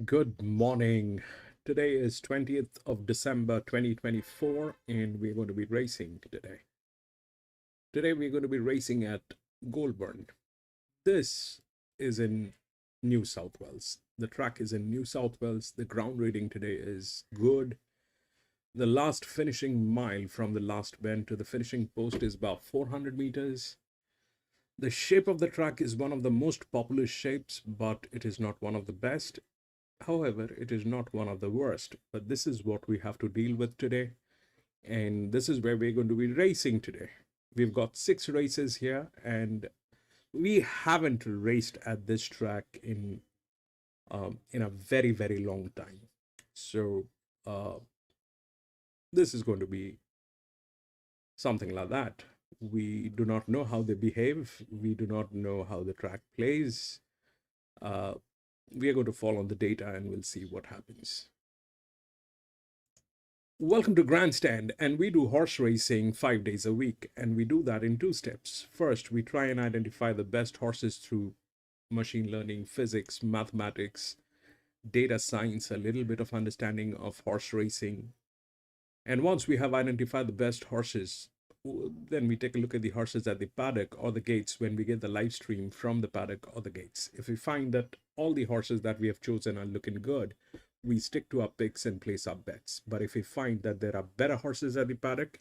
Good morning. Today is 20th of December 2024 and we're going to be racing today. Today we're going to be racing at Goulburn. This is in New South Wales. The track is in New South Wales. The ground reading today is good. The last finishing mile from the last bend to the finishing post is about 400 meters. The shape of the track is one of the most popular shapes, but it is not one of the best. However, it is not one of the worst, but this is what we have to deal with today. And this is where we're going to be racing today. We've got 6 races here, and we haven't raced at this track in a very, very long time. So uh, this is going to be something like that. We do not know how they behave. We do not know how the track plays. Uh, we are going to follow the data and we'll see what happens. Welcome to Grandstand, and we do horse racing 5 days a week, and we do that in 2 steps. First, we try and identify the best horses through machine learning, physics, mathematics, data science, a little bit of understanding of horse racing. And once we have identified the best horses, then we take a look at the horses at the paddock or the gates when we get the live stream from the paddock or the gates. If we find that all the horses that we have chosen are looking good, we stick to our picks and place our bets. But if we find that there are better horses at the paddock,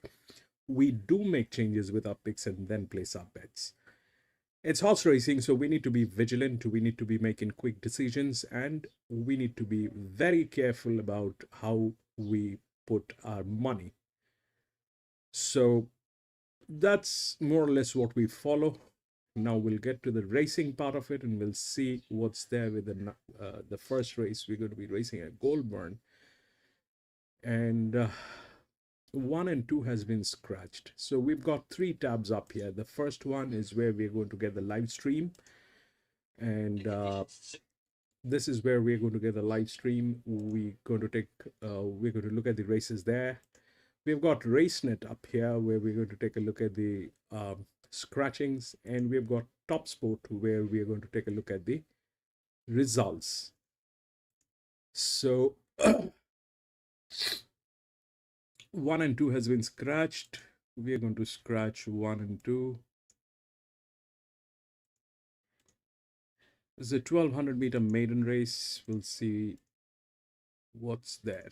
we do make changes with our picks and then place our bets. It's horse racing, so we need to be vigilant, we need to be making quick decisions, and we need to be very careful about how we put our money. So that's more or less what we follow. Now we'll get to the racing part of it and we'll see what's there with the first race. We're going to be racing at Goulburn, and 1 and 2 has been scratched. So we've got 3 tabs up here. The first one is where we're going to get the live stream, and this is where we're going to get the live stream. We're going to look at the races there. We've got RaceNet up here where we're going to take a look at the scratchings, and we've got Top Sport where we're going to take a look at the results. So 1 and 2 has been scratched. We are going to scratch 1 and 2. This is a 1200-meter maiden race. We'll see what's there.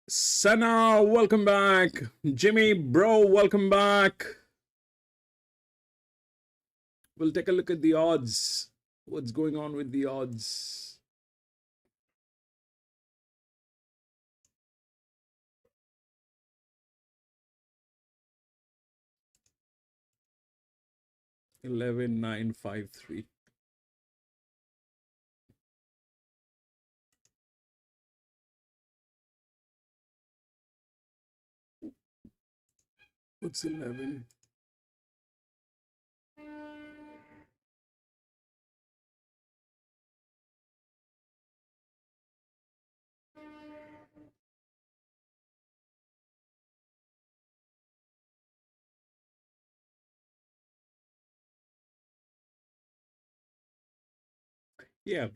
Sana, welcome back. Jimmy, bro, welcome back. We'll take a look at the odds. What's going on with the odds? $11,953. What's 11? Yeah,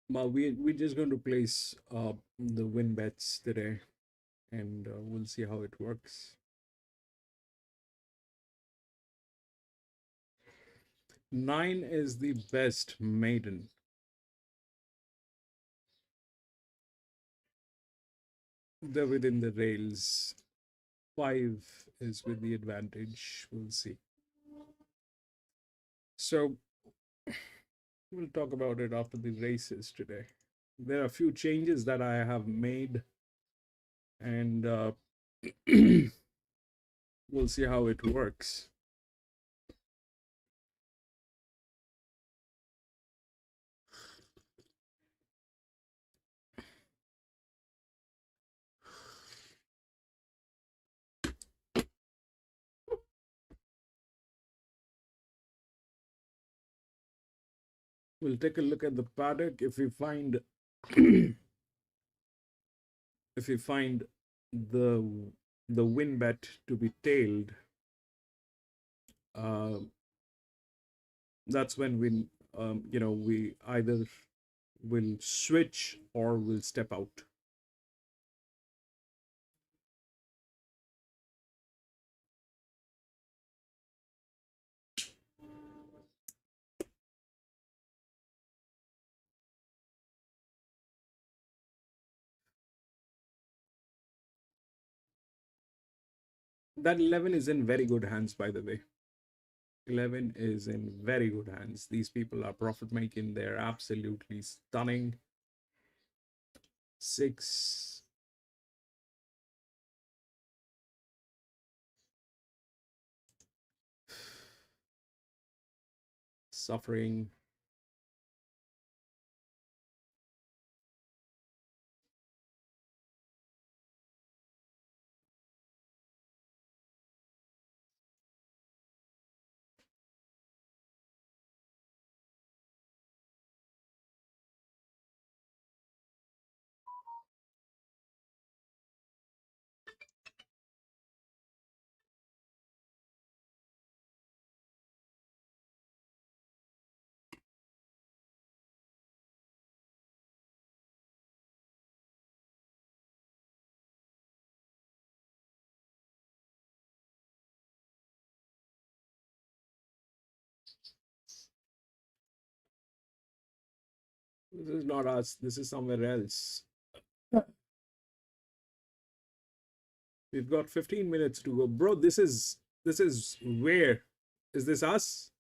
but we're just going to place the win bets today, and we'll see how it works. 9 is the best maiden. They're within the rails. 5 is with the advantage. We'll see. So we'll talk about it after the races today. There are a few changes that I have made, and we'll see how it works. We'll take a look at the paddock. If we find if we find the win bet to be tailed, that's when we either will switch or will step out. That 11 is in very good hands, by the way. 11 is in very good hands. These people are profit making. They're absolutely stunning. 6. Suffering. This is not us. This is somewhere else. We've got 15 minutes to go. Bro, this is where? Is this us?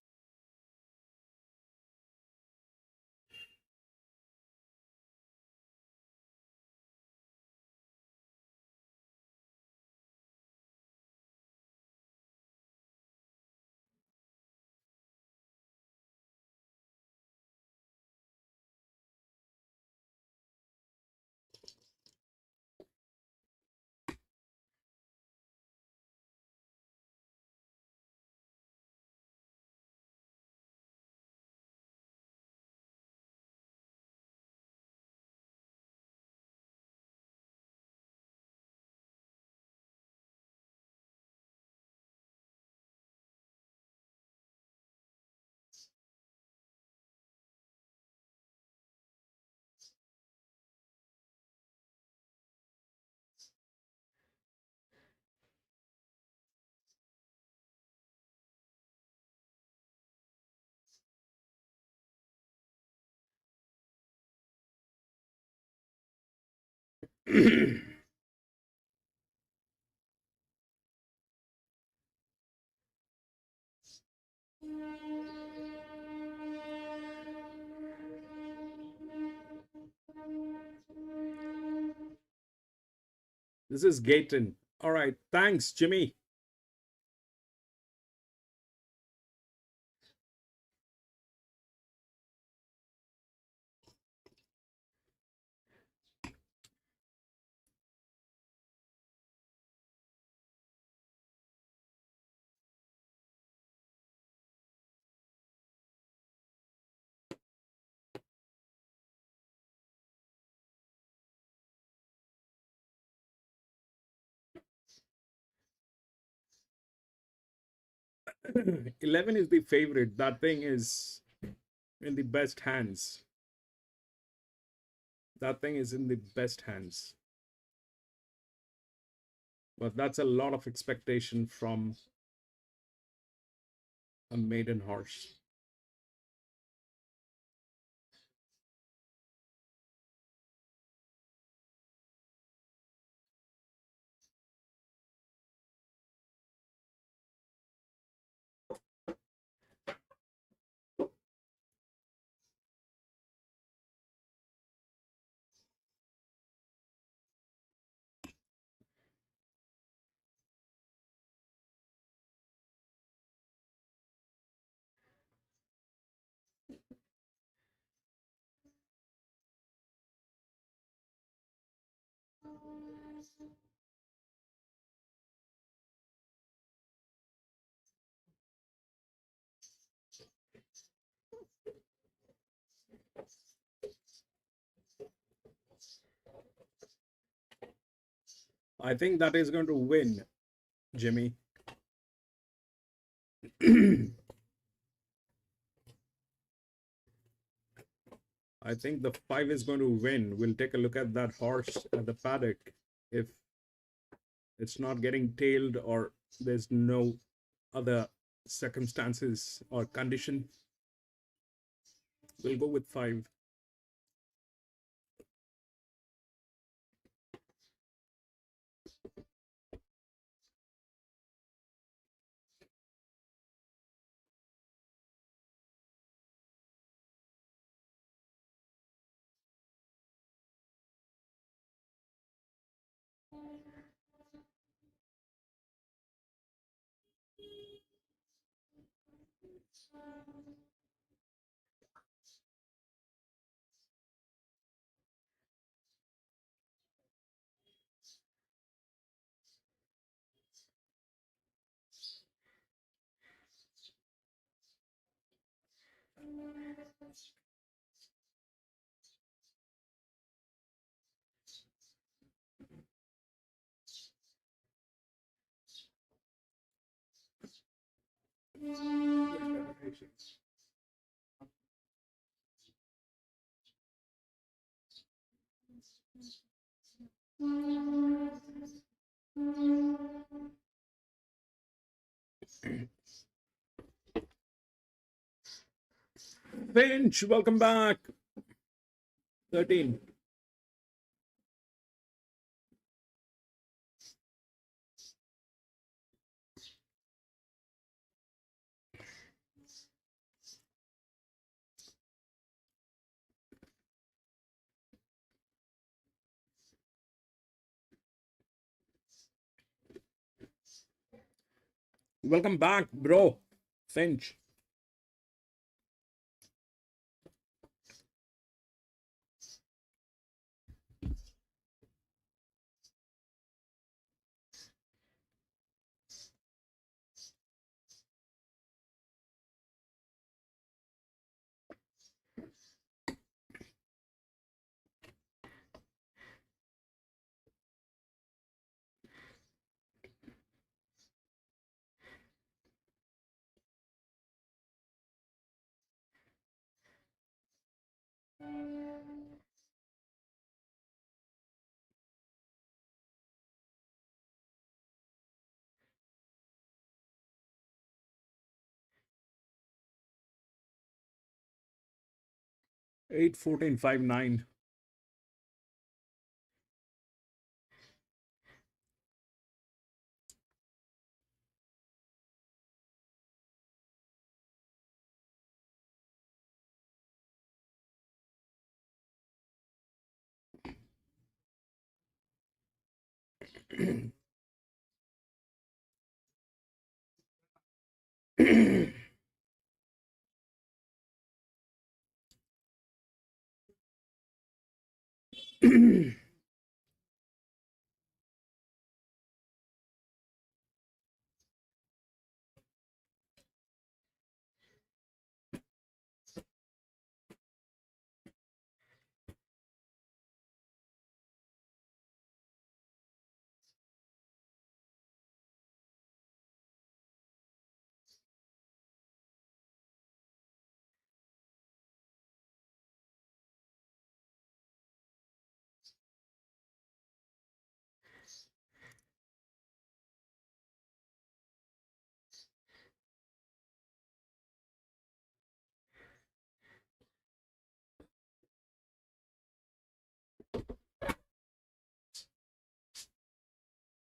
This is Gayton. All right. Thanks, Jimmy. Eleven is the favorite. That thing is in the best hands. That thing is in the best hands. But that's a lot of expectation from a maiden horse. I think that is going to win, Jimmy. I think the 5 is going to win. We'll take a look at that horse at the paddock. If it's not getting tailed or there's no other circumstances or condition, we'll go with 5. Finch, welcome back. 13. Welcome back, bro. Finch. Eight 14 5 9.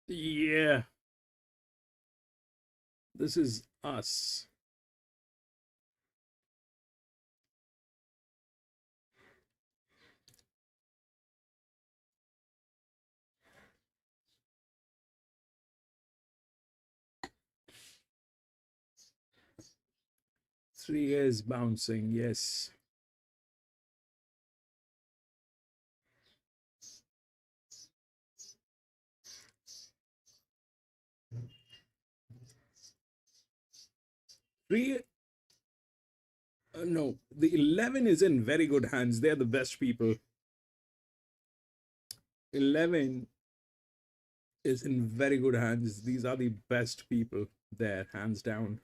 Yeah, this is us. Three is bouncing, yes. Three, no, the 11 is in very good hands. They're the best people. 11 is in very good hands. These are the best people there, hands down.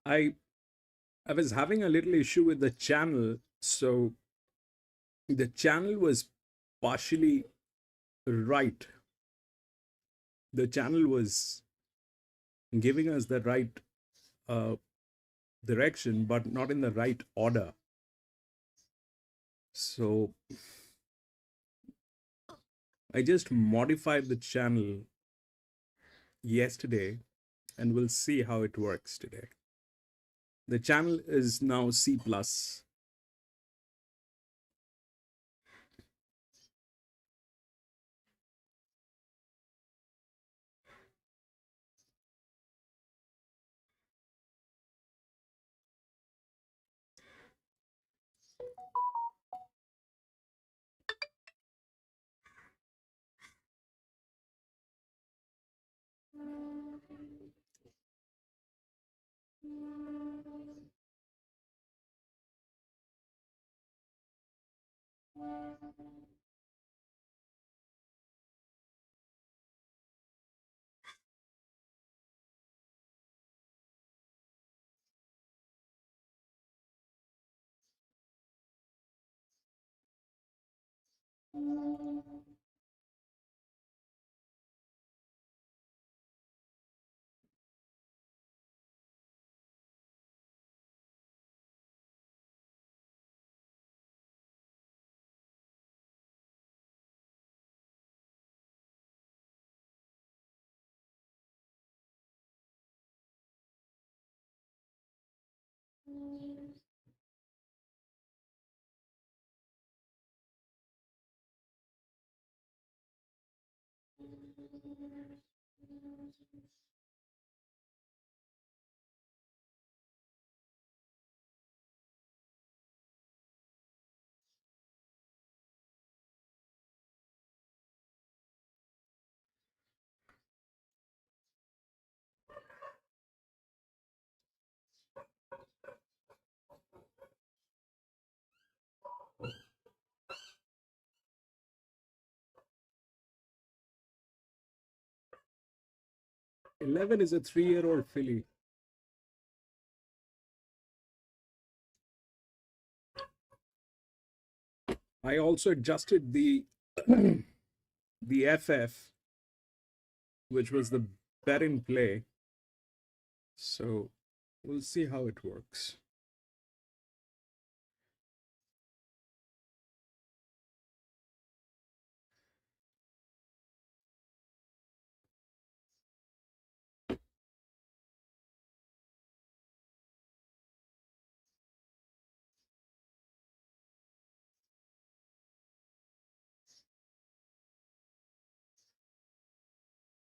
I I was having a little issue with the channel, so the channel was partially right. The channel was giving us the right uh, direction, but not in the right order. So I just modified the channel yesterday, and we'll see how it works today. The channel is now C+. 11 is a 3-year-old filly. I also adjusted the the FF, which was the bet in play. So we'll see how it works.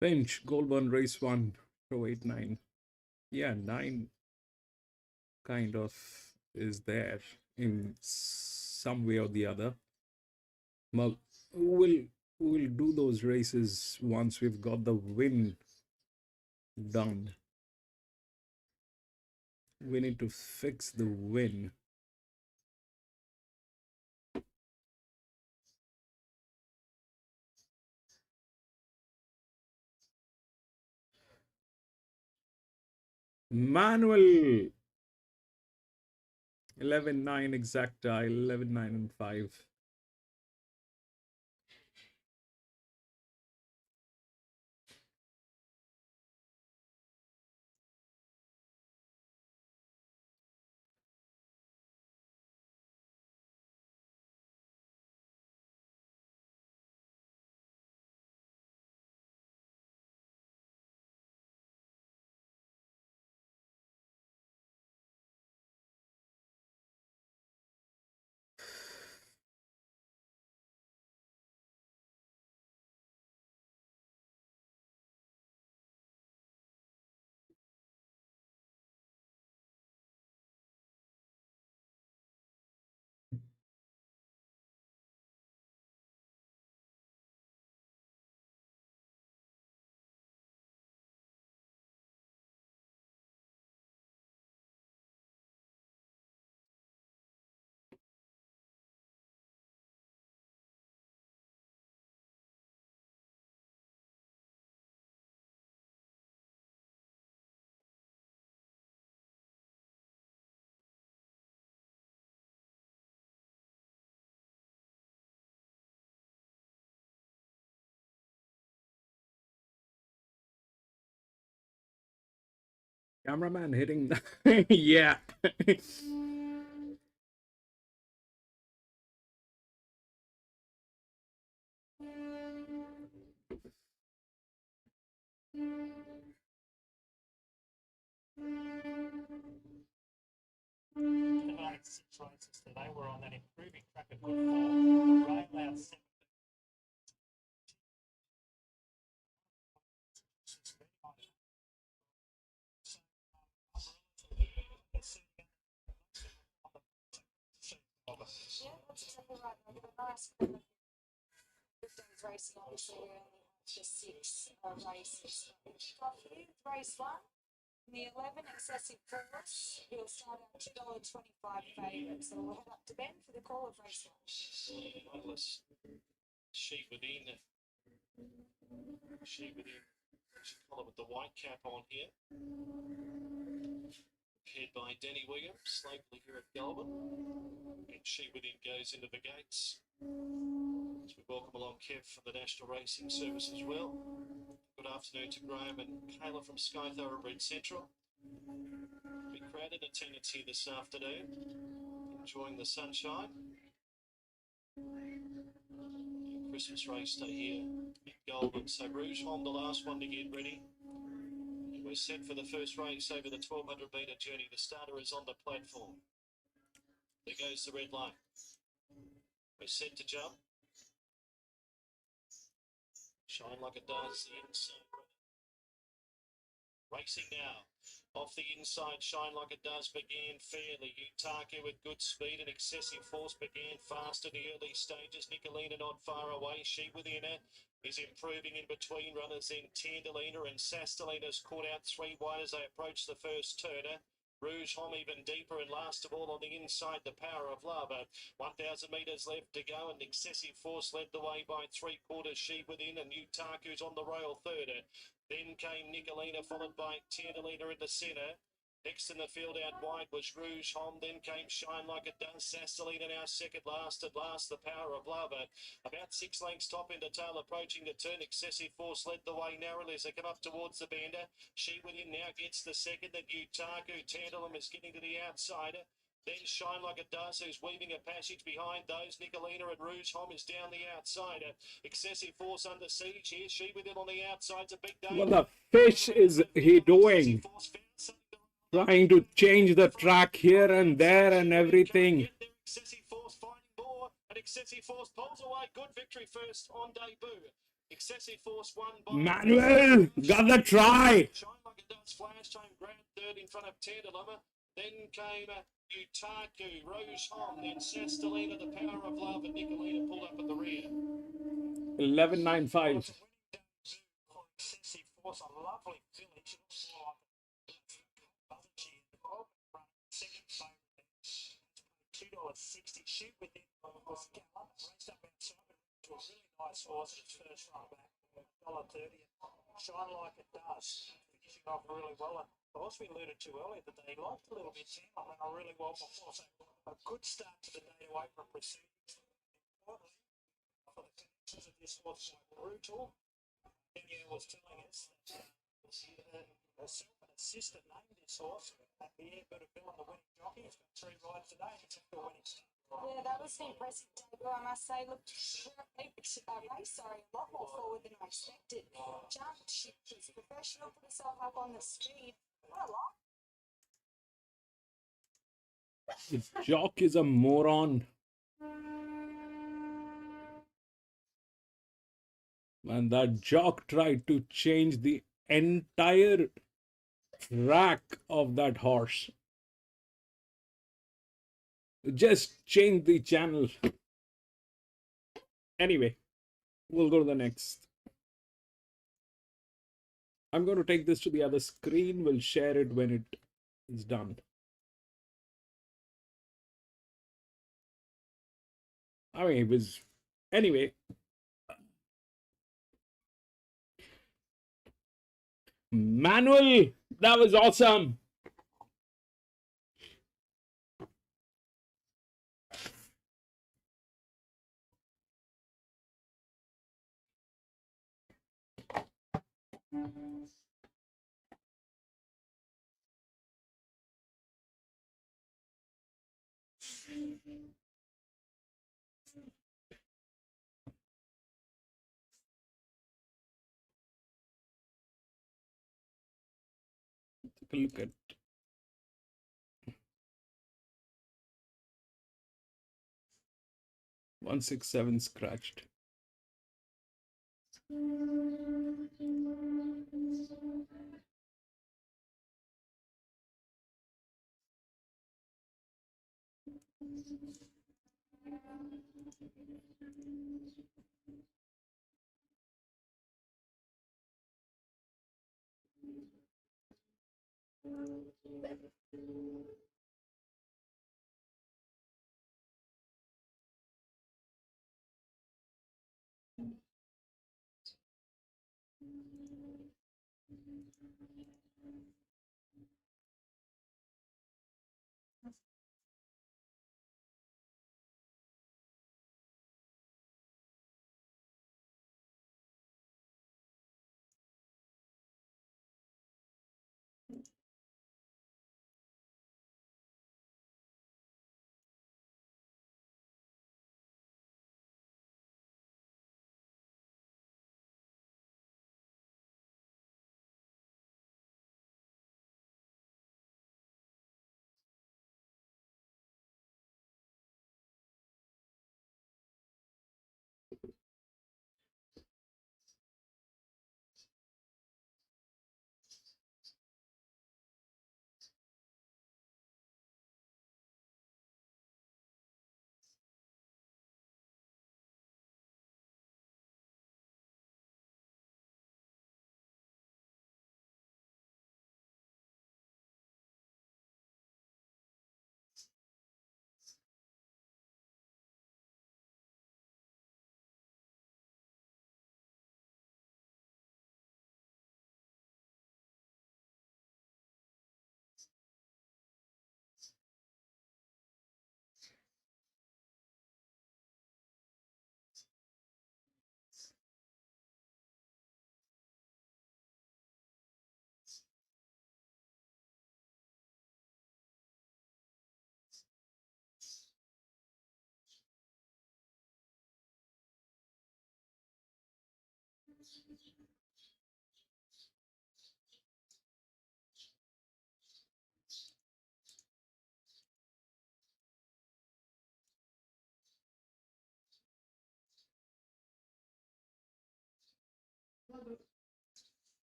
Finch, Goulburn, race 1, show 8-9. Yeah, 9 kind of is there in some way or the other. Well, we'll do those races once we've got the win done. We need to fix the win. Manual 11-9 exacta, 11-9 and 5. Cameraman hitting. Yeah. Today we're on that improving track of good form. The rail out Yeah, that's exactly right. Over the last couple of days racing, obviously, we only have just 6 races. Kick off here with race 1. In the 11 excessive force, we'll start at $2.25 favourite. So we'll head up to Ben for the call of race 1. She within. She collar with the white cap on here. Paired by Danny Williams, locally here at Goulburn. And She Within goes into the gates. As we welcome along Kev from the National Racing Service as well. Good afternoon to Graham and Kayla from Sky Thoroughbred Central. Big crowd in attendance here this afternoon. Enjoying the sunshine. Christmas race day here at Goulburn. So Rouge Home, the last one to get ready. We're set for the first race over the 1200 metre journey. The starter is on the platform. There goes the red line. We're set to jump. Shine like it does the inside. Racing now. Off the inside, Shine Like It Does began fairly. Utaka with good speed and excessive force began fast in the early stages. Nicolina not far away. She Within it is improving in between runners. Then Tandalina and Sastelina's caught out 3 wide as they approach the first turner. Rouge Hom even deeper, and last of all on the inside, the Power of Love. 1,000 metres left to go, and Excessive Force led the way by 3/4. She Within, and Utaku's on the rail third. Then came Nicolina, followed by Tandalina in the centre. Next in the field out wide was Rouge Hom. Then came Shine Like It Does. Sassalina now second last. At last, the Power of Love. About 6 lengths top into tail, approaching the turn. Excessive Force led the way narrowly as they come up towards the bender. She Within now gets the second. Then Utaku. Tantalum is getting to the outside. Then Shine Like It Does, who's weaving a passage behind those. Nicolina and Rouge Hom is down the outside. Excessive Force under siege here. She Within on the outside. It's a big day. What the fish is he doing? Trying to change the track here and there and everything. Excessive Force finding more, and Excessive Force pulls away. Good victory first on debut. Excessive Force won by Manuel got the try. Shine Like It Does flash time grand third in front of Tandaluma. Then came Utaku, Rouge Hom, then Sastalina, the Power of Love, and Nicolina pulled up at the rear. 11.95. Excessive Force, a lovely finish. Second favourite, $2.60. Shoot Within was gallant, raced up outside to a really nice horse in its first run back, $1.30. Shine Like It Does, finishing off really well. And the horse we alluded to earlier that they liked a little bit Sam, and really well before. So a good start to the day to April proceedings. Importantly, for the connections of this horse, brutal. Danielle was telling us that herself and assistant named this horse. And the Airbutter Bill and the winning jockey has got 3 rides today, and he's after a winning start. Yeah, that was an impressive debut, I must say. Looked a lot more forward than I expected. Jumped, she's professional, put herself up on the speed. What a lot. This jock is a moron. And that jock tried to change the entire track of that horse. Just change the channel. Anyway, we'll go to the next. I'm going to take this to the other screen. We'll share it when it is done. I mean, it was... Anyway. Manuel, that was awesome. Take a look at 167 scratched.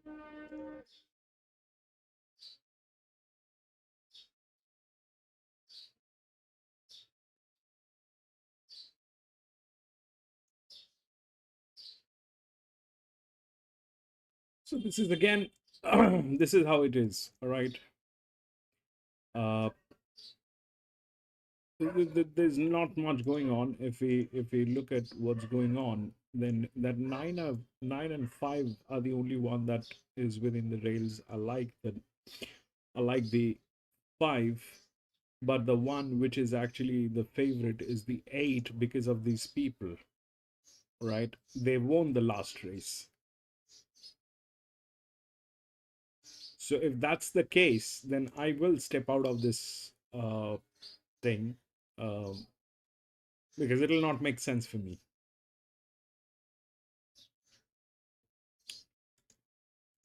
So this is again, this is how it is. All right. Uh, there's not much going on. If we look at what's going on, then that nine and five are the only one that is within the rails. I like the five, but the one which is actually the favorite is the eight because of these people, right? They won the last race. So if that's the case, then I will step out of this thing, um, because it will not make sense for me.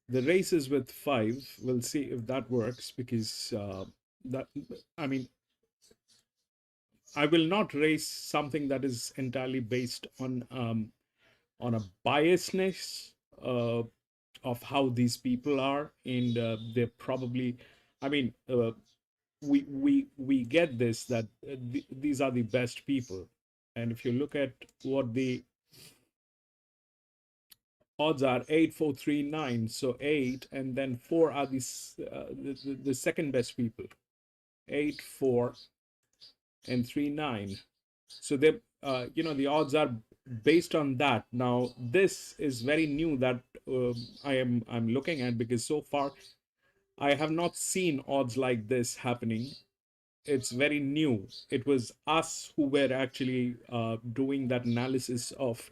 The races with five, we'll see if that works, because that I mean, I will not race something that is entirely based on a biasness of how these people are, and they're probably, I mean, we get this, that these are the best people, and if you look at what the odds are, 8 4 3 9, so 8 and then 4 are the second best people, 8 4 and 3 9. So they the odds are based on that. Now this is very new that I'm looking at, because so far I have not seen odds like this happening. It's very new. It was us who were actually doing that analysis of,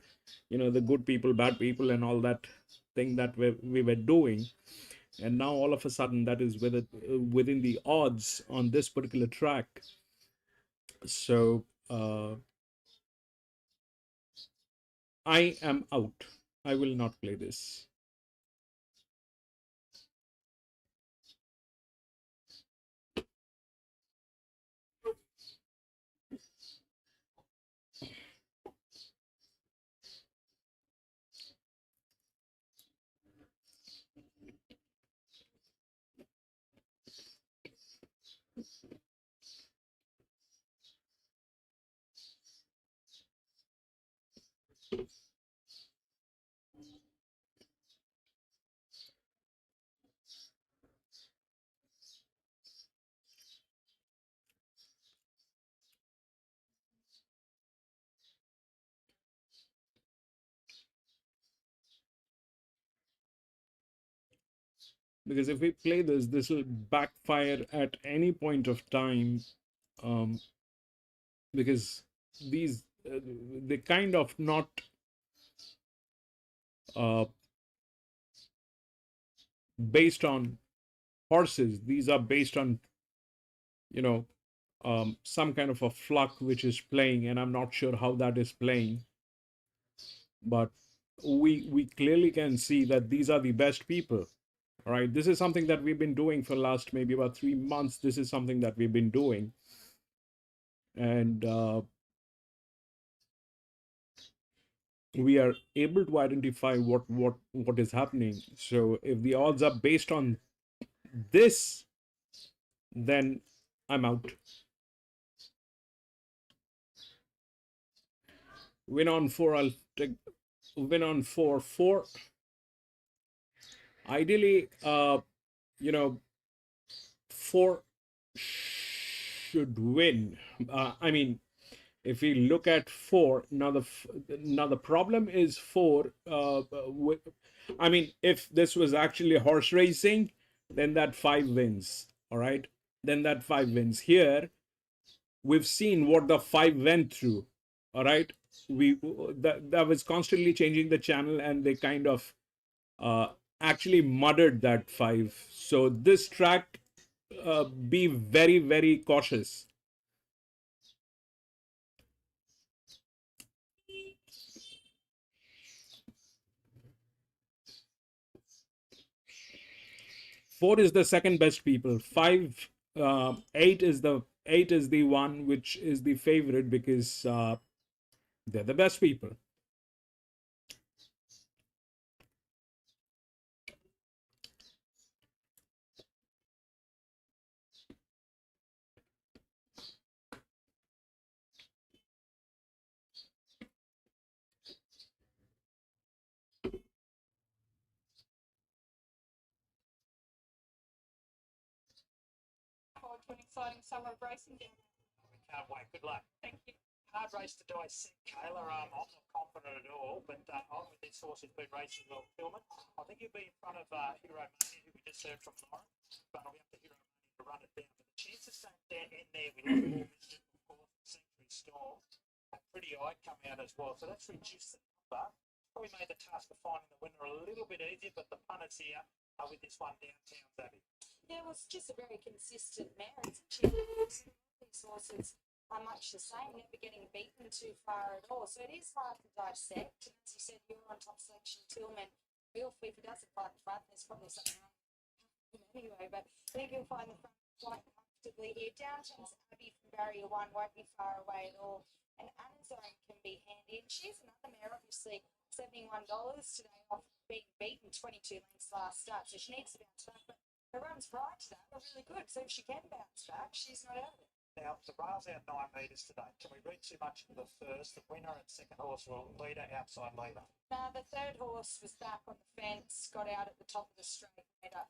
the good people, bad people, and all that thing that we were doing. And now all of a sudden that is within the odds on this particular track. So I am out. I will not play this. Because if we play this will backfire at any point of time, um, because these they kind of not uh, based on horses. These are based on, some kind of a fluck which is playing, and I'm not sure how that is playing, but we clearly can see that these are the best people. All right, this is something that we've been doing for last maybe about 3 months. This is something that we've been doing, and we are able to identify what is happening. So if the odds are based on this, then I'm out. Win on 4, I'll take win on 4. Ideally, 4 should win. I mean, if we look at 4 now, the problem is 4. I mean, if this was actually horse racing, then that 5 wins. All right, then that 5 wins. Here, we've seen what the 5 went through. All right, that was constantly changing the channel, and they kind of actually murdered that 5. So this track, be very, very cautious. Four is the second best people. 5, 8 is the one which is the favorite, because they're the best people. to an exciting summer of racing down there. We can't wait. Good luck. Thank you. Hard race to dissect, Kayla. I'm not confident at all, but on with this horse who's been racing well, Tillman. I think he'll be in front of Hero Money, who we just heard from Lauren, but we have to Hero Money to run it down. But the chances don't end there. We have more Mischief, of course, Sanctuary Storm. A Pretty Eye come out as well, so that's reduced the number. Probably made the task of finding the winner a little bit easier, but the punters here are with this one, Downtown Abbey. Yeah, it was just a very consistent mare. These horses are much the same, never getting beaten too far at all. So it is hard to dissect. And as you said, you're on top selection, Tillman. If he doesn't fight the front, there's probably something wrong with him anyway. But I think you'll find the front quite comfortably here. Downtown's Abbey from barrier 1 won't be far away at all. And Amazon can be handy. And she's another mare, obviously, $71 today off being beaten 22 lengths last start. So she needs to bounce back. But her runs prior to that were really good. So if she can bounce back, she's not out of it. Now, the rail's out 9 metres today. Can we read too much into the first? The winner and second horse were leader, outside leader. Now, the third horse was back on the fence, got out at the top of the straight, made up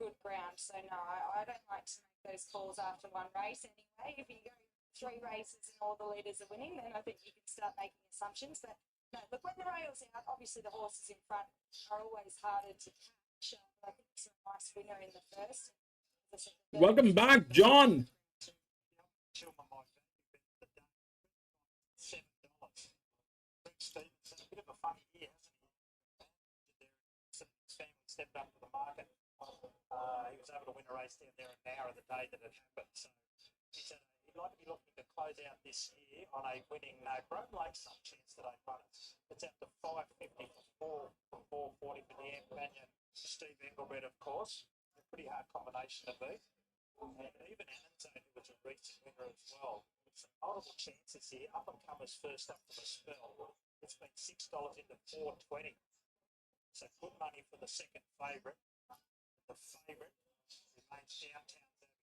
good ground. So, no, I don't like to make those calls after one race anyway. If you go 3 races and all the leaders are winning, then I think you can start making assumptions. But, no, look, when the rail's out, obviously the horses in front are always harder to catch. I think it's a nice winner in the first. Welcome back, John. Tillman might value the day. $7. Rick Stevenson, a bit of a funny year, hasn't he? His family stepped up to the market. He was able to win a race down there an hour of the day that it happened. So he said he'd like to be looking to close out this year on a winning Brome Lake some chance today, but it's up to $5.50 for 4, from 4.40 for the Companion. Steve Engelbrecht, of course. A pretty hard combination to beat. And even Annanzone, who was a recent winner as well. Some multiple chances here. Up and comers first up from a spell. It's been $6 into $4.20. So good money for the second favourite. The favourite remains Downtown Abbey.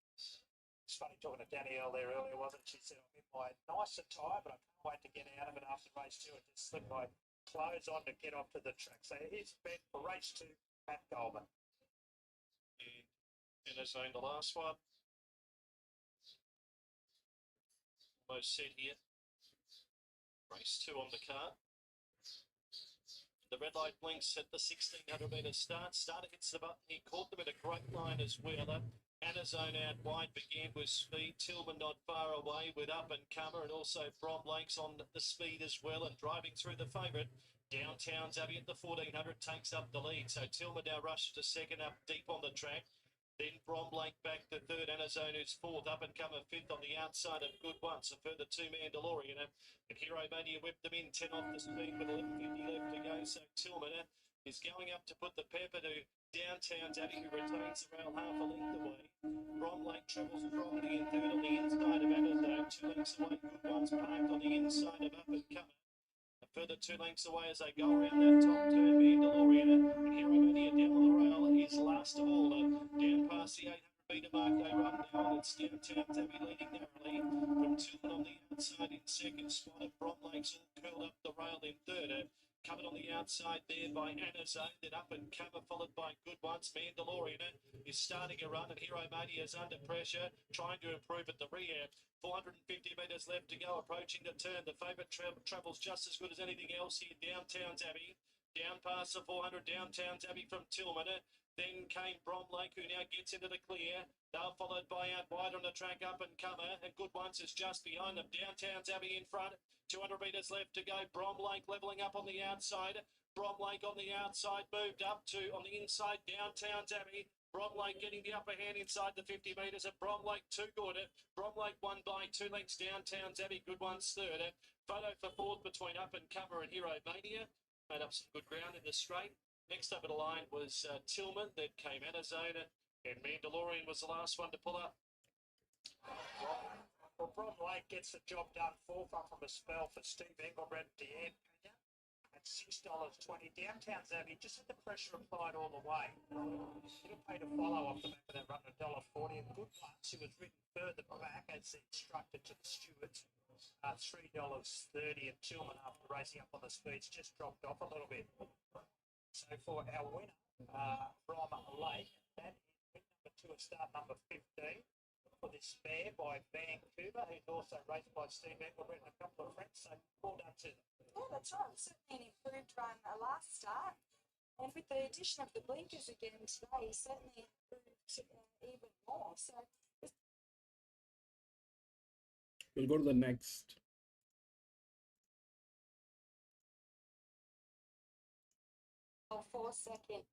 It's funny talking to Danielle there earlier, wasn't she? Said, I'm in my nice attire, but I can't wait to get out of it after race 2 and just slip my clothes on to get off to the track. So here's Ben for race 2 at Goulburn. In a zone, the last one. Most set here. Race 2 on the card. The red light blinks at the 1600 metre start. Starter hits the button. He caught them at a great line as well. Anazone out wide began with speed. Tillman not far away with Up and Comer, and also Brom Lakes on the speed as well and driving through the favourite. Downtown's Abbey at the 1400 takes up the lead. So Tillman now rushes to second up deep on the track. Then Brom Lake back to third. Anazone who's fourth. Up and Comer fifth on the outside of Good Once. A further 2 Mandalorian. And Hero Mania whipped them in 10 off the speed with 11.50 left to go. So Tillman is going up to put the pepper to Downtown's Abbey, who retains the rail half a length away. Brom Lake travels properly in third on the inside of Anazone. 2 lengths away. Good Once parked on the inside of Up and Comer. A further 2 lengths away as they go around that top turn. Mandalorian and Hero Mania down on the rail is last of all. Down past the 800 metre mark they run now, and it's Downtown's Abbey leading narrowly from Tillman on the outside in second spot. Brom Lakes all curled up the rail in third. Covered on the outside there by Anazone, then Up and Comer, followed by Good Once. Mandalorian is starting a run, and Hero Mania is under pressure, trying to improve at the rear. 450 metres left to go, approaching the turn. The favourite travels just as good as anything else here. Downtown's Abbey, down past the 400. Downtown's Abbey from Tillman. Then came Brom Lake, who now gets into the clear. They're followed by out wide on the track, Up and Comer, and Good Once is just behind them. Downtown's Abbey in front. 200 metres left to go. Brom Lake levelling up on the outside. Brom Lake on the outside, moved up to on the inside. Downtown's Abbey. Brom Lake getting the upper hand inside the 50 metres. And Brom Lake too good. Brom Lake won by 2 lengths. Downtown's Abbey, Good Once third. Photo for fourth between Up and Comer and Hero Mania. Made up some good ground in the straight. Next up at the line was Tillman. Then came Anazone, and Mandalorian was the last one to pull up. Well, Brom Lake gets the job done. Fourth up from a spell for Steve Engelbrecht and Deanne Pena at $6.20. Downtown's Abbey just had the pressure applied all the way. It'll pay to follow off the back of that run at $1.40. And Good Once, who was ridden further back as instructed to the stewards, $3.30. And Tillman, after racing up on the speeds, just dropped off a little bit. So for our winner from Lake, that is win number 2 at start number 15. for this spare by Vancouver, who's also raced by Steve Engelbert and a couple of friends. So well done to them. Yeah, that's right. Certainly an improved run last start. And with the addition of the blinkers again today, he certainly improved even more. So We'll go to the next. for second.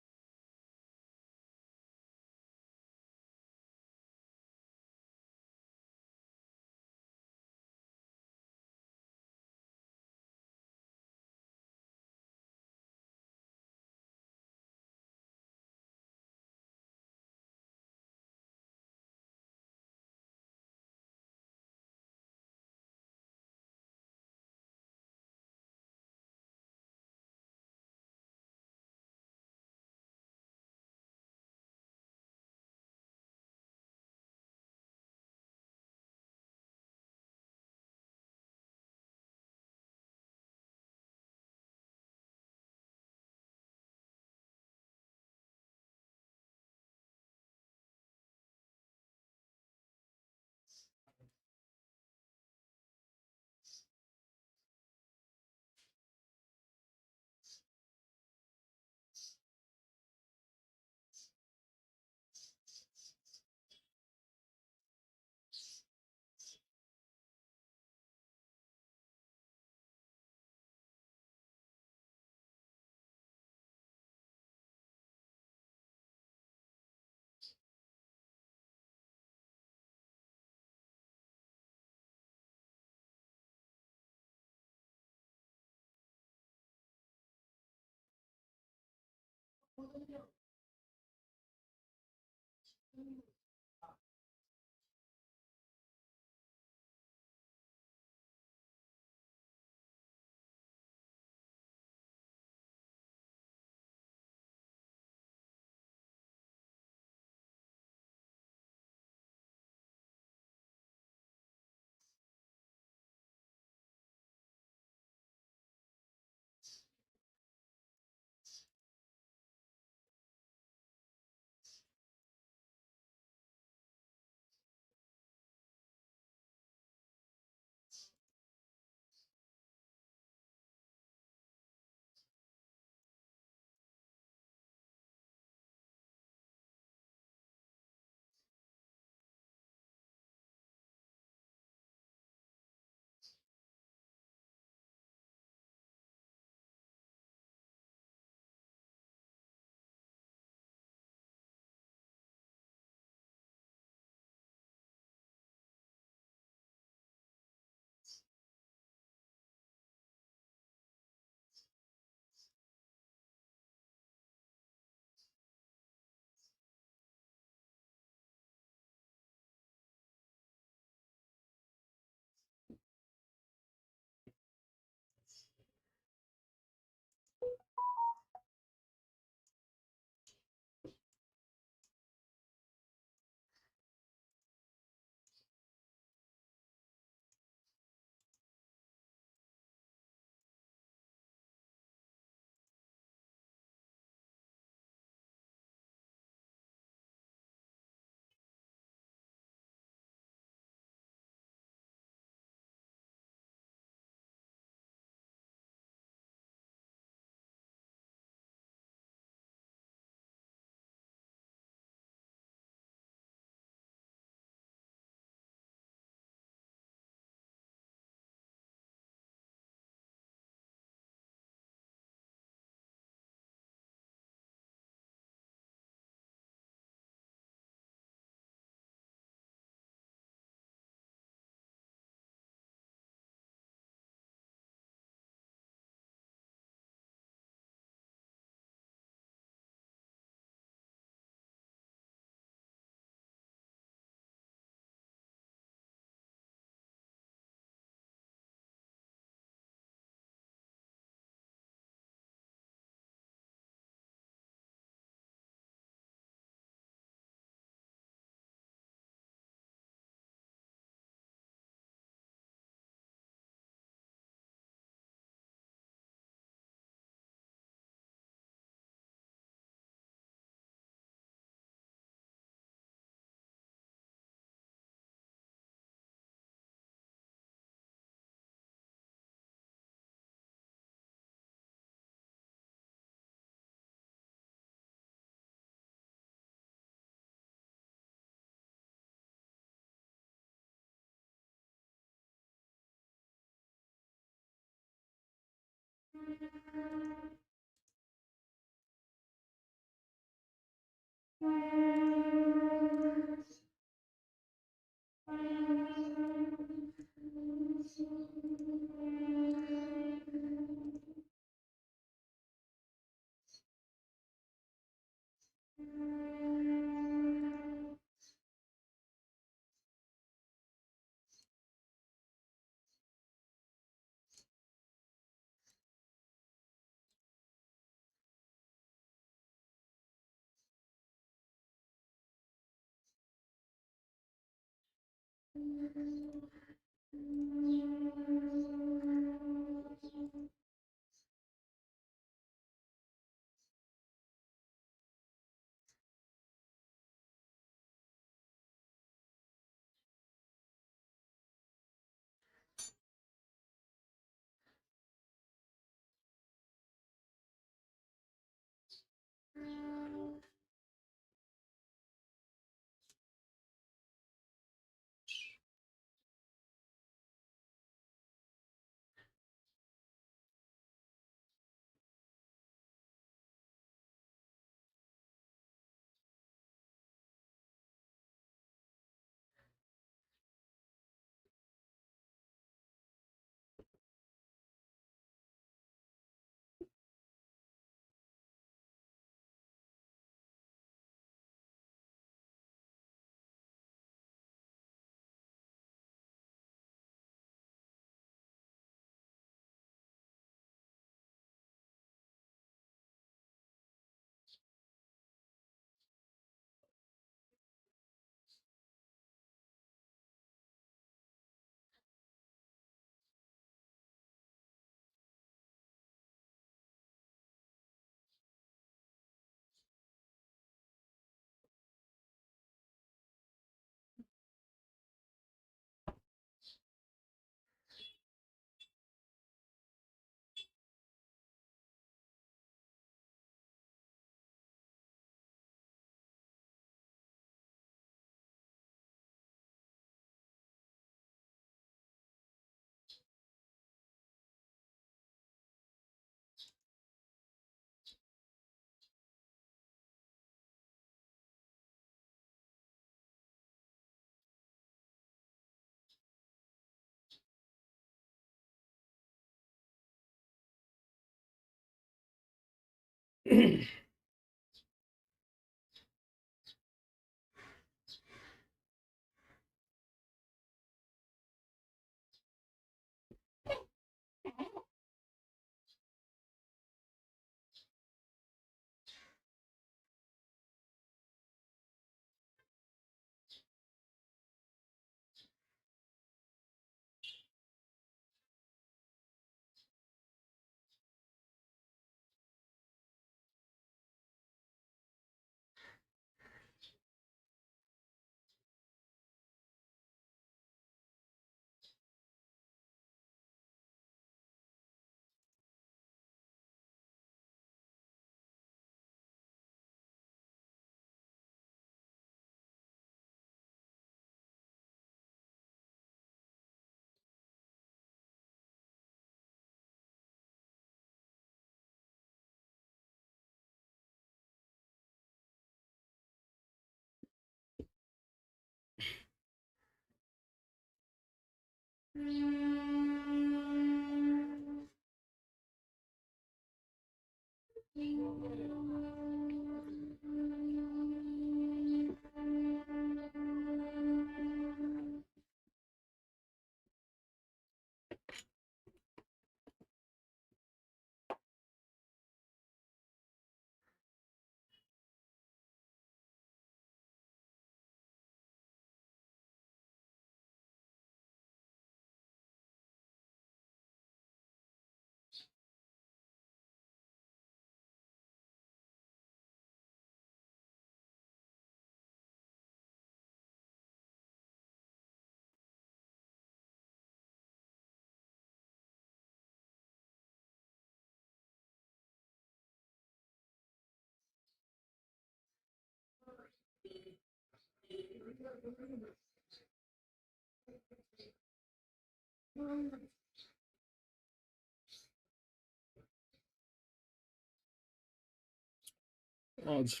Odds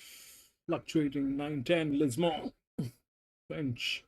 fluctuating 9-10. Lismore. Bench.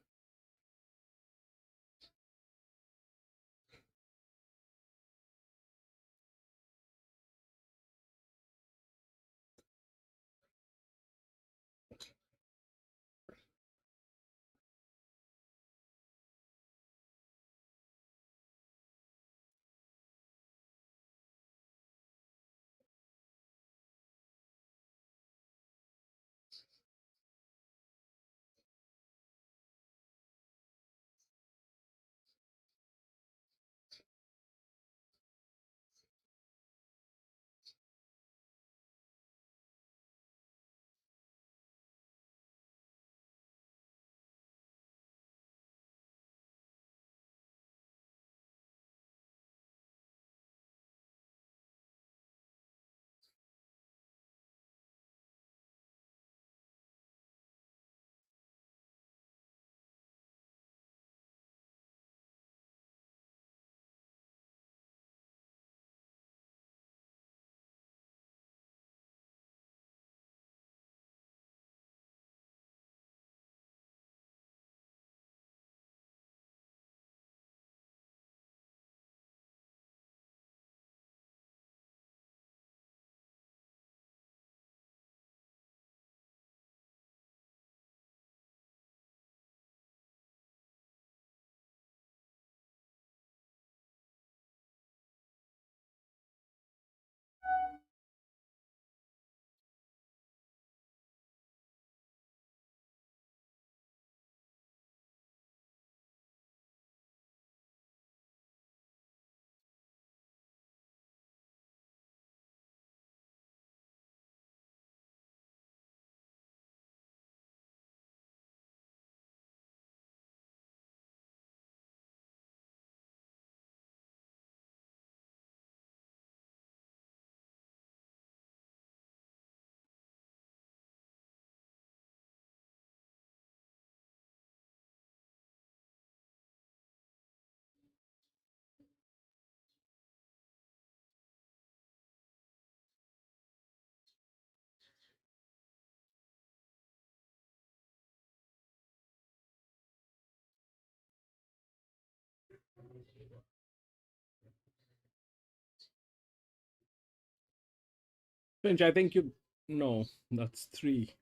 Finch, I think you... No, that's 3.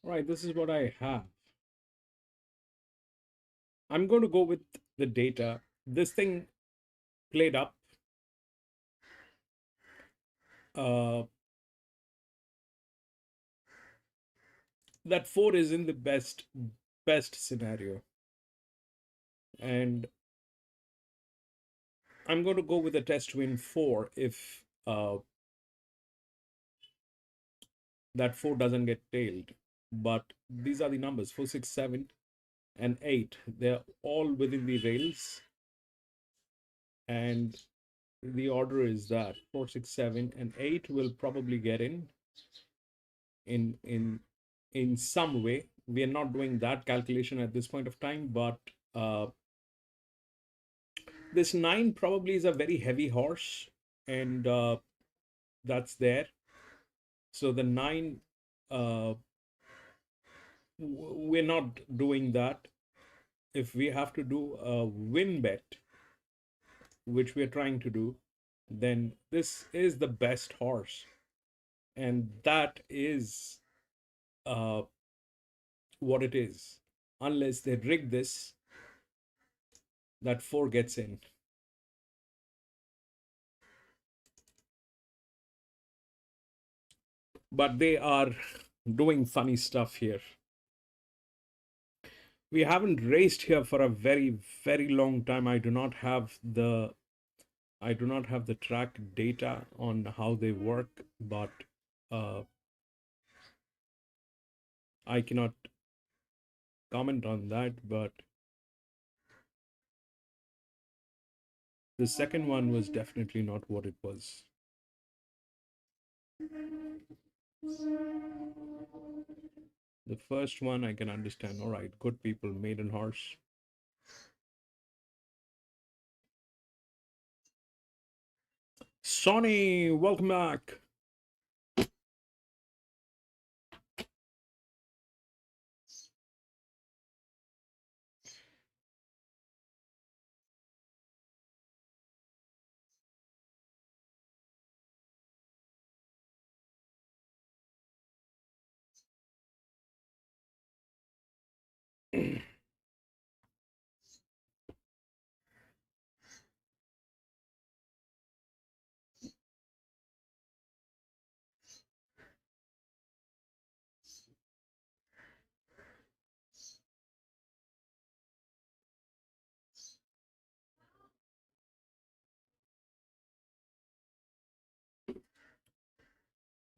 All right, this is what I have. I'm going to go with the data. This thing played up. That 4 is in the best scenario. And I'm going to go with a test win 4 if that 4 doesn't get tailed. But these are the numbers, 4, 6, 7, and 8. They're all within the rails. And the order is that 4, 6, 7, and 8 will probably get in some way. We are not doing that calculation at this point of time, but this 9 probably is a very heavy horse, and that's there. So the 9, we're not doing that. If we have to do a win bet, which we're trying to do, then this is the best horse. And that is what it is. Unless they rig this, that 4 gets in. But they are doing funny stuff here. We haven't raced here for a very, very long time. I do not have the track data on how they work, but I cannot comment on that. But the second one was definitely not what it was. The first one I can understand. All right, good people, maiden horse. Sonny, welcome back.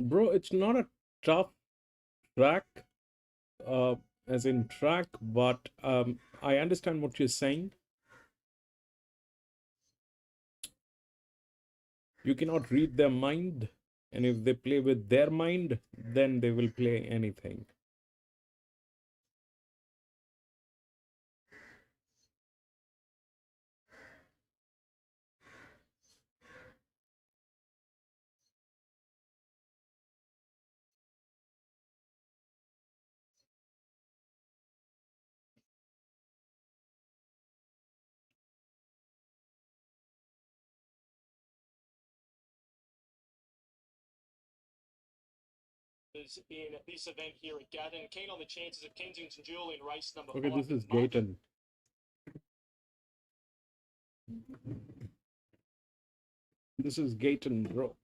Bro, it's not a tough track, uh, as in track, but I understand what you're saying. You cannot read their mind, and if they play with their mind, then they will play anything. In this event here at Gatton, keen on the chances of Kensington Jewel in race number 5. Okay, this is Gayton. This is Gayton, bro.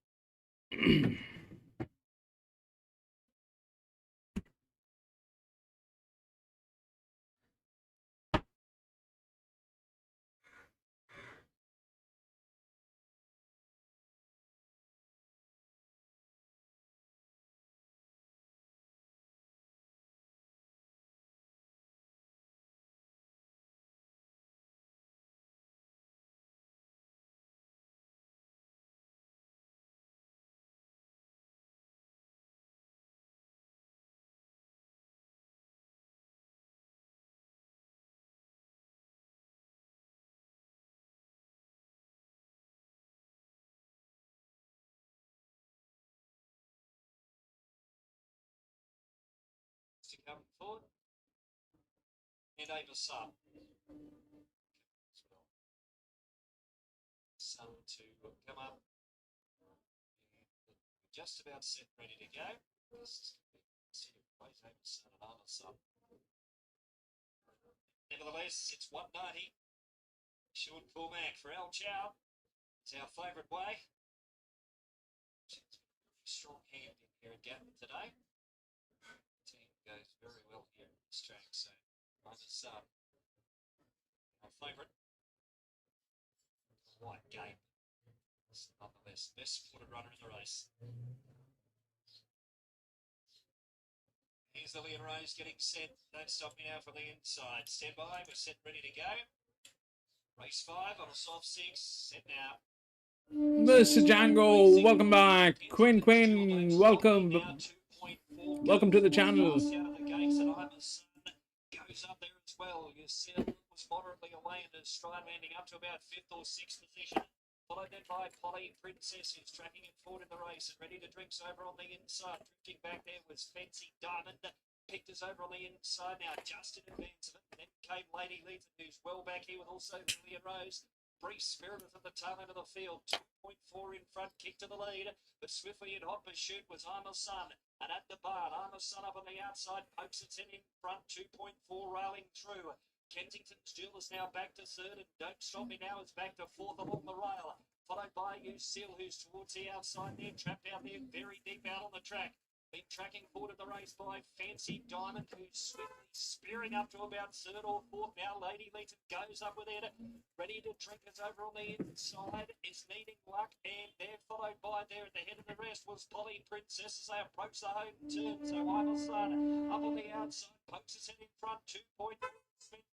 To come forward. And over Sun. Sun to come up. And just about set ready to go. This is going to be right over Sun and over Sun. Nevertheless, it's 190. Short fullback for Al Chow. It's our favourite way. Strong hand in here at Gatton today. Team goes very well here at this track, so over Sun. Our favourite. White game. It's nonetheless the best supported runner in the race. Here's the Leon Rose getting set. Don't stop me now from the inside. Stand by. We're set, ready to go. Race 5 on a soft 6. Set now. Mr. Django, welcome back. Quinn, welcome. Welcome to the channel. Out of the gates, and goes up there as well. You see it was moderately away in the stride, landing up to about 5th or 6th position. Followed then by Polly Princess, who's tracking it forward in the race and ready to drinks over on the inside. Drifting back there was Fancy Diamond. Picked us over on the inside now, just in advance of it. And then came Lady Letha, who's well back here with also Lillian Rose. Breeze Spirit was at the tail end of the field. 2.4 in front, kick to the lead. But swiftly in hot pursuit was I'm a Sun. And at the barn, I'm a Sun up on the outside. Pokes its in front, 2.4 railing through. Kensington's Jewel is now back to 3rd, and Don't Stop Me Now is back to 4th along the rail. Followed by You Seal, who's towards the outside there, trapped out there very deep out on the track. Been tracking forward in the race by Fancy Diamond, who's swiftly spearing up to about 3rd or 4th now. Lady Letha goes up with it, ready to drink us over on the inside, is needing luck, and they're followed by there at the head of the rest was Polly Princess as they approach the home turn. So I'm a Sun up on the outside, pokes his head in front, 2.4.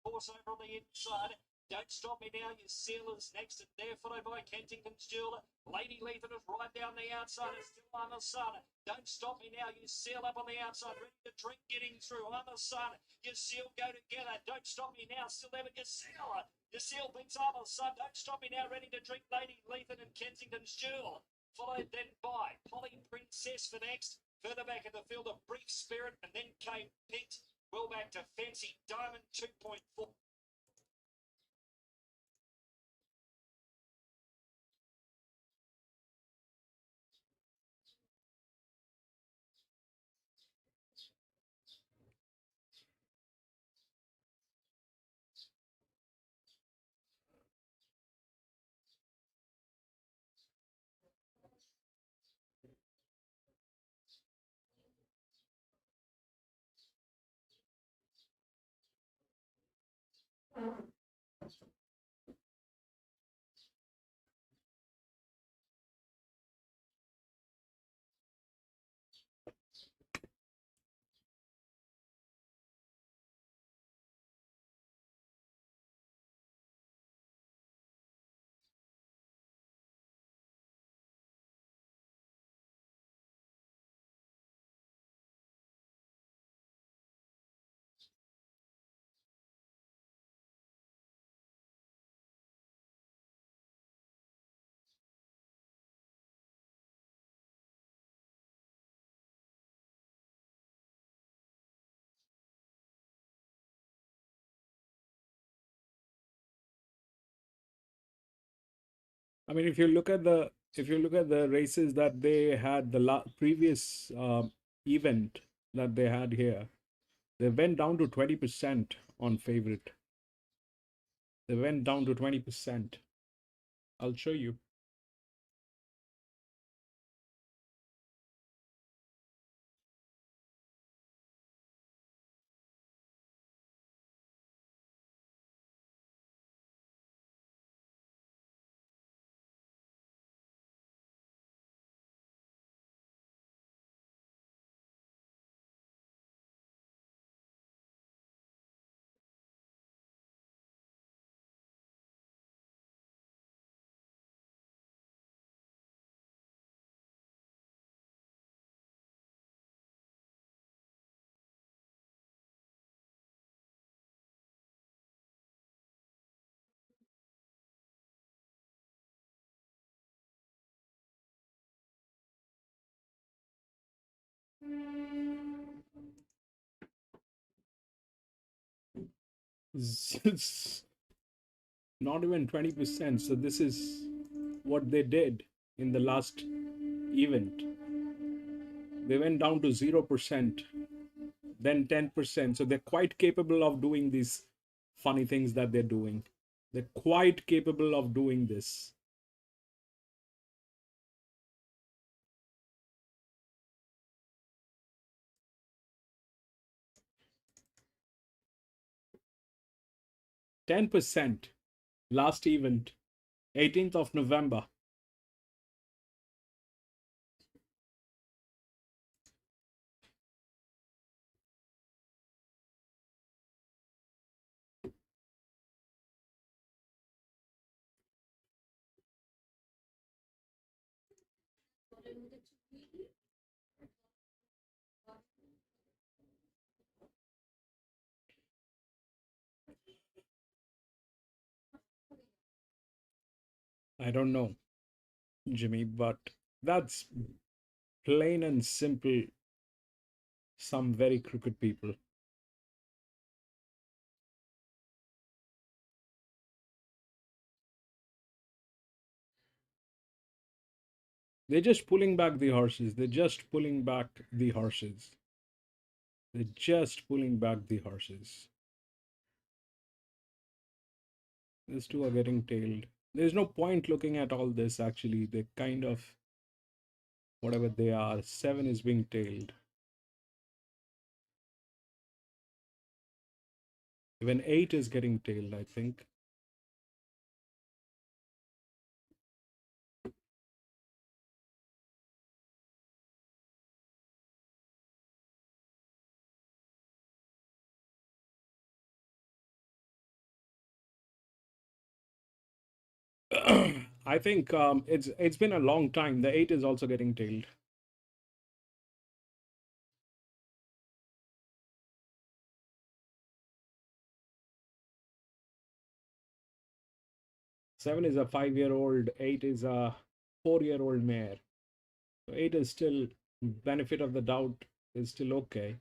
Force over on the inside. Don't Stop Me Now, you Sealers next, and there followed by Kensington's Jewel. Lady Lethan is right down the outside, it's still on the sun. Don't Stop Me Now, you Seal up on the outside, ready to drink, getting through on the sun. You Seal go together, Don't Stop Me Now, still there with your Seal. Your Seal beats on the sun, Don't Stop Me Now, ready to drink, Lady Lethan and Kensington's Jewel. Followed then by Polly Princess for next. Further back in the field, a Brief Spirit, and then came Pete. Well back to Fancy Diamond 2.4. I mean, if you look at the races that they had previous event that they had here, they went down to 20% on favorite. They went down to 20%. I'll show you. It's not even 20%. So this is what they did in the last event. They went down to 0%, then 10%. So they're quite capable of doing these funny things that they're doing. They're quite capable of doing this. %, last event, 18th of November. I don't know, Jimmy, but that's plain and simple some very crooked people. They're just pulling back the horses. They're just pulling back the horses. They're just pulling back the horses. These two are getting tailed. There's no point looking at all this, actually. They're kind of, whatever they are, 7 is being tailed. Even 8 is getting tailed, I think. I think it's been a long time. The 8 is also getting tailed. Seven is a 5-year-old. 8 is a 4-year-old mare. So 8 is still, benefit of the doubt is still okay,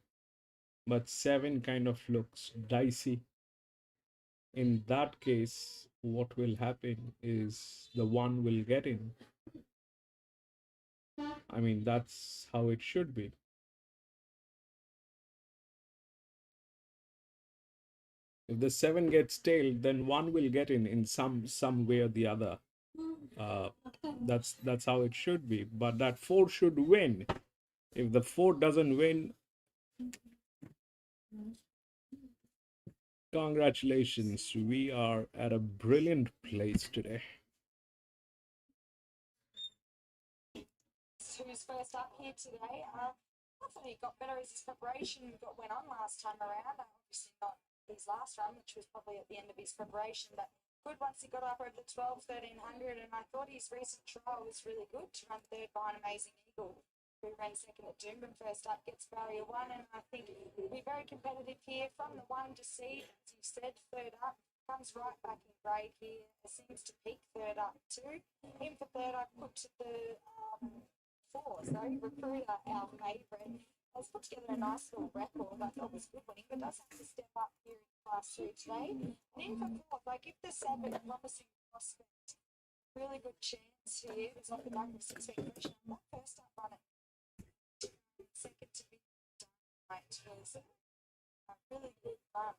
but 7 kind of looks dicey. In that case, what will happen is the 1 will get in. I mean, that's how it should be. If the 7 gets tailed, then 1 will get in some way or the other. That's how it should be. But that 4 should win. If the 4 doesn't win, congratulations, we are at a brilliant place today. Who's first up here today? I thought he got better as his preparation went on last time around. Obviously not his last run, which was probably at the end of his preparation, but good once he got up over the 1300, and I thought his recent trial was really good to run third by an Amazing Eagle, who ran second at Doomben. First up gets barrier 1, and I think he'll be very competitive here from the 1 to seed, as you said. Third up comes right back in grade here, seems to peak third up too. Him for third, I put to the 4, so Recruiter, our favourite, has put together a nice little record. I thought was good winning, but does have to step up here in class 3 today. And in for 4th, I give the 7 a promising prospect. Really good chance here. It's off the back of 6 week pressure. That first up run it. Second to be Dynamite was a really good run.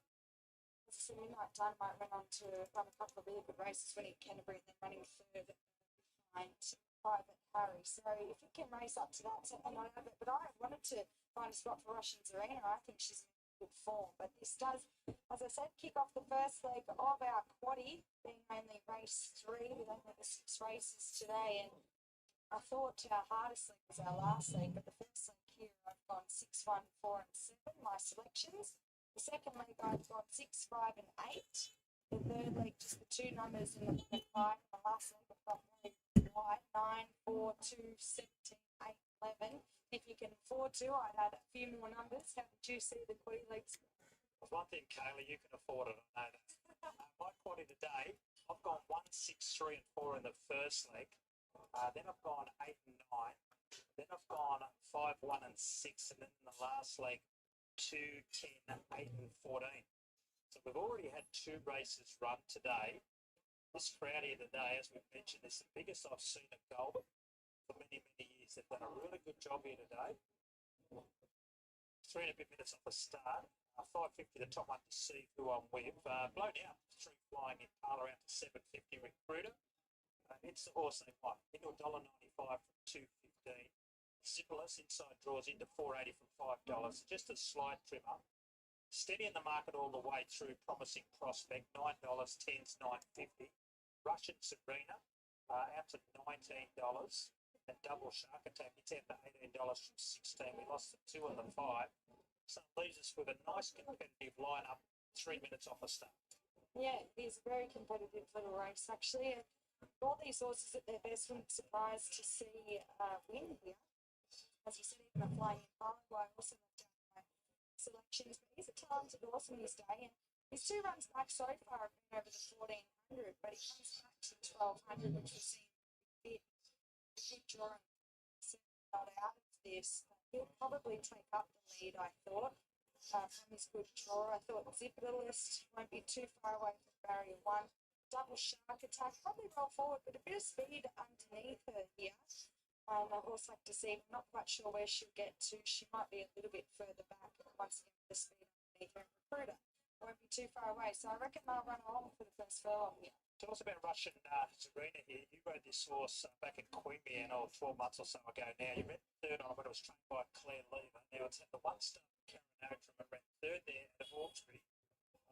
As I said, Midnight Dynamite went on to run a couple of really good races, winning Canterbury and then running third behind Private Harry. So if you can race up to that, and I have it, but I wanted to find a spot for Russian Zarina. I think she's in good form, but this does, as I said, kick off the first leg of our quaddie, being only race 3 with only the 6 races today. And I thought our hardest leg was our last leg, but the first leg here I've gone 6, 1, 4, and 7, my selections. The second leg I've gone 6, 5, and 8. The third leg, just the 2 numbers in the 5. The last leg I've got wide, 9, 4, 2, 17, 8, 11. If you can afford to, I'd add a few more numbers. How did you see the quaddie legs? Well, one thing, Kayla, you can afford it, I know that. My quaddie today, I've gone 1, 6, 3, and 4 in the first leg. Then I've gone 8 and 9. Then I've gone 5, 1, and 6. And then in the last leg, 2, 10, 8, and 14. So we've already had 2 races run today. This crowd here today, as we've mentioned, is the biggest I've seen at Goulburn for many, many years. They've done a really good job here today. 3 and a bit minutes off the start. 550 the top one to see who I'm with. Blown out 3 flying Impala out to 750 Recruiter. It's the horse they want. Into $1.95 from 2.15. Zippalus inside draws into $4.80 from $5. Just a slight trim up. Steady in the market all the way through. Promising prospect. $9, 10s, $9.50. Russian Sabrina out to $19. And Double Shark Attack, it's out to $18 from 16. We lost the 2 and the 5. So it leaves us with a nice competitive lineup 3 minutes off the start. Yeah, it is a very competitive little race, actually. All these horses at their best, wouldn't be surprised to see win here. As you said, even a flying Impala, I also looked at my selections, but he's a talented horse in his day, and his 2 runs back so far have been over the 1400, but he comes back to the 1200, which will seem a bit good drawing. Not out of this, he'll probably take up the lead, I thought, from his good draw. I thought Zippalus won't be too far away from barrier 1. Double Shark Attack, probably roll forward, but a bit of speed underneath her here. A horse like Deceive, I'm not quite sure where she'll get to. She might be a little bit further back, once again, with the speed underneath her. Recruiter won't be too far away, so I reckon they'll run along for the first furlong here. Tell us about Russian Serena here. You rode this horse back in Queanbeyan 12 months or so ago now. You ran third on when it was trained by Claire Lever. Now it's at the 1-star Karen Outram and ran third there at Hawkesbury.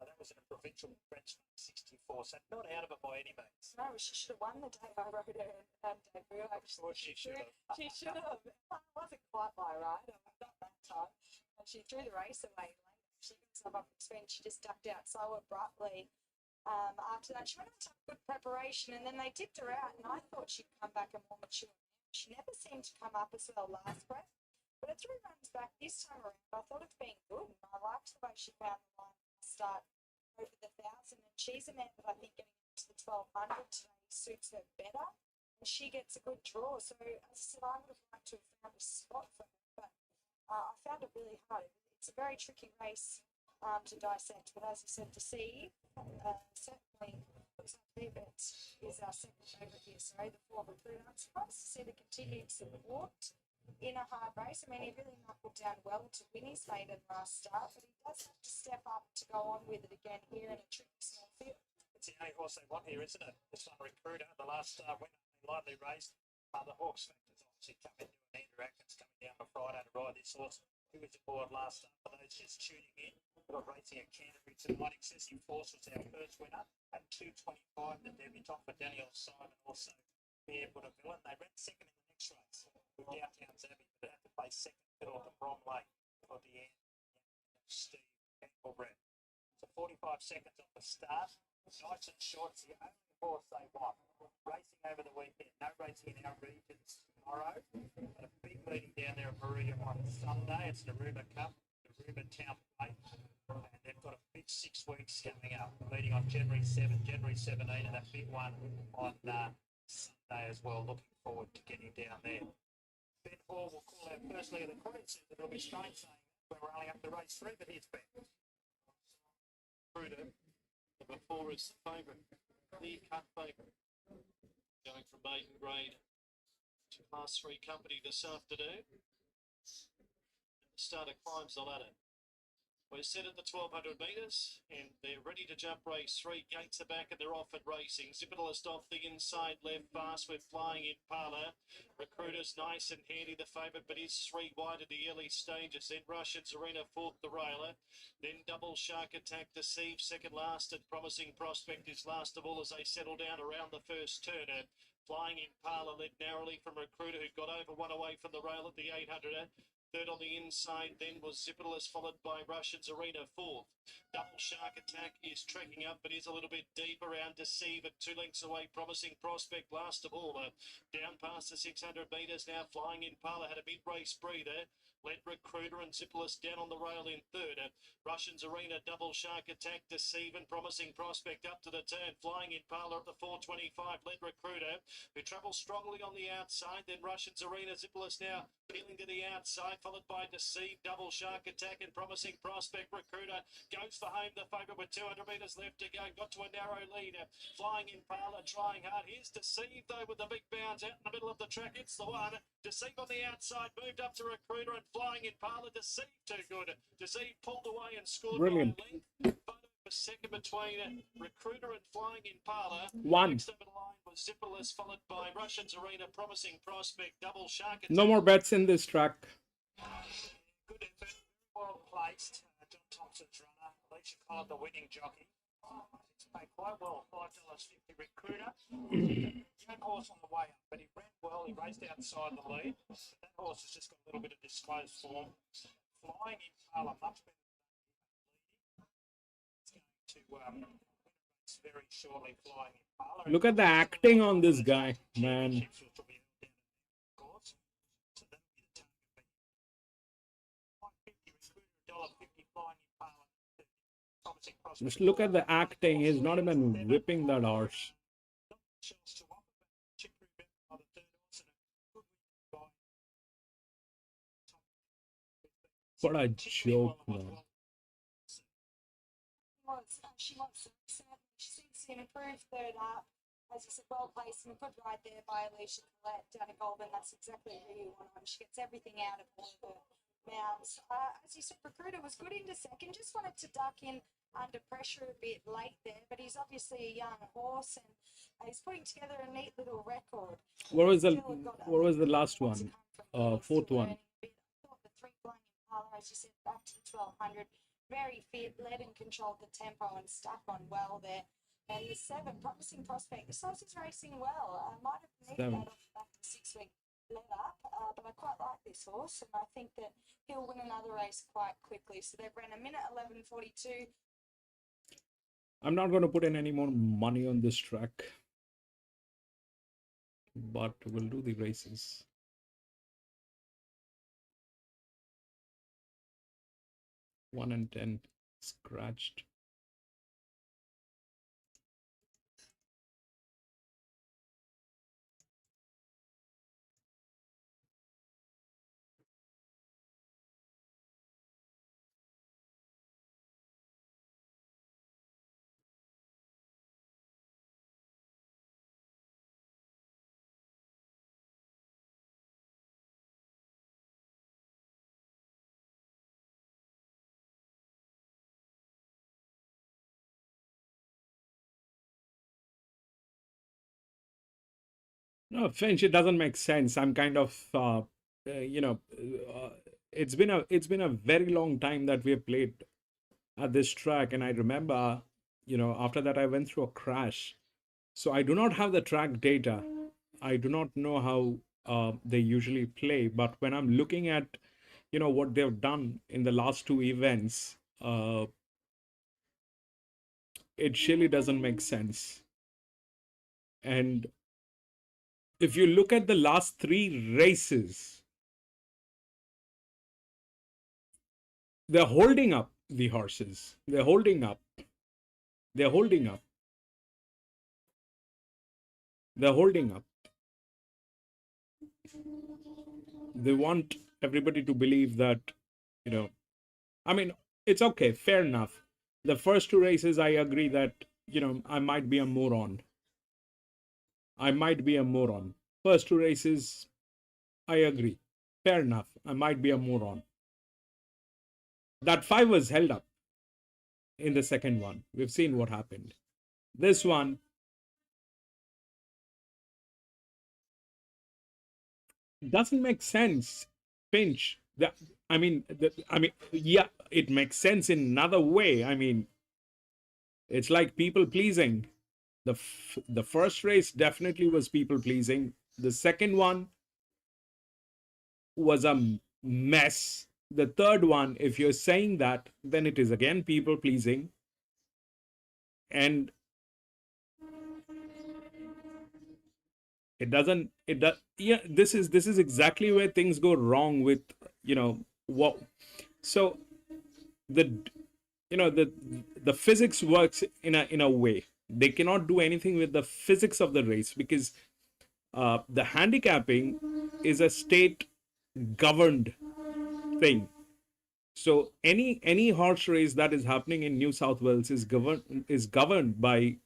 That was in a provincial French 64, so not out of it by any means. No, she should have won the day I rode her debut, actually. Well, she should have. She should have. It wasn't quite my ride, not that time. And she threw the race away later. She got herself up to spin. She just ducked out so abruptly. After that, she went on to have good preparation, and then they dipped her out, and I thought she'd come back a more mature. She never seemed to come up as well last prep, but her 3 runs back this time around, I thought it's been good, and I liked the way she found the line to start over the 1,000, and she's a man that I think getting into the 1,200 today suits her better, and she gets a good draw. So, as I said, I would have liked to have found a spot for her, but I found it really hard. It's a very tricky race to dissect, but as I said, to see, certainly looks like David is our second favourite here. Sorry, the 4 recruit. I'm surprised to see the continued support in a hard race. I mean, he really knuckled down well to win his maiden last start, but he does have to step up to go on with it again here in a tricky small field. It's the only horse they want here, isn't it? This one, Recruiter, the last winner, lightly raced. The Hawks factors obviously come into an Andrew Atkins coming down on Friday to ride this horse. Who was aboard last start for those just tuning in? We've got racing at Canterbury tonight. Excessive Force was our first winner at 2.25. The debutant for Daniel Simon, also Barefoot a Villain. They ran second in the next race with Downtown's Abbey, but had to play second fiddle at the Bromley for the end. Steve Campbell-Brett. So 45 seconds off the start. Nice and short. It's the only horse they want. Racing over the weekend. No racing in our regions tomorrow. But a big meeting down there at Maria on Sunday. It's the Aruba Cup, the Aruba Town Plate. And they've got a big 6 weeks coming up. Meeting on January 7, January 17, and a big one on Sunday as well. Looking forward to getting down there. Ben Hall will call out first leg of the credits. It'll be strange saying that we're only up to race 3, but here's Ben. Recruiter, number 4 is the favourite, the cut favourite. Going from maiden grade to class 3 company this afternoon. The starter climbs the ladder. We're set at the 1,200 metres, and they're ready to jump race 3. Gates are back and they're off at racing. Zipperlist off the inside left fast. We're flying in Parlour. Recruiter's nice and handy, the favourite, but is 3 wide at the early stages. Then Russian's Arena, 4th, the Railer. Then Double Shark Attack, Deceive, second last, and Promising Prospect is last of all as they settle down around the first turn. Flying in Parlour led narrowly from Recruiter, who got over 1 away from the rail at the 800. Third on the inside then was Zipperless, followed by Russian's Arena, 4th. Double Shark Attack is trekking up, but is a little bit deep around Deceive at 2 lengths away. Promising Prospect last of all. Down past the 600 metres now. Flying in Parlour had a mid-race breather. Led Recruiter and Zipperless down on the rail in third. Russian's Arena, Double Shark Attack, Deceive and Promising Prospect up to the turn. Flying in Parlour at the 4.25. Led Recruiter, who travels strongly on the outside. Then Russian's Arena, Zipperless now peeling to the outside, followed by Deceive, Double Shark Attack and Promising Prospect. Recruiter goes for home, the favourite with 200 metres left to go. Got to a narrow lead. Flying in Parlour, trying hard. Here's Deceive, though, with the big bounds out in the middle of the track. It's the one. Deceive on the outside, moved up to Recruiter, and Flying in Parlour. Deceive too good. Deceive pulled away and scored Brilliant. by a length. Photo for second between Recruiter and Flying in Parlour. 1. Next over the line was Zipperless, followed by Russian's Arena, Promising Prospect, Double Shark Attack. No more bets in this track. Good effort, well placed. John Thompson's runner, Alicia Collard, the winning jockey. It's paid quite well, $5.50 Recruiter. Young horse on the way up, but he ran well. He raced outside the lead. But that horse has just got a little bit of disclosed form. Flying in Parlour, much better than leading. It's going to race very shortly. Flying in Parlour. Look at the acting on this guy, man. Just look at the acting. He's not even whipping that horse. What a joke, man. She wants to certainly. She seems to improve third up. As you said, well placed and a good ride there by Alicia Collette down at Goulburn. That's exactly who you want on. She gets everything out of all the mounts. As you said, Recruiter was good into second. Just wanted to duck in under pressure a bit late there, but he's obviously a young horse and he's putting together a neat little record. What was the last one? Fourth one. I thought the 3 Flying in Parlour, as you said, back to the 1,200. Very fit, led and controlled the tempo and stuck on well there. And the 7, Promising Prospect. This horse is racing well. I might have needed that off the back of the 6-week let up, but I quite like this horse, and I think that he'll win another race quite quickly. So they've ran a minute 11:42. I'm not going to put in any more money on this track, but we'll do the races. One and 10 scratched. No, Finch, it doesn't make sense. I'm kind of, you know, it's been a very long time that we have played at this track, and I remember, after that I went through a crash. So I do not have the track data. I do not know how they usually play, but when I'm looking at, what they've done in the last two events, it really doesn't make sense. And if you look at the last three races, they're holding up the horses. They're holding up. They're holding up. They're holding up. They want everybody to believe that, you know, I mean, it's okay, fair enough. The first two races, I agree that, I might be a moron. I might be a moron. First two races, I agree. Fair enough. I might be a moron. That 5 was held up in the second one. We've seen what happened. This one, doesn't make sense. Pinch. Yeah, it makes sense in another way. I mean, it's like people pleasing. The first race definitely was people pleasing. The second one was a mess. The third one, if you're saying that, then it is again people pleasing. And yeah, this is exactly where things go wrong with, what. So the the physics works in a way. They cannot do anything with the physics of the race, because the handicapping is a state governed thing. So any horse race that is happening in New South Wales is governed by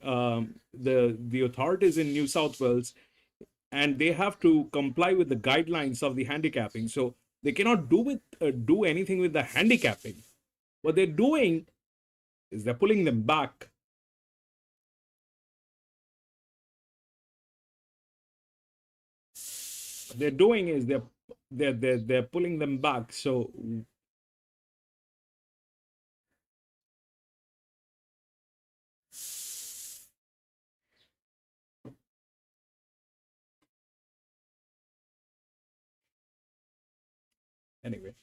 the authorities in New South Wales, and they have to comply with the guidelines of the handicapping. So they cannot do anything with the handicapping. What they're doing is they're pulling them back. What they're doing is they're pulling them back. So anyway.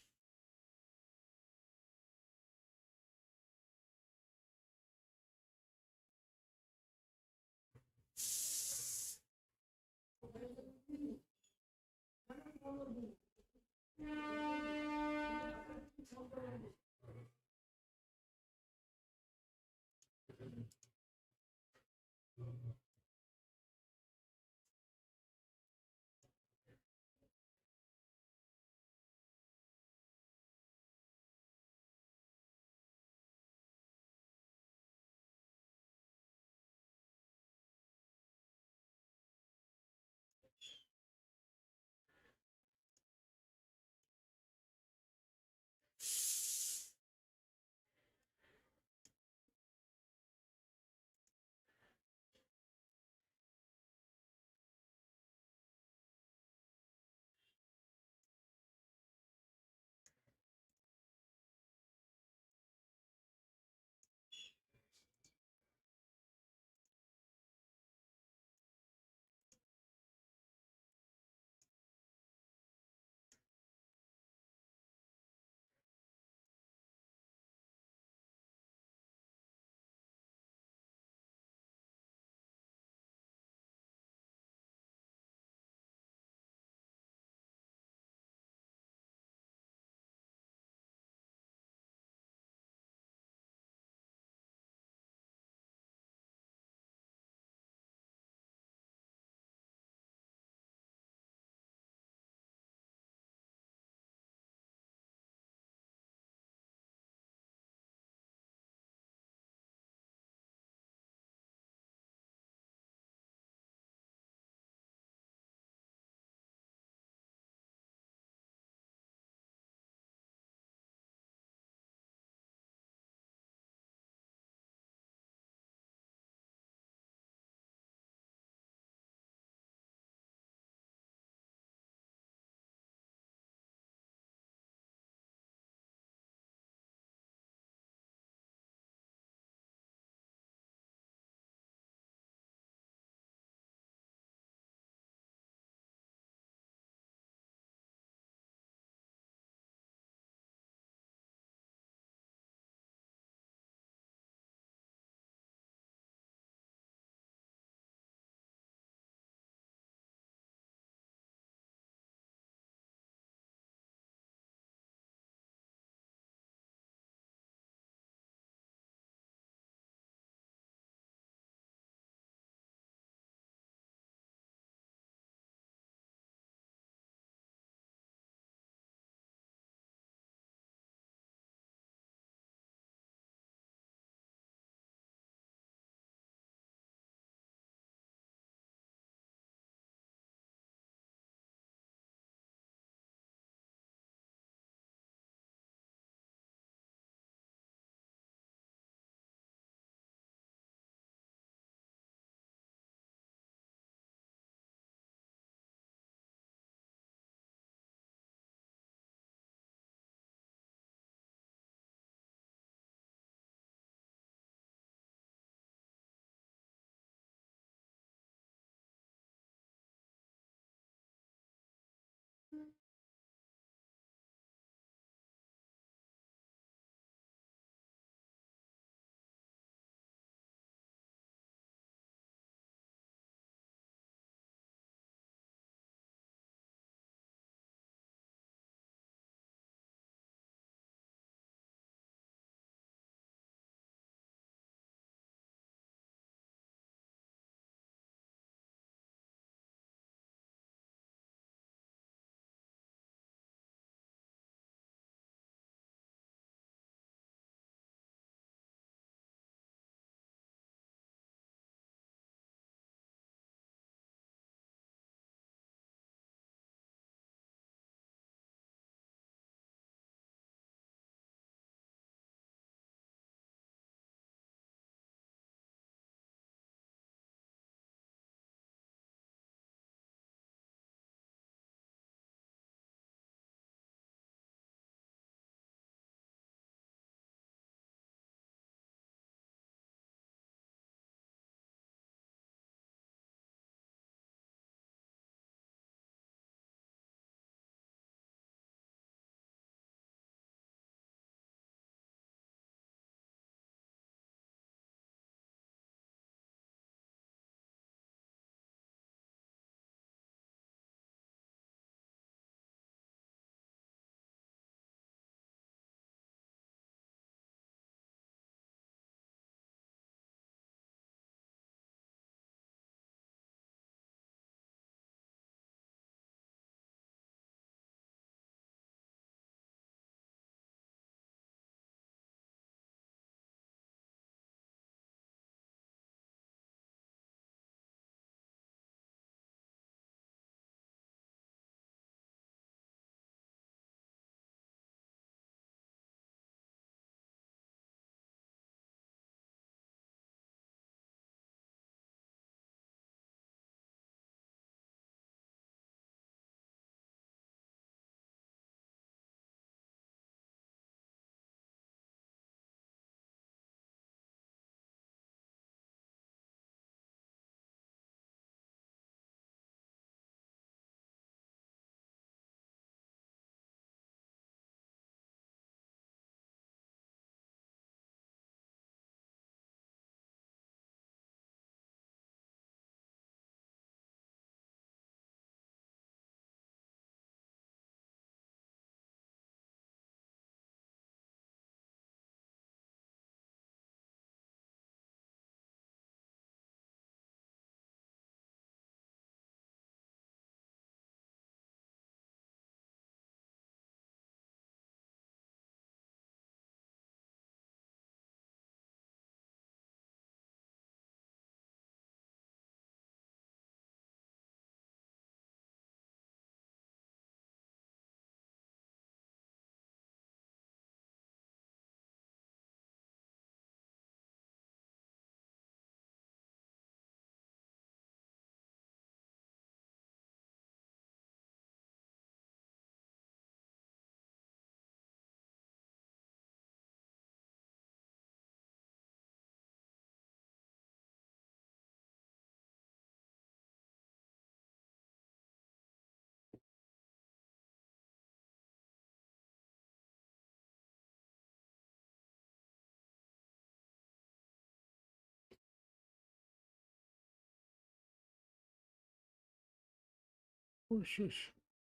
Horses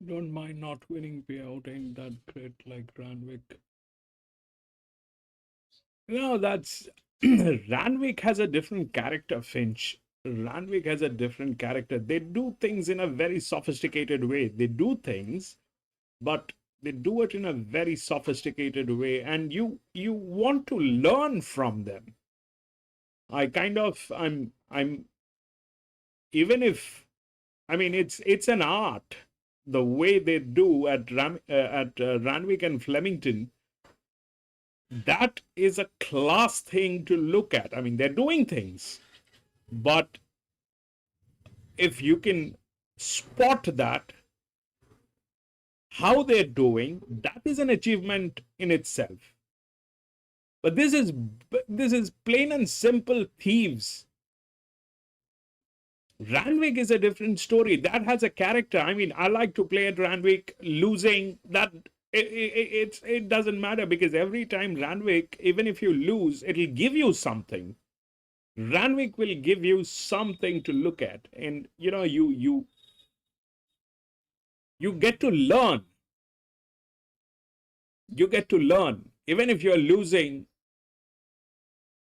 don't mind not winning payout, ain't that great like Randwick. No, that's Randwick has a different character, Finch. Randwick has a different character. They do things in a very sophisticated way. They do things, but they do it in a very sophisticated way, and you want to learn from them. I'm even if I mean it's an art the way they do at Randwick and Flemington. That is a class thing to look at. I mean, they're doing things, but if you can spot that, how they're doing, that is an achievement in itself. But this is plain and simple thieves. Randwick is a different story. That has a character. I mean, I like to play at Randwick. Losing that it doesn't matter, because every time Randwick, even if you lose, it'll give you something. Randwick will give you something to look at, and you know you get to learn. You get to learn, even if you're losing.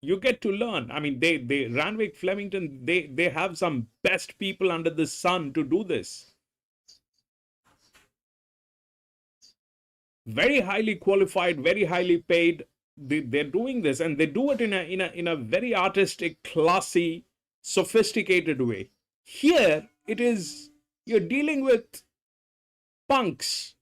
You get to learn. I mean, they Randwick, Flemington, they have some best people under the sun to do this. Very highly qualified, very highly paid. They're doing this, and they do it in a very artistic, classy, sophisticated way. Here, it is you're dealing with punks.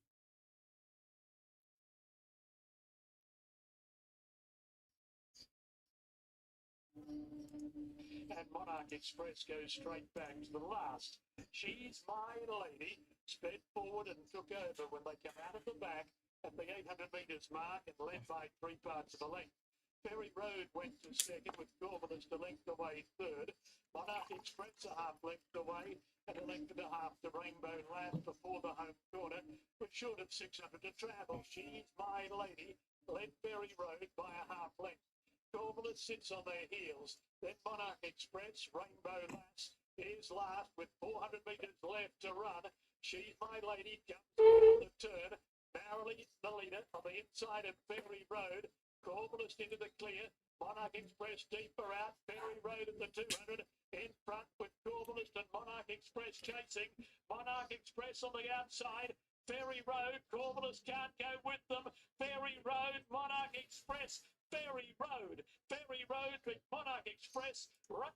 And Monarch Express goes straight back to the last. She's My Lady sped forward and took over when they come out of the back at the 800 metres mark and led by 3 parts of a length. Ferry Road went to second with Goulburn as the length away third. Monarch Express a half length away and a length and a half to Rainbow Lamb before the home corner with short of 600 to travel. She's My Lady led Ferry Road by a half length. Goulburn sits on their heels. Then Monarch Express, Rainbow Lass is last with 400 metres left to run. She's My Lady comes on the turn. Narrowly the leader on the inside of Ferry Road. Goulburn into the clear. Monarch Express deeper out. Ferry Road at the 200 in front with Goulburn and Monarch Express chasing. Monarch Express on the outside. Ferry Road, Goulburn can't go with them. Ferry Road, Monarch Express. Ferry Road with Monarch Express. Right.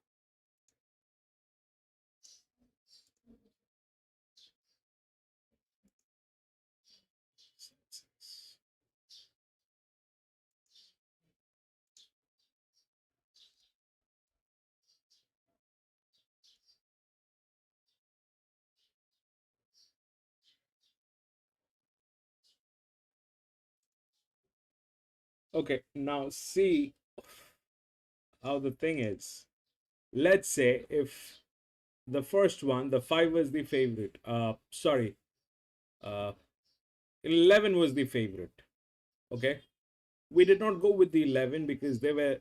Okay, now see how the thing is. Let's say if the first one, the 5 was the favorite. Sorry, 11 was the favorite. Okay, we did not go with the 11 because they were,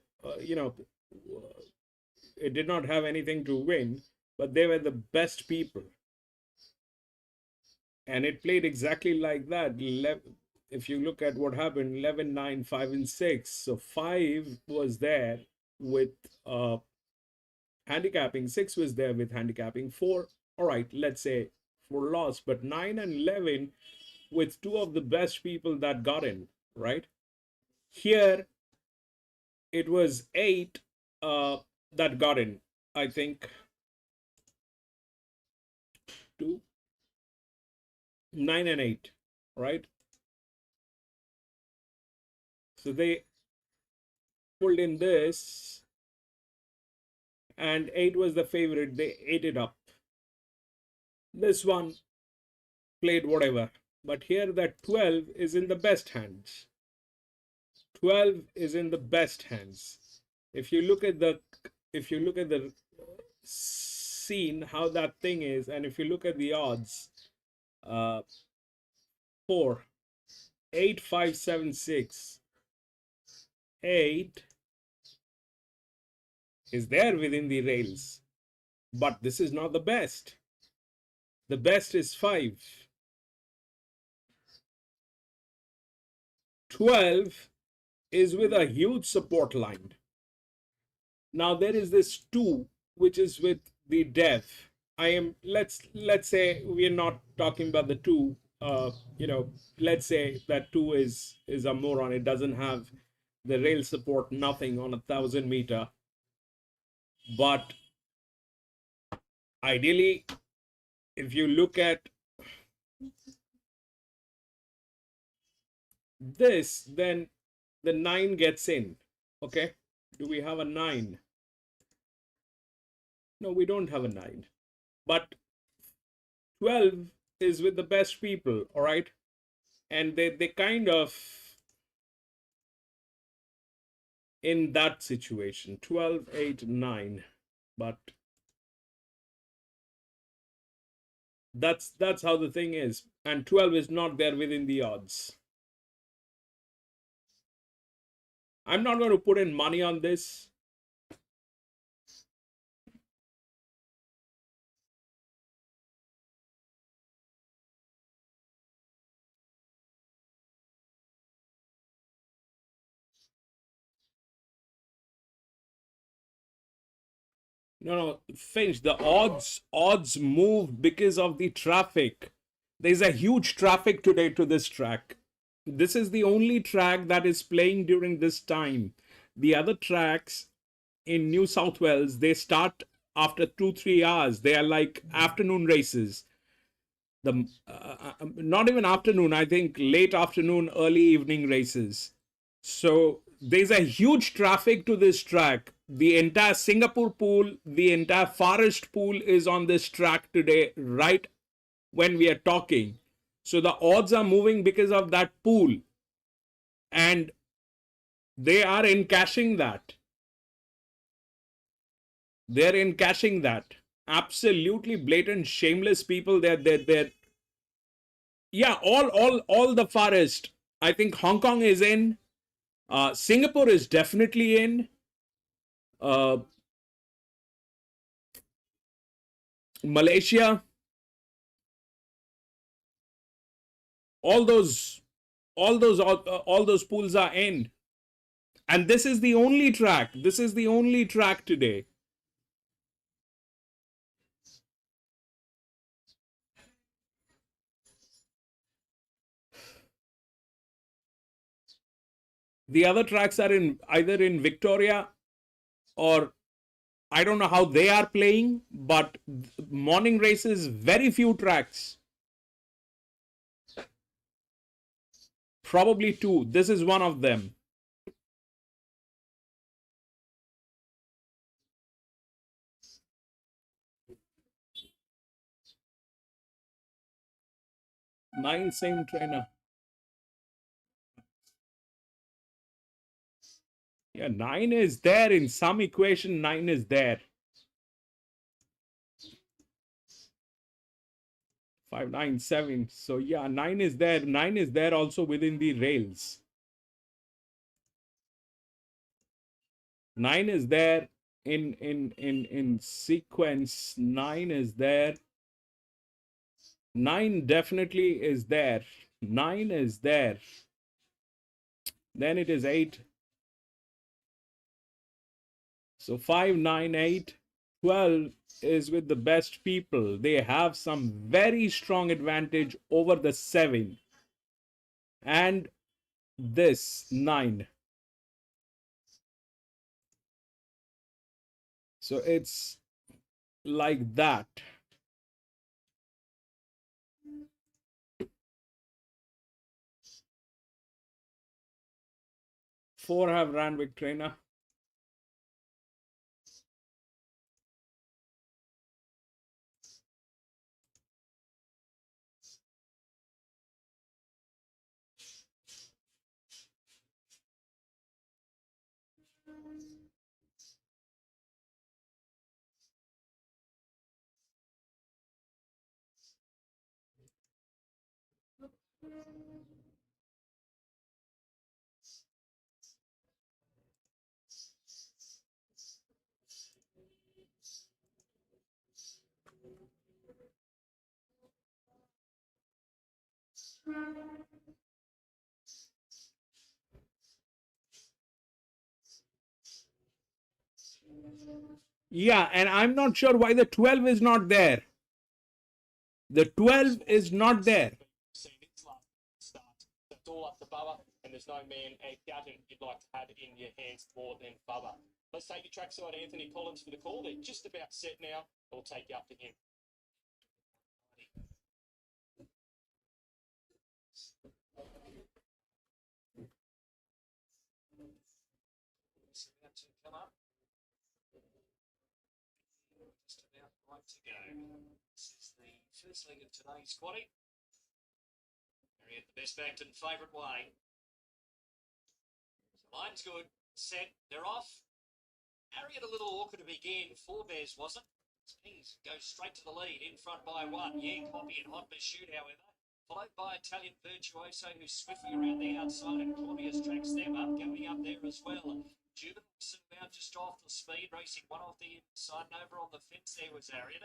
it did not have anything to win, but they were the best people. And it played exactly like that. If you look at what happened, 11, 9, 5, and 6. So 5 was there with handicapping, 6 was there with handicapping, 4, all right, let's say 4 lost, but 9 and 11 with 2 of the best people that got in, right? Here, it was 8 that got in, I think. 2, 9 and 8, right? So they pulled in this, and 8 was the favorite. They ate it up. This one played whatever, but here that 12 is in the best hands. 12 is in the best hands. If you look at the scene, how that thing is, and if you look at the odds, 4, 8, 5, 7, 6. 8 is there within the rails, but this is not the best. The best is 5. 12 is with a huge support line. Now there is this 2, which is with the dev. Let's say we are not talking about the 2. Let's say that 2 is a moron. It doesn't have the rail support, nothing on 1,000 meter. But ideally, if you look at this, then the 9 gets in. Okay, do we have a 9? No, we don't have a 9. But 12 is with the best people, all right? And they kind of in that situation, 12, 8, 9. But that's how the thing is. And 12 is not there within the odds. I'm not going to put in money on this. No, Finch, the odds move because of the traffic. There's a huge traffic today to this track. This is the only track that is playing during this time. The other tracks in New South Wales, they start after 2-3 hours. They are like afternoon races. Not even afternoon, I think late afternoon, early evening races. So there's a huge traffic to this track. The entire Singapore pool, the entire Forest pool is on this track today, right when we are talking. So the odds are moving because of that pool. And they are encashing that. They're encashing that. Absolutely blatant, shameless people. They're yeah, all the Forest. I think Hong Kong is in. Singapore is definitely in. Malaysia. All those pools are in. And this is the only track. This is the only track today. The other tracks are either in Victoria or I don't know how they are playing, but morning races, very few tracks. Probably 2. This is one of them. Nine, same trainer. Yeah, 9 is there in some equation. 9 is there. 5, 9, 7. So yeah, 9 is there. 9 is there also within the rails. 9 is there in sequence. 9 is there. 9 definitely is there. 9 is there. Then it is 8. So 5, 9, 8, 12 is with the best people. They have some very strong advantage over the 7. And this 9. So it's like that. Four have Randwick trainer. Yeah, and I'm not sure why the 12 is not there. The 12 is not there. It's all up to Bubba, and there's no man at Gutton you'd like to have in your hands more than Bubba. Let's take you trackside Anthony Collins for the call. They're just about set now. We'll take you up to him. It's about to come up. Just about right to go. This is the first leg of today's quaddie. Harriet, the best backed and favourite way. So line's good. Set. They're off. Harriet a little awkward to begin. Four Bears wasn't. Spings goes straight to the lead. In front by one. Yeah, Copy and Hot Pursuit, however. Followed by Italian Virtuoso, who's swiftly around the outside, and Claudius tracks them up, going up there as well. Juvenile about just off the speed, racing one off the inside, and over on the fence there was Harriet.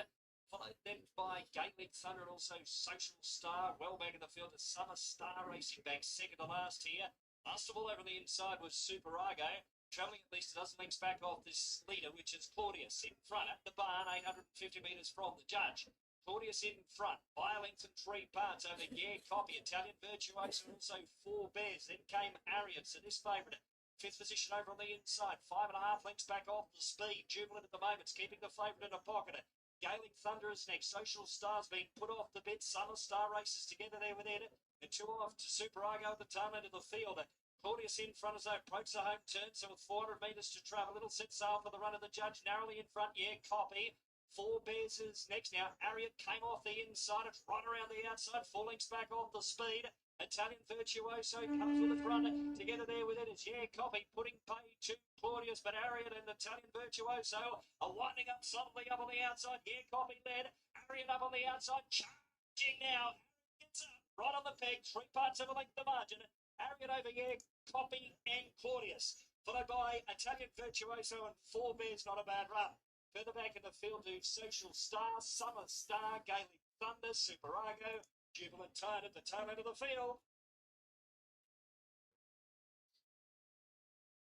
Followed then by Gateway Thunder and also Social Star. Well back in the field, the Summer Star racing back second to last here. Last of all over the inside was Superago. Travelling at least a dozen lengths back off this leader, which is Claudius in front at the barn, 850 metres from the judge. Claudius in front, by a length and 3 parts over Yeah Copy, Italian Virtuoso, and also Four Bears. Then came Harriet, so this favourite. Fifth position over on the inside, 5.5 lengths back off the speed. Jubilant at the moment, keeping the favourite in a pocket. Gaelic Thunder is next. Social Star's been put off the bit. Summer Star races together there with it. And two off to Superago at the tail end of the field. Claudius in front as they approach the home turn. So with 400 metres to travel, little set sail for the run of the judge. Narrowly in front, Yeah Copy. Four Bears is next now. Harriet came off the inside. It's right around the outside. 4 lengths back off the speed. Italian Virtuoso comes with the front. Together there with it is Yeah Copy, putting pay to Claudius, but Harriet and Italian Virtuoso are winding up solidly up on the outside. Yeah Copy led. Harriet up on the outside, charging now. Gets up right on the peg. 3 parts of a length the margin. Harriet over Yeah Copy and Claudius, followed by Italian Virtuoso and Four Bears. Not a bad run. Further back in the field to Social Star, Summer Star, Gaelic Thunder, Superago, Jubilant Tide at the tail end of the field.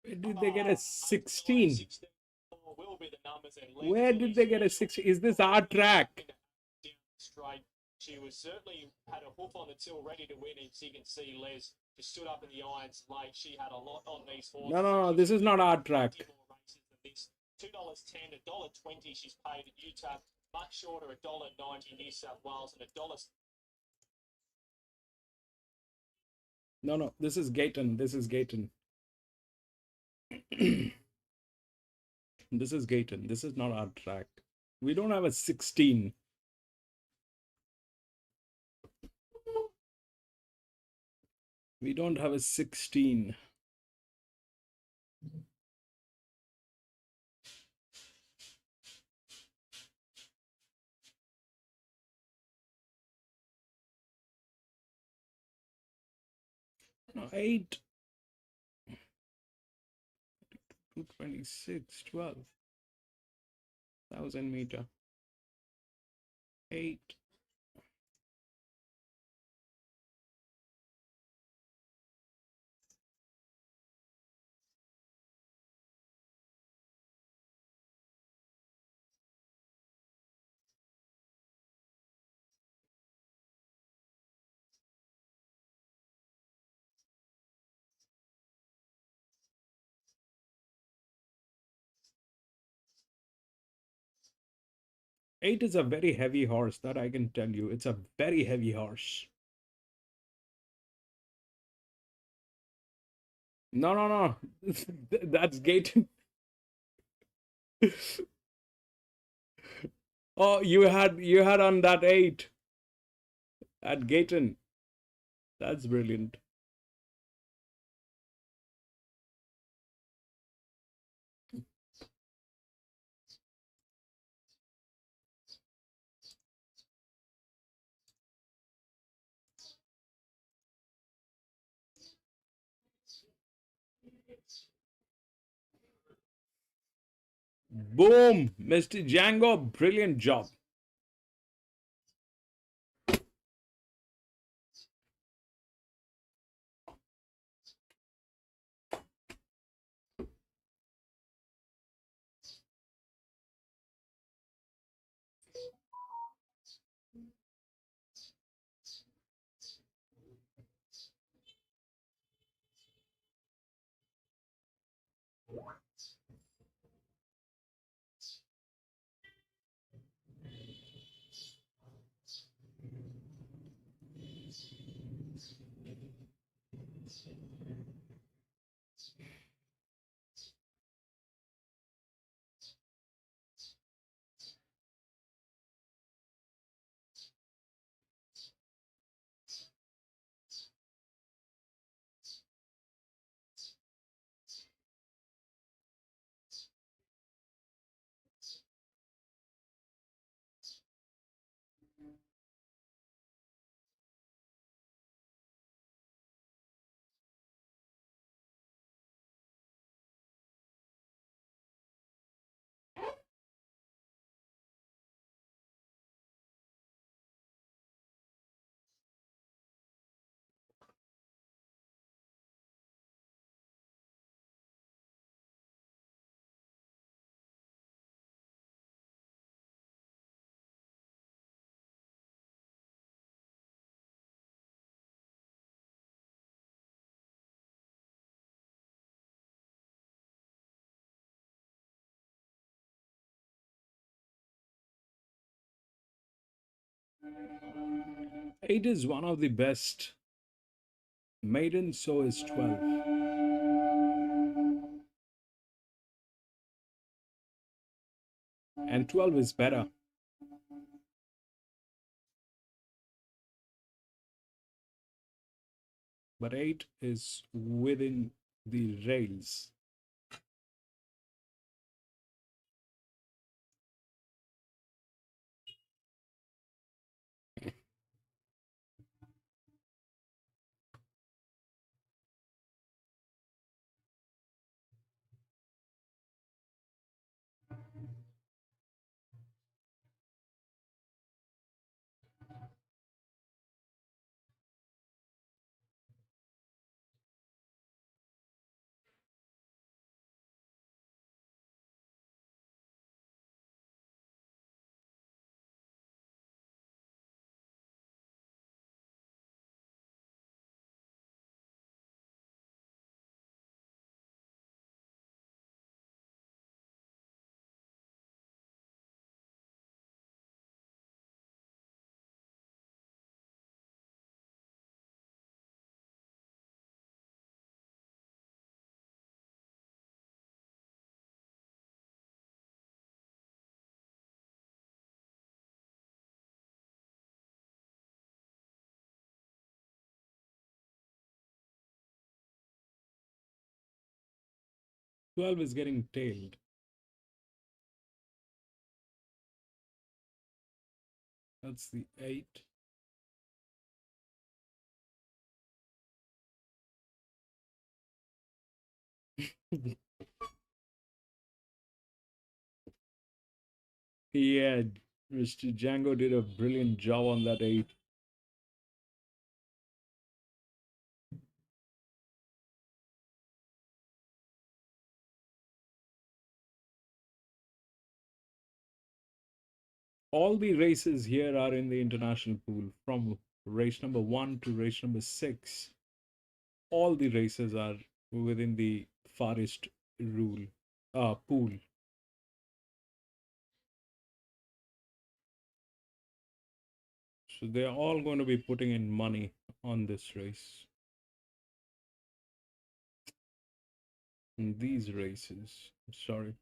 Where did they get a 16? 16 will be the numbers and Where did they get a 16? Is this our track? Down straight. She was certainly had a hoof on the till ready to win, and so you can see Les just stood up in the irons late. She had a lot on these horses. No, this is not our track. $2.10, $1.20 she's paid at Utah, much shorter, $1.90 New South Wales, and $1. No, this is Gayton. This is Gayton. This is Gayton. This is not our track. We don't have a 16. We don't have a 16. No, 8. 226, 12. 1,000 meter. 8. Eight is a very heavy horse, that I can tell you. It's a very heavy horse. No. That's Gayton. Oh, you had on that 8 at Gayton. That's brilliant. Boom, Mr. Django, brilliant job. 8 is one of the best. Maiden, so is 12. And 12 is better. But 8 is within the rails. Twelve is getting tailed. That's the 8. Yeah, Mr. Django did a brilliant job on that 8. All the races here are in the international pool from race number 1 to race number 6. All the races are within the Far East rule pool. So they're all going to be putting in money on this race. In these races. Sorry.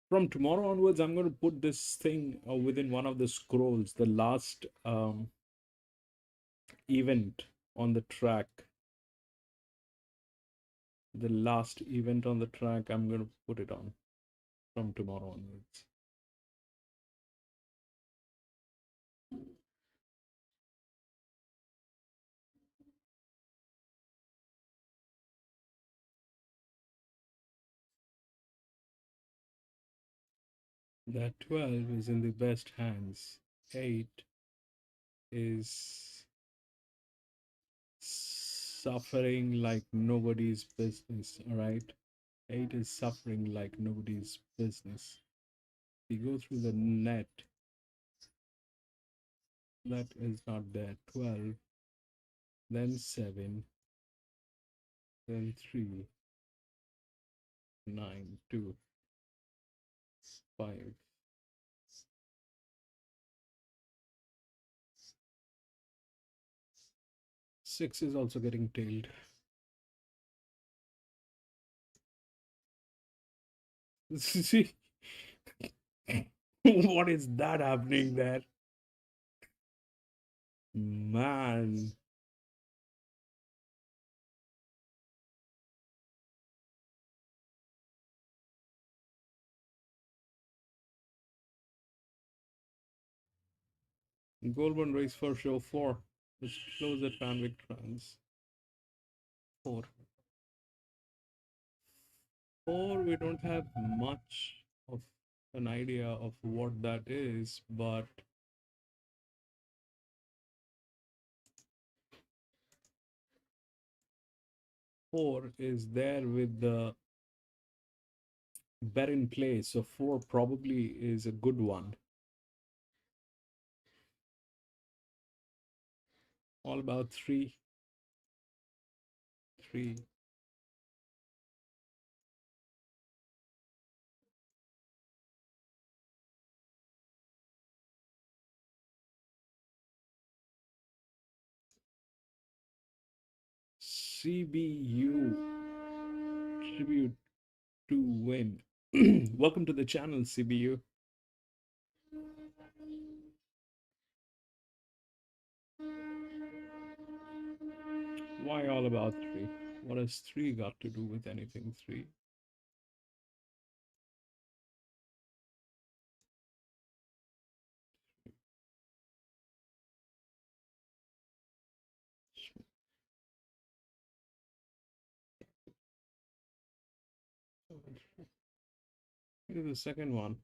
From tomorrow onwards, I'm going to put this thing within one of the scrolls, the last event on the track. The last event on the track, I'm going to put it on from tomorrow onwards. That 12 is in the best hands. 8 is suffering like nobody's business, all right? 8 is suffering like nobody's business. You go through the net, that is not there. 12, then 7, then 3, 9, 2, 5. 6 is also getting tailed. See, what is that happening there? Man. Goulburn race for show 4. Let's close at Randwick trans. 4. 4, we don't have much of an idea of what that is, but four is there with the bet in place, so 4 probably is a good one. All about 3. 3. CBU tribute to win. Welcome to the channel, CBU. Why all about 3? What has 3 got to do with anything? 3. Here's the second one,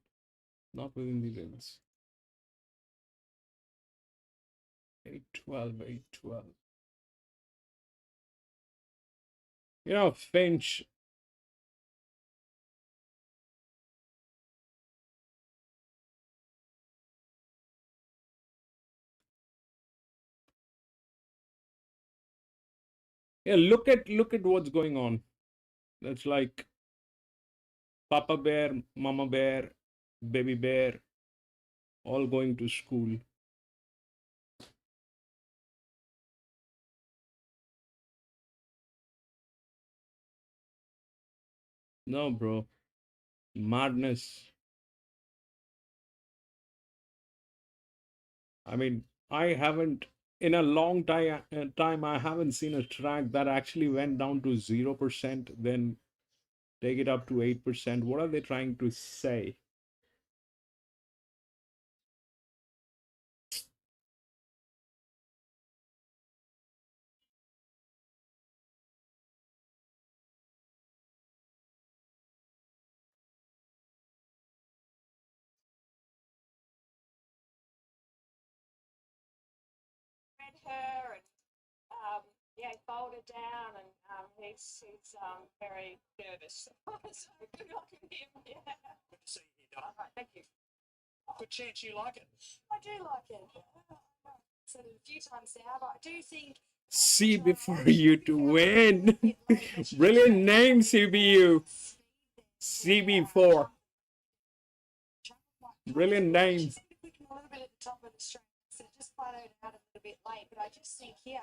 not within the rings. 812, 812. You know, Finch. Yeah, look at what's going on. It's like Papa Bear, Mama Bear, Baby Bear, all going to school. No, bro. Madness. I mean, I haven't in a long time I haven't seen a track that actually went down to 0%, then take it up to 8%. What are they trying to say? Read her and yeah, he folded down and he's very nervous. So good luck with him. Yeah. Good to see you here, Donna. Right, thank you. Good chance you like it. I do like it. I've said it a few times now, but I do think. See before you to win. Brilliant name, CBU. CB4. Brilliant name. She seemed to quicken a little bit at the top of the straight, so it just plateaued out a little bit late. But I just think here,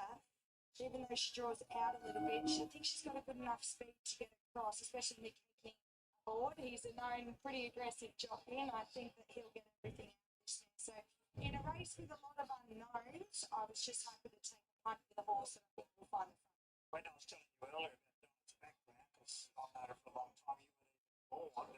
even though she draws out a little bit, I think she's got a good enough speed to get across, especially Nick King forward. He's a known pretty aggressive jockey, and I think that he'll get everything out of this thing. So in a race with a lot of unknowns, I was just happy to take a punt with the horse, and I think we'll find the front. When I was telling you earlier about Donna's background, because I've known her for a long time, you were even born.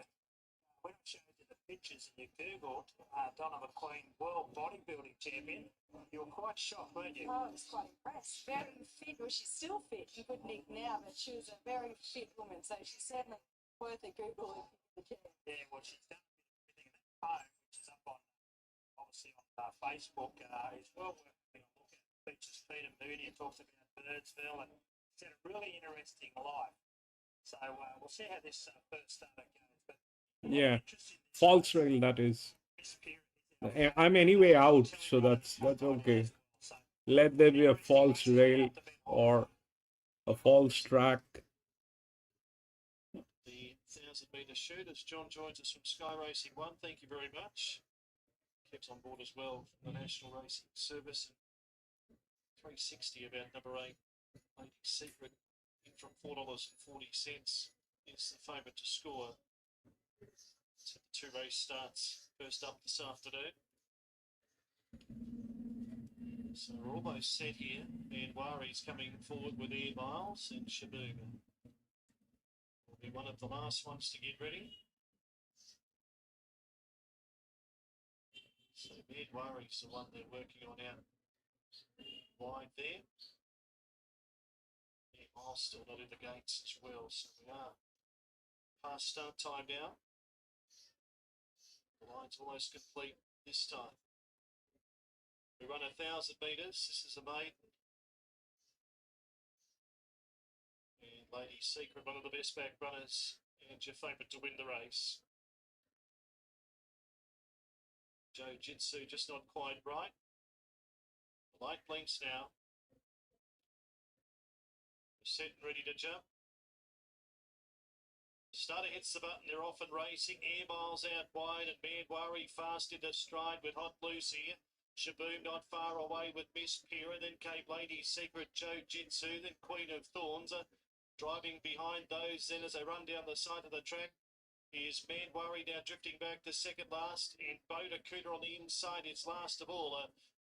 When I showed you the pictures and you Googled Donna McQueen, world bodybuilding champion, you were quite shocked, weren't you? Oh, I was quite impressed. Very fit. Well, she's still fit in good nick now, but she was a very fit woman, so she's certainly worth a Google if you can. Yeah, well, she's done a bit of everything. And that poem, which is up on, obviously on Facebook, is well worth having a look at. It features Peter Mooney and talks about Birdsville, and it's had a really interesting life. So we'll see how this first starter goes. But Yeah, false rail, that is. I'm anyway out, so that's okay. Let there be a false rail or a false track. 1,000-metre shoot as John joins us from Sky Racing 1. Thank you very much. Keeps on board as well from the National Racing Service. 360 about number 8, Lady Secret, in from $4.40 is the favourite to score. So the 2 race starts first up this afternoon. So we're almost set here. Manwari's coming forward with Air Miles and Shaboom. Will be one of the last ones to get ready. So Manwari's the one they're working on out wide there. Air Miles still not in the gates as well. So we are past start time now. The line's almost complete this time. We run 1,000 metres. This is a maiden. And Lady Secret, one of the best back runners, and your favourite to win the race. Joe Jitsu just not quite right. The light blinks now. We're set and ready to jump. Starter hits the button, they're off and racing. Air Miles out wide and Manwari fast into stride with Hot Lucy. Shaboom not far away with Miss Pira. Then came Lady Secret, Joe Jitsu, then Queen of Thorns. Driving behind those then as they run down the side of the track is Manwari now drifting back to second last. And Boda Cooter on the inside is last of all.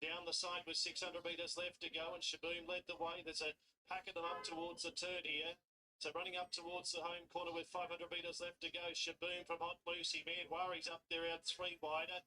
Down the side with 600 metres left to go and Shaboom led the way. There's a pack of them up towards the turn here. So running up towards the home corner with 500 metres left to go. Shaboom from Hot Lucy. Manwari's up there out 3 wider.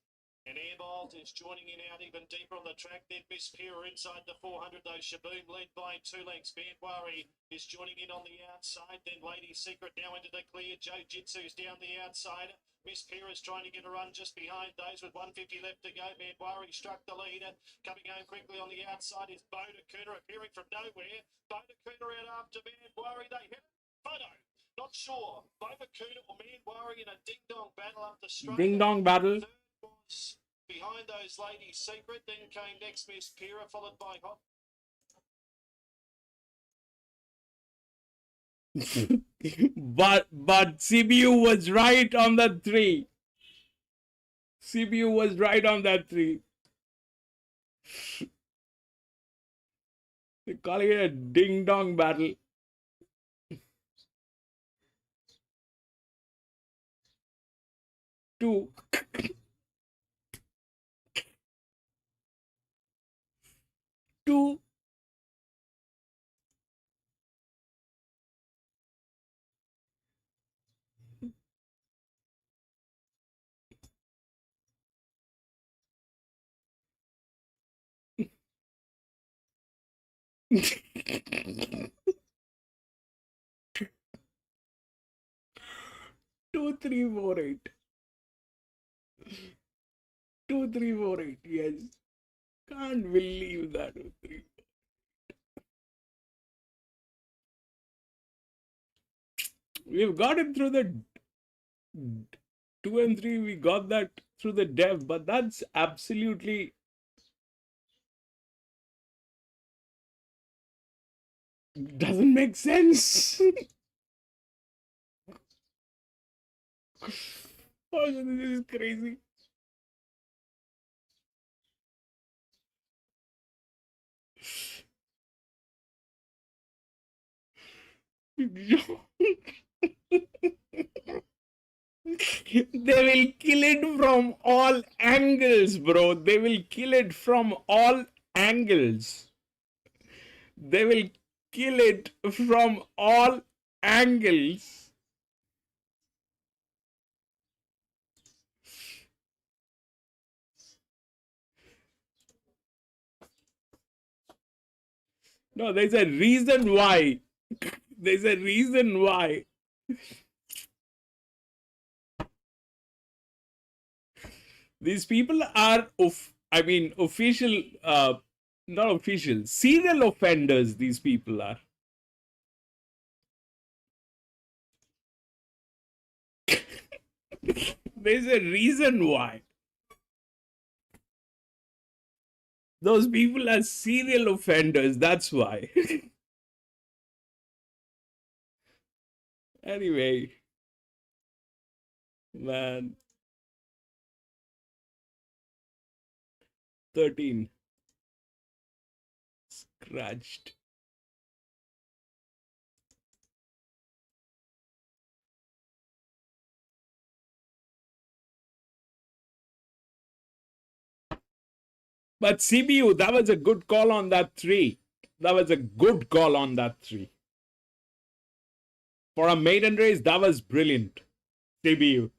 And Air Miles is joining in out even deeper on the track. Then Miss Pira inside the 400 though. Shaboom led by 2 lengths. Manwari is joining in on the outside. Then Lady Secret now into the clear. Joe Jitsu's down the outside. Miss Pira's trying to get a run just behind those with 150 left to go. Manwari struck the leader. Coming home quickly on the outside is Boda Cooter appearing from nowhere. Boda Cooter out after Manwari. They hit it. Photo. Not sure. Boda Cooter or Manwari in a ding-dong battle up the straight. Ding-dong battle. Third was behind those Lady Secret. Then came next Miss Pira, followed by Hot. but CBU was right on that 3. CBU was right on that 3. They call it a ding-dong battle. Two. Two. Two, 3, 4, 8. 2, 3, 4, 8. Yes. Can't believe that. 2, 3. We've got it through the 2 and 3. We got that through the dev, but that's absolutely doesn't make sense. Oh, this is crazy. They will kill it from all angles, bro. They will kill it from all angles. They will kill it from all angles. No, there's a reason why. There's a reason why. These people are, official, not official, serial offenders, these people are. There's a reason why. Those people are serial offenders, that's why. Anyway. Man. 13. Scratched. But CBU, that was a good call on that 3. That was a good call on that 3. For a maiden race, that was brilliant. CBU.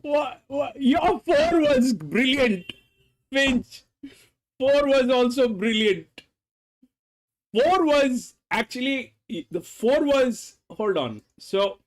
What? Your 4 was brilliant, Finch. 4 was also brilliant. 4 was actually, the 4 was, hold on. So,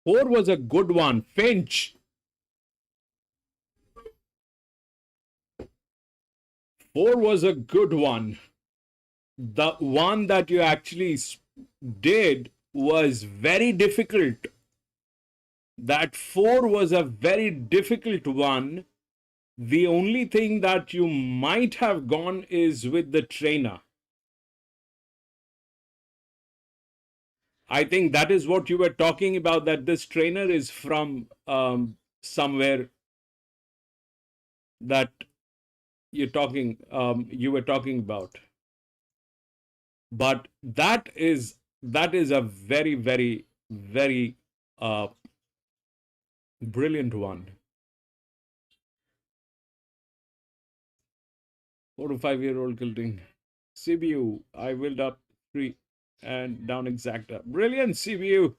four was a good one. Finch. 4 was a good one. The one that you actually did was very difficult. That 4 was a very difficult one. The only thing that you might have gone is with the trainer. I think that is what you were talking about, that this trainer is from somewhere that you were talking about. But that is a very, very, very brilliant one. 4 to 5-year-old kilting. CBU, I willed up 3 and down exacta. Brilliant, CBU.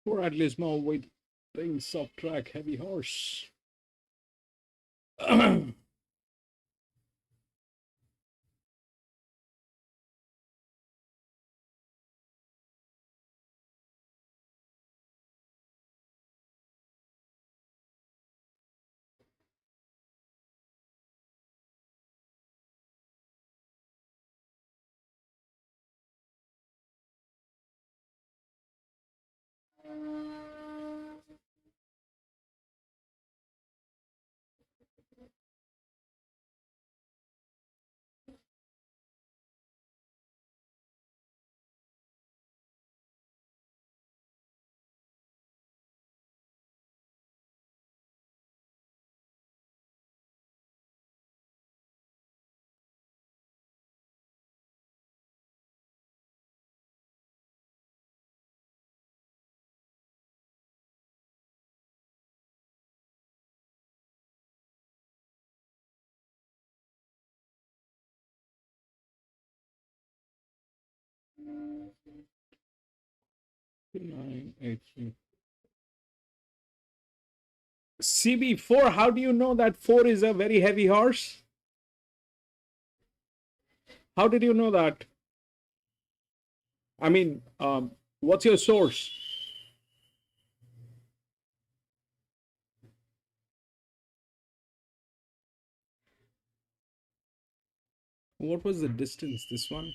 Or at least more weight thing, soft track, heavy horse. CB4, how do you know that 4 is a very heavy horse? How did you know that? I mean, what's your source? What was the distance, this one?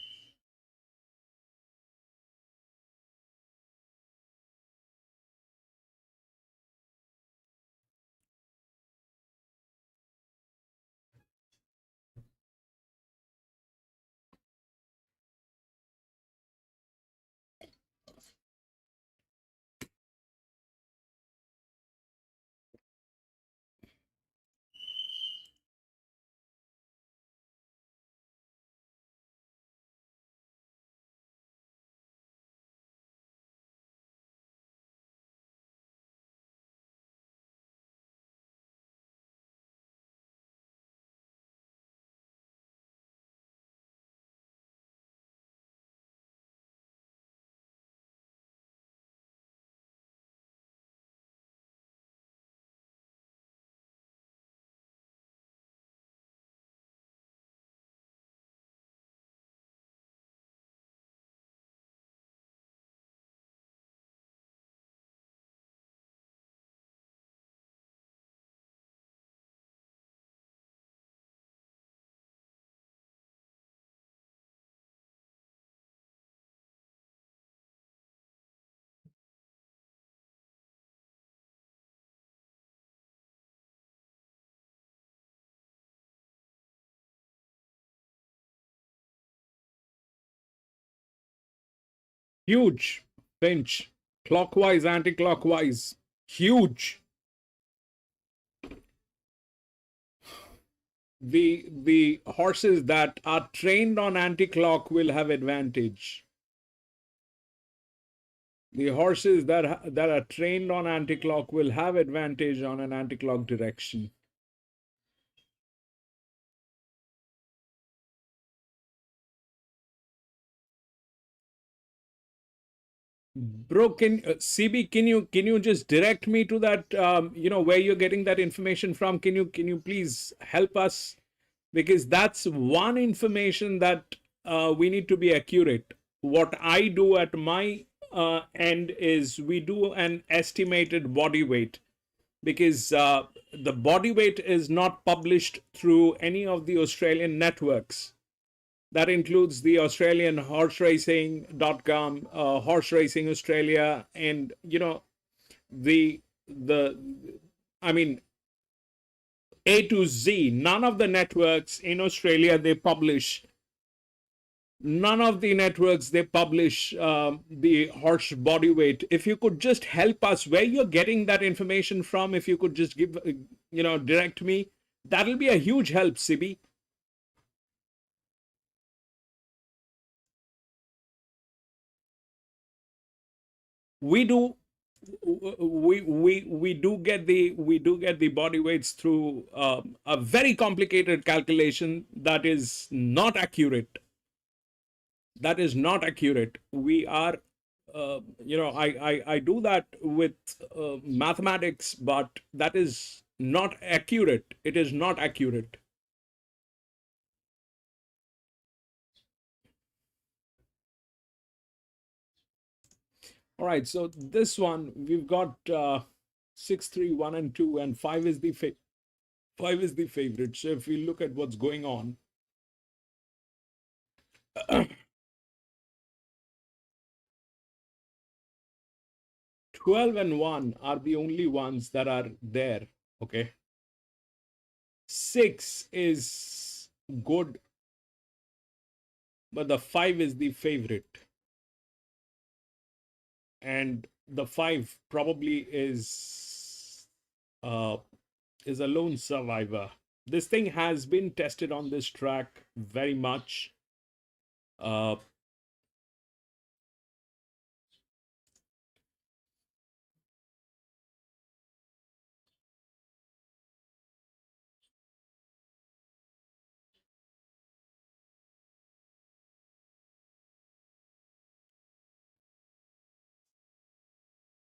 Huge pinch, clockwise, anti-clockwise, huge. The horses that are trained on anti-clock will have advantage. The horses that are trained on anti-clock will have advantage on an anti-clock direction. Bro, CB, can you just direct me to that, where you're getting that information from? Can you please help us? Because that's one information that we need to be accurate. What I do at my end is we do an estimated body weight, because the body weight is not published through any of the Australian networks. That includes the Australian horseracing.com, Horse Racing Australia, and the I mean, A to Z. None of the networks in Australia they publish. None of the networks they publish the horse body weight. If you could just help us where you're getting that information from, if you could just give direct me, that'll be a huge help, Sibi. We do get the body weights through a very complicated calculation that is not accurate. That is not accurate. We are I do that with mathematics, but that is not accurate. It is not accurate. All right, so this one we've got 6, 3, 1, and 2, and 5 is the favorite. So if we look at what's going on, 12 and 1 are the only ones that are there. Okay, 6 is good, but the 5 is the favorite. And the 5 probably is a lone survivor. This thing has been tested on this track very much.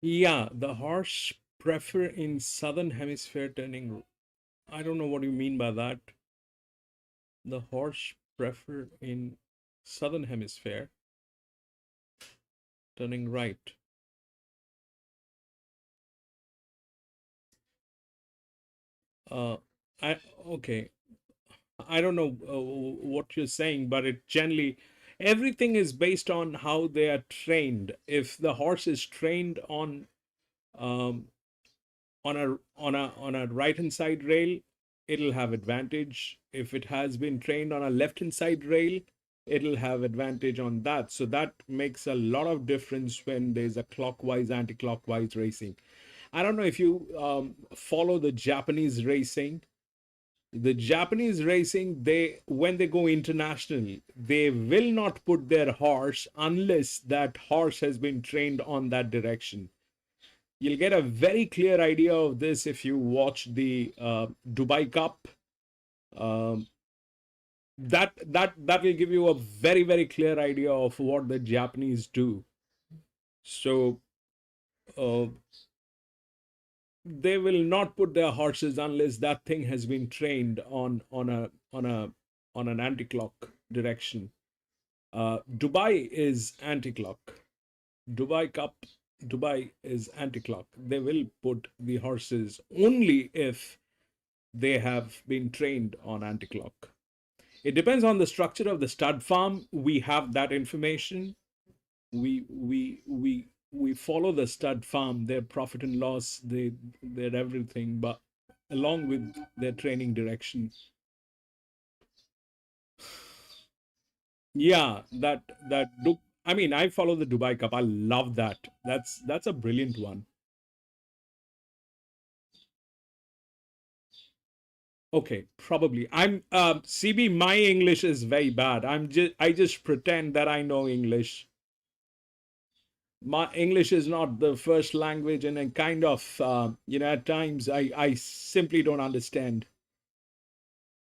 Yeah, the horse prefer in southern hemisphere turning. I don't know what you mean by that. The horse prefer in southern hemisphere turning right. Okay. I don't know what you're saying, but it generally everything is based on how they are trained. If the horse is trained on um, on a right hand side rail, it'll have advantage. If it has been trained on a left hand side rail, it'll have advantage on that. So that makes a lot of difference when there's a clockwise anti-clockwise racing. I don't know if you follow the Japanese racing. The Japanese racing, they when they go international, they will not put their horse unless that horse has been trained on that direction. You'll get a very clear idea of this if you watch the Dubai Cup. That will give you a very, very clear idea of what the Japanese do. So they will not put their horses unless that thing has been trained on an anti-clock direction. Dubai is anti-clock. Dubai Cup, Dubai is anti-clock. They will put the horses only if they have been trained on anti-clock. It depends on the structure of the stud farm. We have that information. We follow the stud farm, their profit and loss, their everything, but along with their training direction. Yeah, that I mean, I follow the Dubai Cup. I love that. That's a brilliant one. Okay, probably. I'm CB, my English is very bad. I just pretend that I know English. My English is not the first language, and then kind of at times I simply don't understand.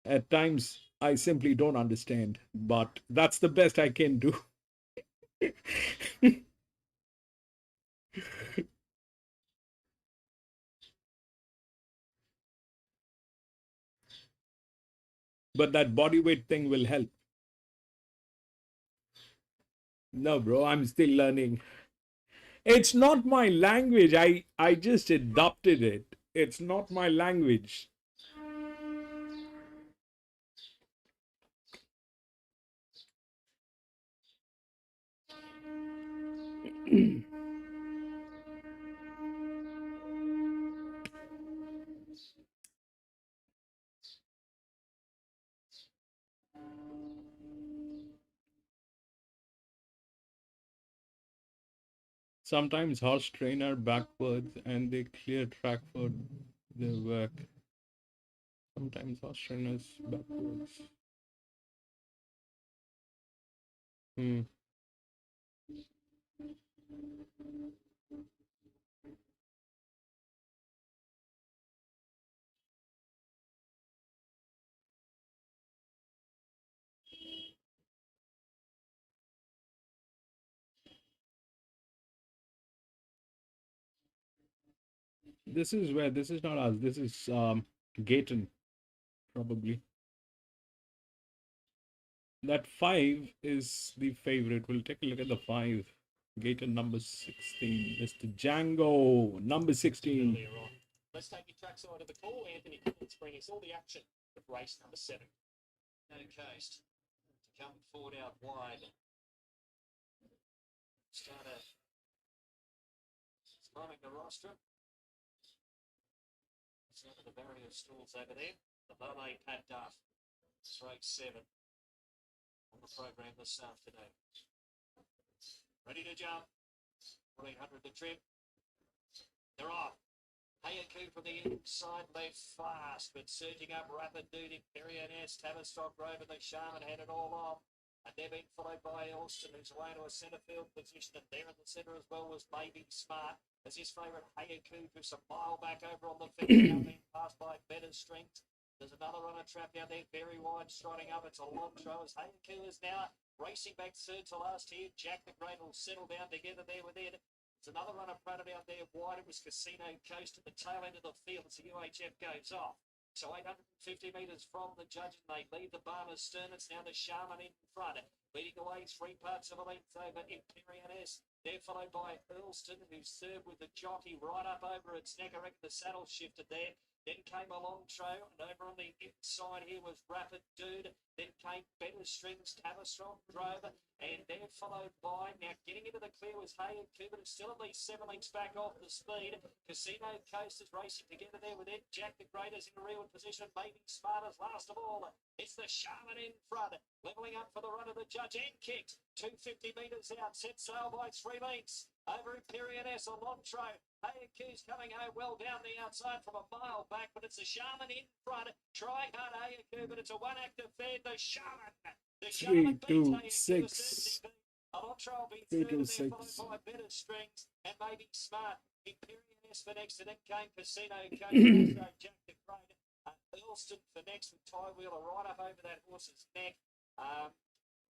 At times I simply don't understand, but that's the best I can do. But that body weight thing will help. No, bro, I'm still learning. It's not my language. I just adopted it. It's not my language. Sometimes horse trainer backwards and they clear track for their work. Sometimes horse trainers backwards. Hmm. This is where this is not us. This is Gayton, probably. That 5 is the favorite. We'll take a look at the 5. Gayton number 16. Mr. Django, number 16. Earlier on. Let's take your trackside of the call. Anthony Collins bringing us all the action of race number 7. No coast to come forward out wide. Starter climbing the rostrum. Some of the barrier stalls over there. The Ballet Pat Duff. It's race 7 on the program this afternoon. Ready to jump. 1400 to trip. They're off. Hayaku from the inside left fast, but surging up rapid duty. Perioness, Tavistock Rover, the Shaman had it all off. And they're being followed by Elston, who's away to a centre field position. And there in the centre as well was Maybe Smart. As his favourite Hayaku, who's a mile back over on the fence, now being passed by Better Strength. There's another runner trap down there, very wide, striding up. It's a long throw as Hayaku is now racing back third to last here. Jack the Great will settle down together there with it. There's another runner fronted out there wide. It was Casino Coast at the tail end of the field as the UHF goes off. So 850 metres from the judge, and they lead the Barners Stern. It's now the Shaman in front. Leading away 3 parts of a length over Imperial. They're followed by Earlston, who's third with the jockey right up over its neck. I reckon the saddle shifted there. Then came a long trail, and over on the inside here was Rapid Dude. Then came Better Strings, Tavistock Drover, and they're followed by, now getting into the clear was Hay and Cooper, still at least 7 lengths back off the speed. Casino Coast is racing together there with Ed Jack the Great is in a real position, maybe Smartest last of all. It's the Shaman in front, levelling up for the run of the judge and kicked. 250 metres out, set sail by 3 lengths. Over Imperial on Lontro. Hayaku's coming home well down the outside from a mile back, but it's the Shaman in front. Trying hard Hayaku, but it's a one-act affair. The Shaman. The 3, Shaman 2, beats 6. Alonso will be 3, third, 2, and they're 6. followed by Better Strings and maybe Smart. Imperial for next, and then came Casino Coast, also Jack the Great. Earlston for next with Tie Wheeler right up over that horse's neck.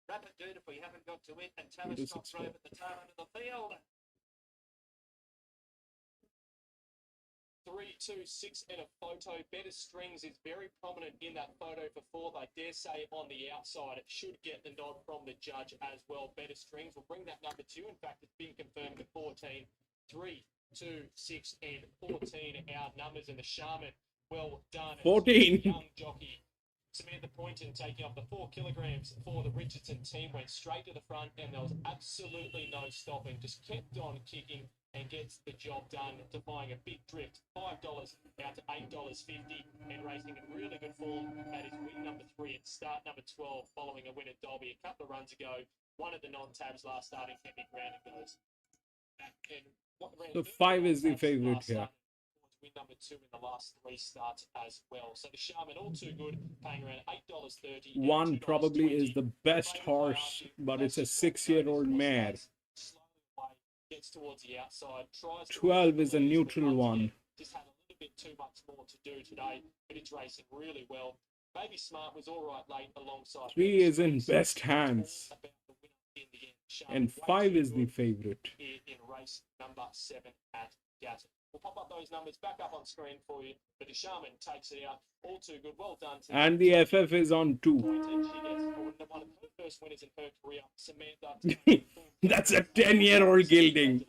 Rapid Dude if we haven't got to it, and Tavistock Rover at the tail end of the field. 3, 2, 6 and a photo. Better Strings is very prominent in that photo for 4th. I dare say on the outside, it should get the nod from the judge as well. Better Strings will bring that number 2. In fact, it's been confirmed at 14. 3, 2, 6 and 14 our numbers, and the Shaman, well done. 14. Young jockey Samantha Poynton taking off the 4 kilograms for the Richardson team, went straight to the front, and there was absolutely no stopping. Just kept on kicking and gets the job done, defying a big drift. $5 out to $8.50, and racing in really good form at his win number 3 at start number 12, following a win at Dolby a couple of runs ago. one of the non-tabs last starting can be grounded goes. So 5 is the favorite here. Win number 2 in the last 3 starts as well. So the Shaman, all too good, paying around $8.30. 1 probably is the best horse, but it's a 6-year-old mare. Gets towards the outside. 12 is a neutral one. Just had a little bit too much more to do today, but it's racing really well. Maybe Smart was all right late alongside. 3 is in best hands. And 5 is the favorite. In race number 7 at Gatton. We'll pop up those numbers back up on screen for you. But the Shaman takes it out. All too good. Well done. And the FF is on 2. She gets one of her first winners in her career. Samantha. That's a 10-year-old gelding.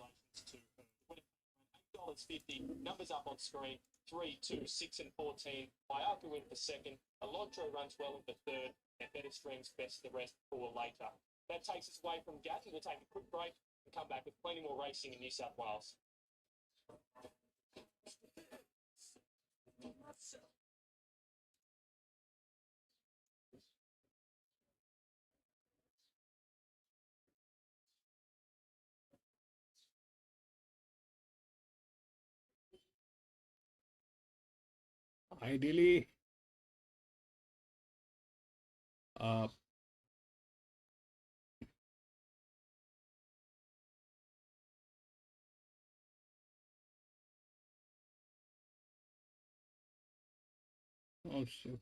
$8.50. Numbers up on screen. 3, 2, 6, and 14. Mayaka win for second. Alondro runs well in the third. And Better Strings best the rest for later. That takes us away from Gatton. We'll take a quick break and come back with plenty more racing in New South Wales. Ideally, oh shit.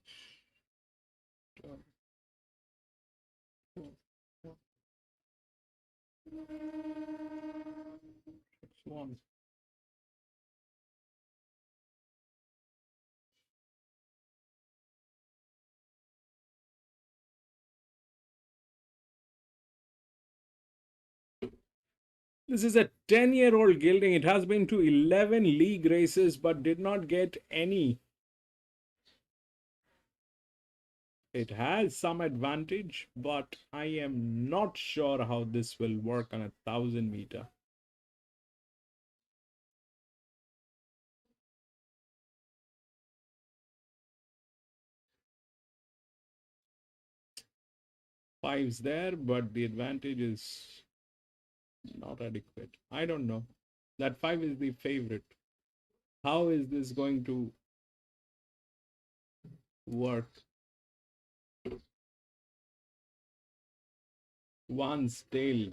6-1. This is a 10-year-old gelding. It has been to 11 league races but did not get any. It has some advantage, but I am not sure how this will work on a 1,000 meter. Five's there, but the advantage is not adequate. I don't know. That 5 is the favorite. How is this going to work? One's tail.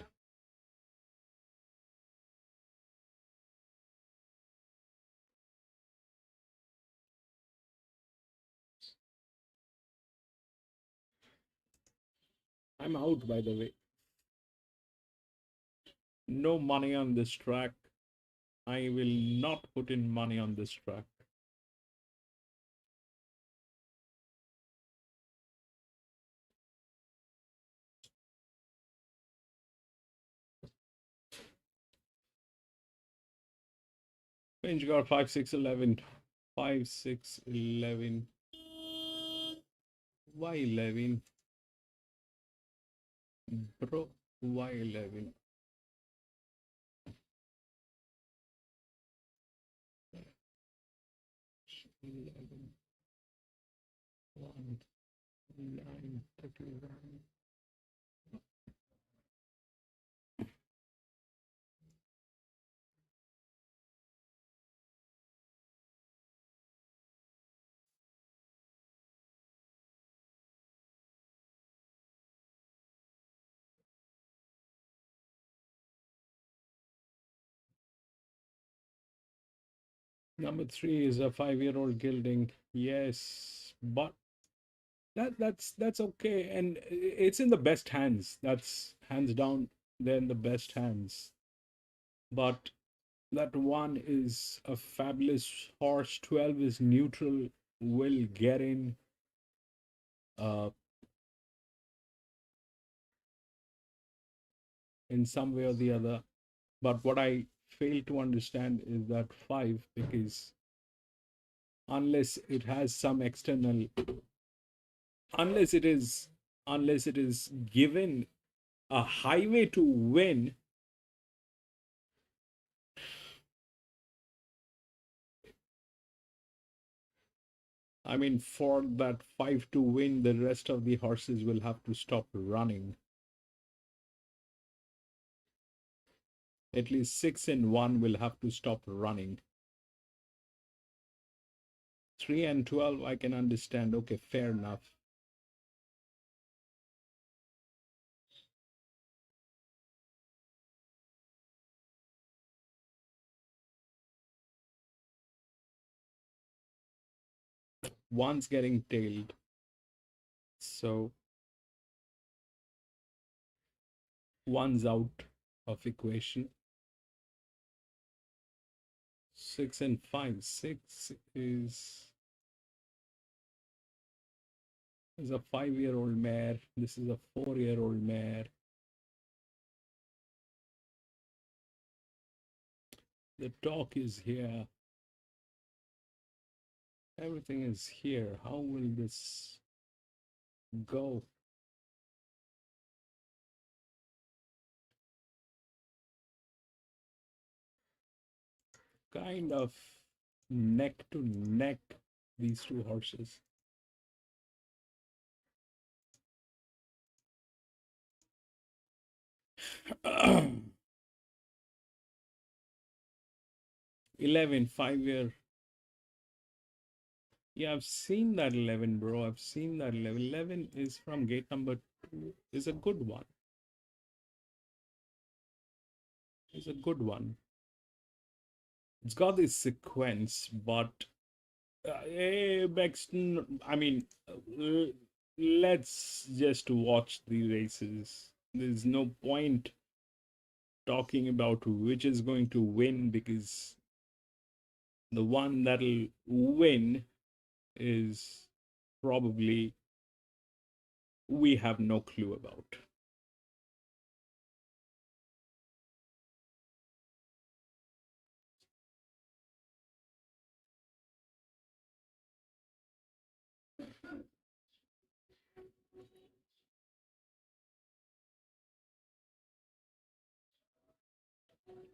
I'm out, by the way. No money on this track. I will not put in money on this track. Range got 5, 6, 11. 5, 6, 11. Why 11? Bro, why 11? One, 9, 31. Number 3 is a 5-year-old gelding. Yes, but that's okay, and it's in the best hands. That's hands down. They're in the best hands. But that 1 is a fabulous horse. 12 is neutral. Will get in. In some way or the other. But what I fail to understand is that 5, because unless it has some external, unless it is given a highway to win, I mean, for that 5 to win, the rest of the horses will have to stop running. At least 6 and 1 will have to stop running. 3 and 12, I can understand. Okay, fair enough. One's getting tailed. So one's out of equation. 6 and 5. 6 is a 5-year-old mare. This is a 4-year-old mare. The talk is here. Everything is here. How will this go? Kind of neck to neck, these two horses. 11, 5-year. Yeah, I've seen that 11, bro. I've seen that 11. 11 is from gate number 2. Is a good one. It's a good one. It's got this sequence, but Bexton, I mean, let's just watch the races. There's no point talking about which is going to win, because the one that'll win is probably we have no clue about.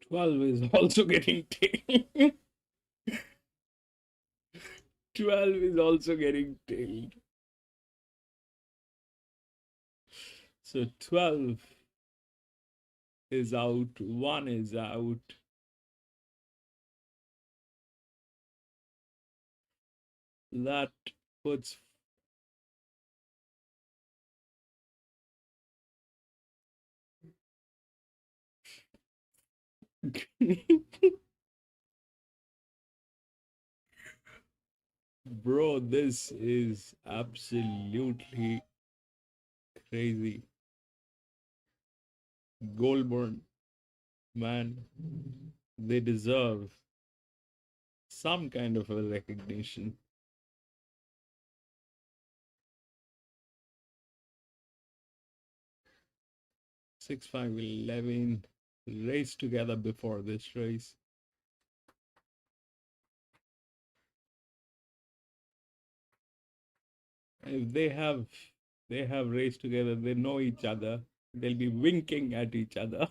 Twelve is also getting tailed. 12 is also getting tailed. So 12 is out, 1 is out. That puts bro, this is absolutely crazy. Goulburn, man, they deserve some kind of a recognition. 6, 5, 11 race together before this race. If they have raced together, they know each other. They'll be winking at each other.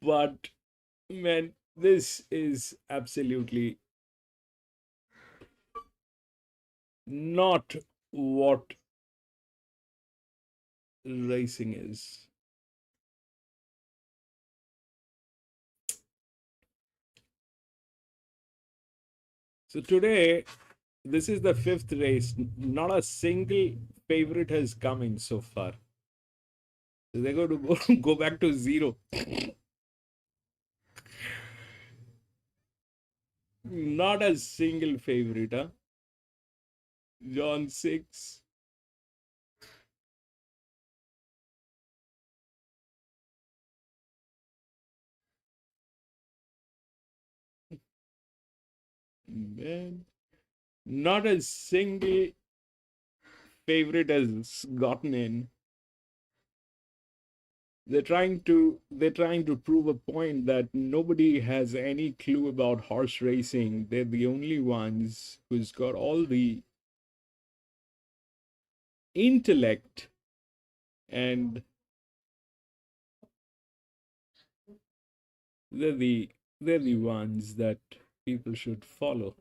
But man, this is absolutely not what racing is. So today, this is the 5th race. Not a single favorite has come in so far. So they're going to go back to 0. Not a single favorite, huh? John 6. Man, not a single favorite has gotten in. They're trying to prove a point that nobody has any clue about horse racing. They're the only ones who's got all the intellect, and they're the ones that people should follow.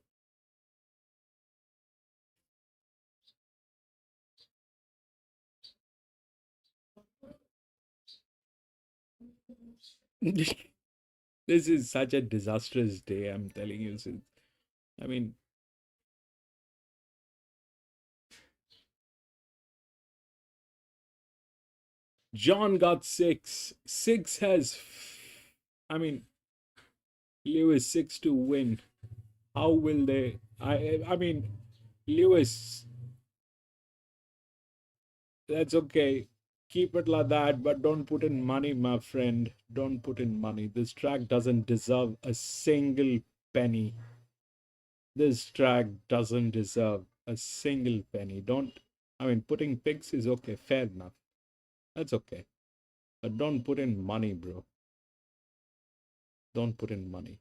This is such a disastrous day, I'm telling you. I mean, John got 6. 6 has, I mean, Lewis 6 to win. How will they? I mean, Lewis, that's okay. Keep it like that, but don't put in money, my friend. Don't put in money. This track doesn't deserve a single penny. This track doesn't deserve a single penny. Don't, I mean, putting picks is okay, fair enough. That's okay. But don't put in money, bro. Don't put in money.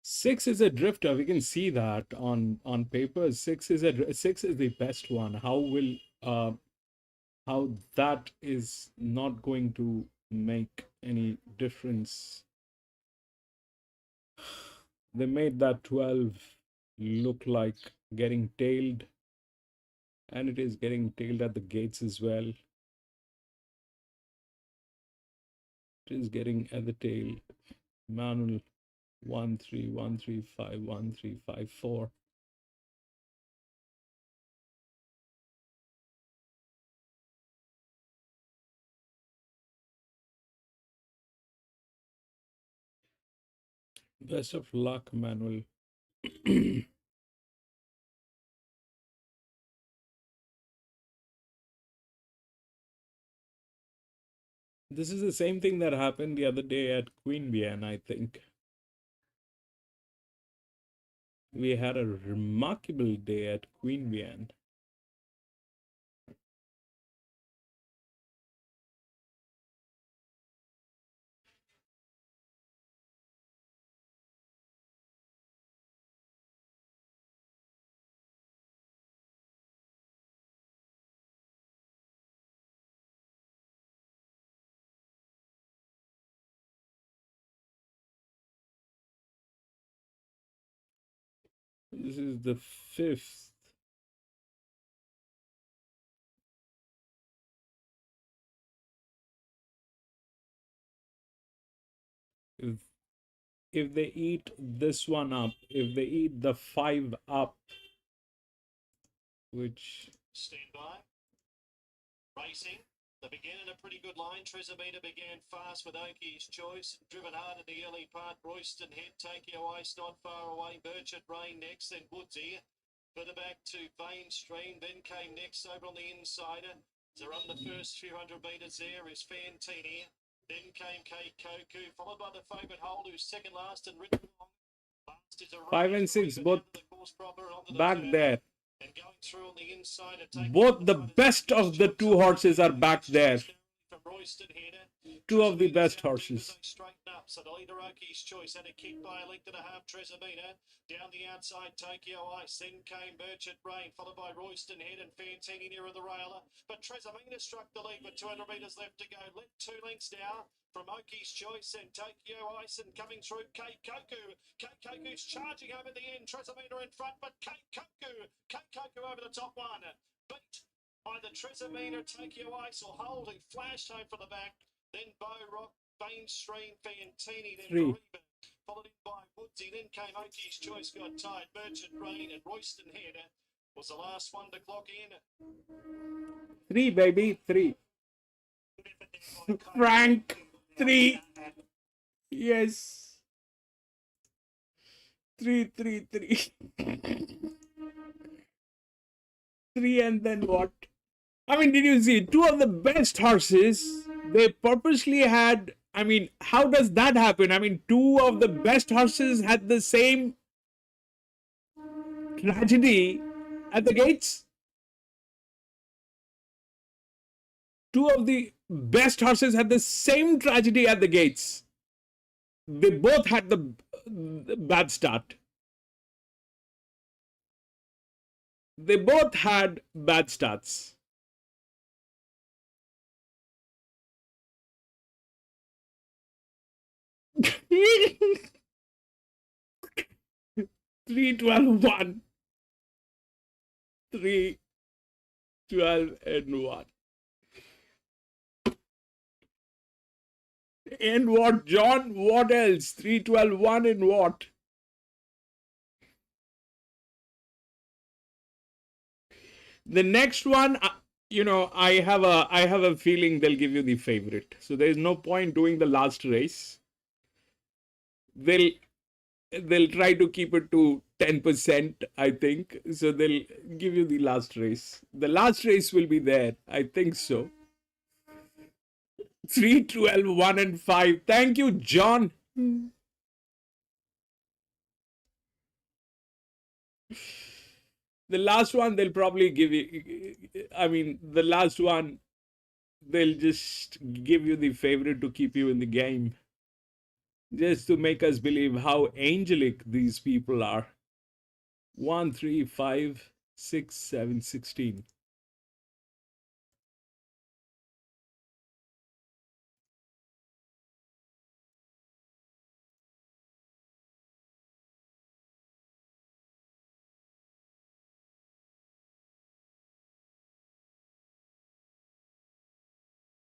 Six is a drifter. We can see that on paper. Six is the best one. How that is not going to make any difference. They made that 12 look like getting tailed, and it is getting tailed at the gates as well. It is getting at the tail. Manual 1-3, 1-3-5, 1-3-5-4. Best of luck, Manuel. This is the same thing that happened the other day at Queanbeyan, I think. We had a remarkable day at Queanbeyan. This is the 5th. If they eat this one up, if they eat the 5 up, which Stand by. Racing. They began in a pretty good line. Tresamita began fast with Oakie's Choice. Driven hard in the early part. Royston Head, Takeo Ice not far away. Birchett Rain next, then Woodsy. Further back to Vane Stream. Then came next over on the insider. To run the first few hundred metres there is Fantini. Then came Kate Koku, followed by the favourite Hold, who's second last and ridden along. Last is a 5 and 6 both back there. And going through on the inside, Both the best of the 2 horses are back there. Two of the best horses. Straighten up, so the leader Oakie's Choice had a kick by a length and a half. Tresamina down the outside, Tokyo Ice. Then came Birchett Rain, followed by Royston Head and Fantini near the railer. But Tresamina struck the lead with 200 metres left to go. Let 2 lengths now from Oakie's Choice and Tokyo Ice, and coming through Kate Koku. Kate Koku's charging over the end. Tresamina in front, but Kate Koku over the top one. Beat by the Tresamina, Tokyo Ice will hold and flash home for the back. Then Bow Rock, Mainstream, Fantini, then 3. Followed in by Woodsy. Then came Oakie's Choice, got tired. Merchant Rain and Royston Head was the last one to clock in. 3, baby, 3. Frank, 3. Yes. 3, 3, 3. 3 and then what? I mean, did you see 2 of the best horses? They purposely had, I mean, how does that happen? I mean, 2 of the best horses had the same tragedy at the gates. 2 of the best horses had the same tragedy at the gates. They both had the bad start. They both had bad starts. 3, 12, 1. 3, 12, and 1. And what, John? What else? 3, 12, 1 and what? The next one, I have a feeling they'll give you the favorite. So there's no point doing the last race. They'll try to keep it to 10%, I think. So they'll give you the last race. The last race will be there. I think so. 3, 12, 1 and 5. Thank you, John. The last one, they'll probably give you, the last one, they'll just give you the favorite to keep you in the game. Just to make us believe how angelic these people are. 1, 3, 5, 6, 7, 16.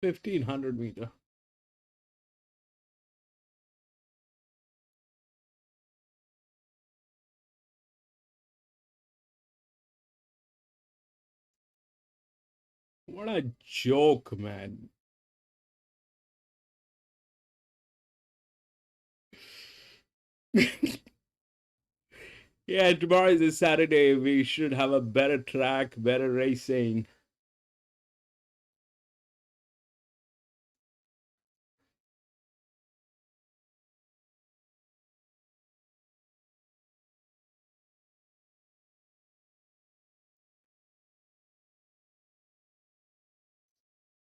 $1,500 meter. What a joke, man. Yeah, tomorrow is a Saturday. We should have a better track, better racing.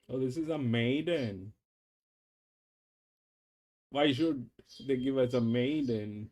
Oh, this is a maiden. Why should they give us a maiden?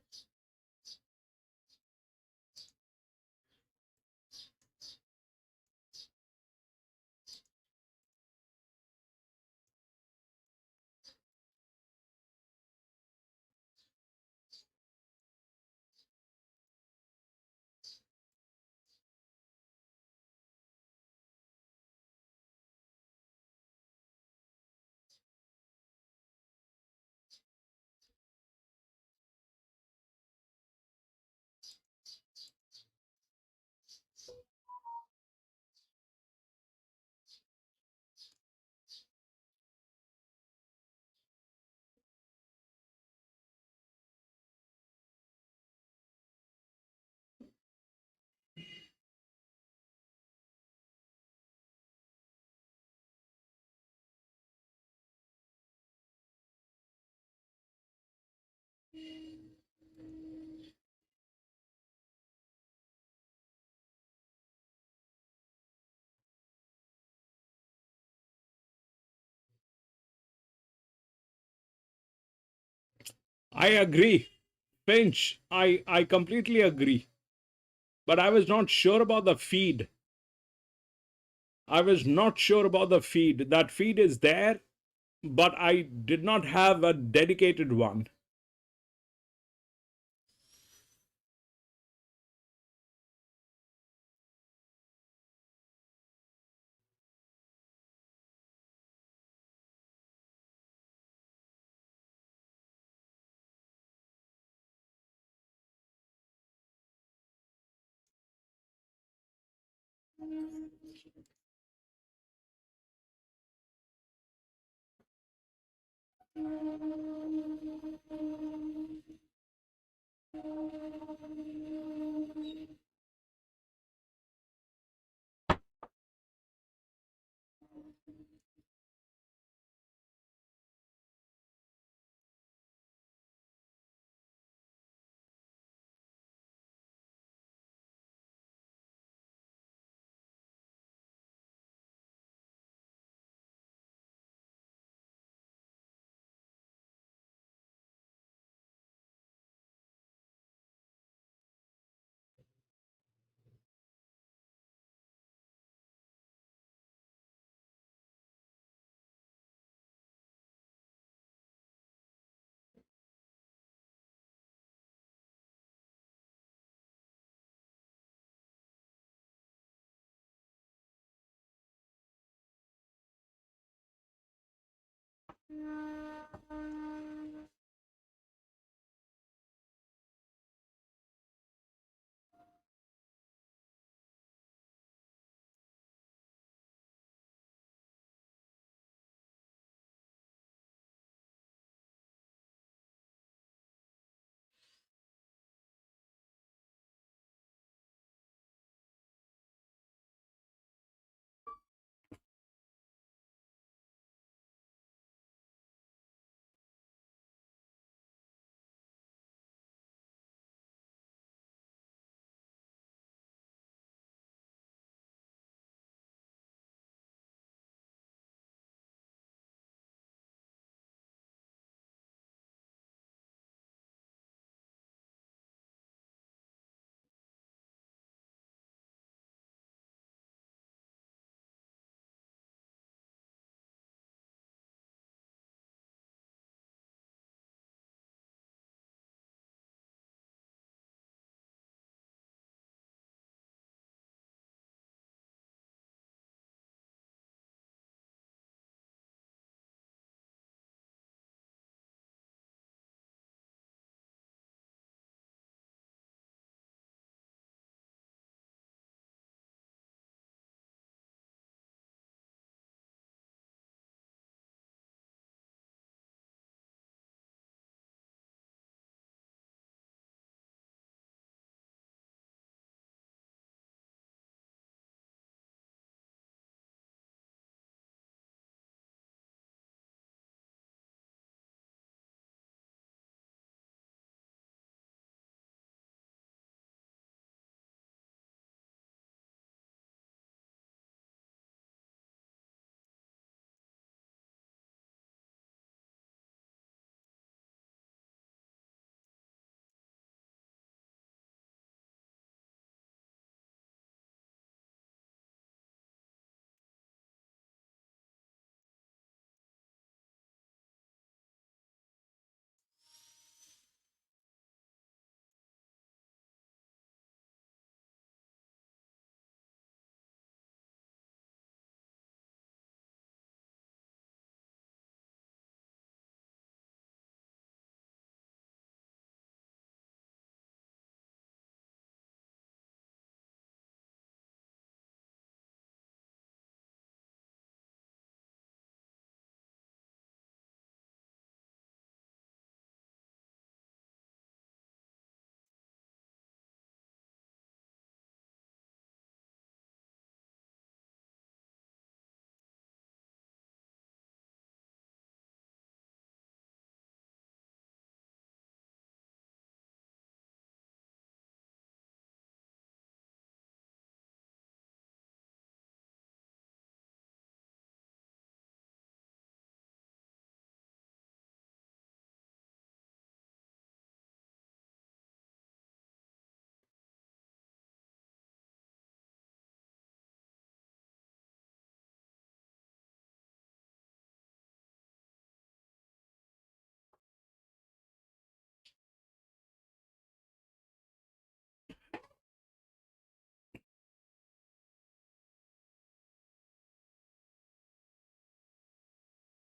I agree. Finch, I completely agree. But I was not sure about the feed. That feed is there, but I did not have a dedicated one.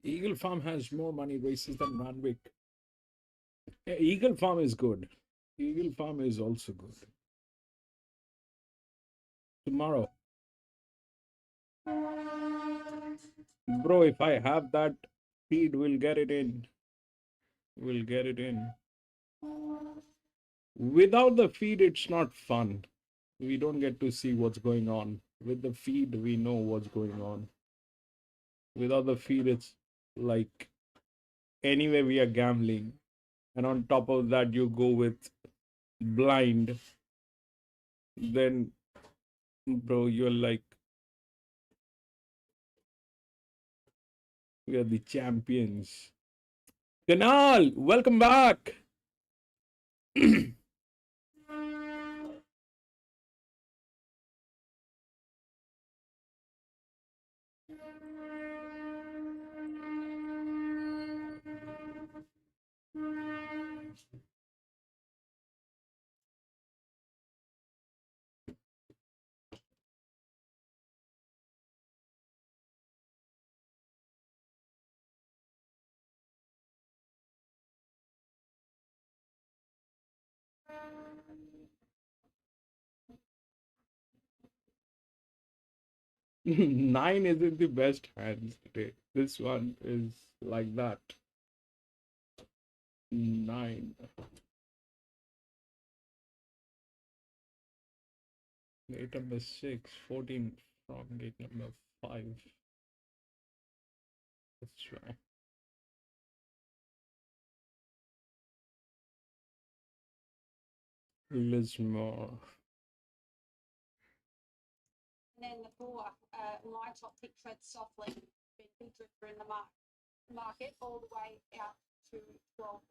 Eagle Farm has more money races than Randwick. Yeah, Eagle Farm is good. Eagle Farm is also good. Tomorrow. Bro, if I have that feed, we'll get it in. We'll get it in. Without the feed, it's not fun. We don't get to see what's going on. With the feed, we know what's going on. Without the feed, it's like anyway, we are gambling. And on top of that, you go with blind. Then, bro, you're like, we are the champions. Kanal, welcome back. Nine isn't the best hands today. This one is like that. Nine. Gate number 6, 14 from gate number 5. Let's try. Lismore. And then the 4, my top pick treads softly, been big drifter in the market all the way out to $12.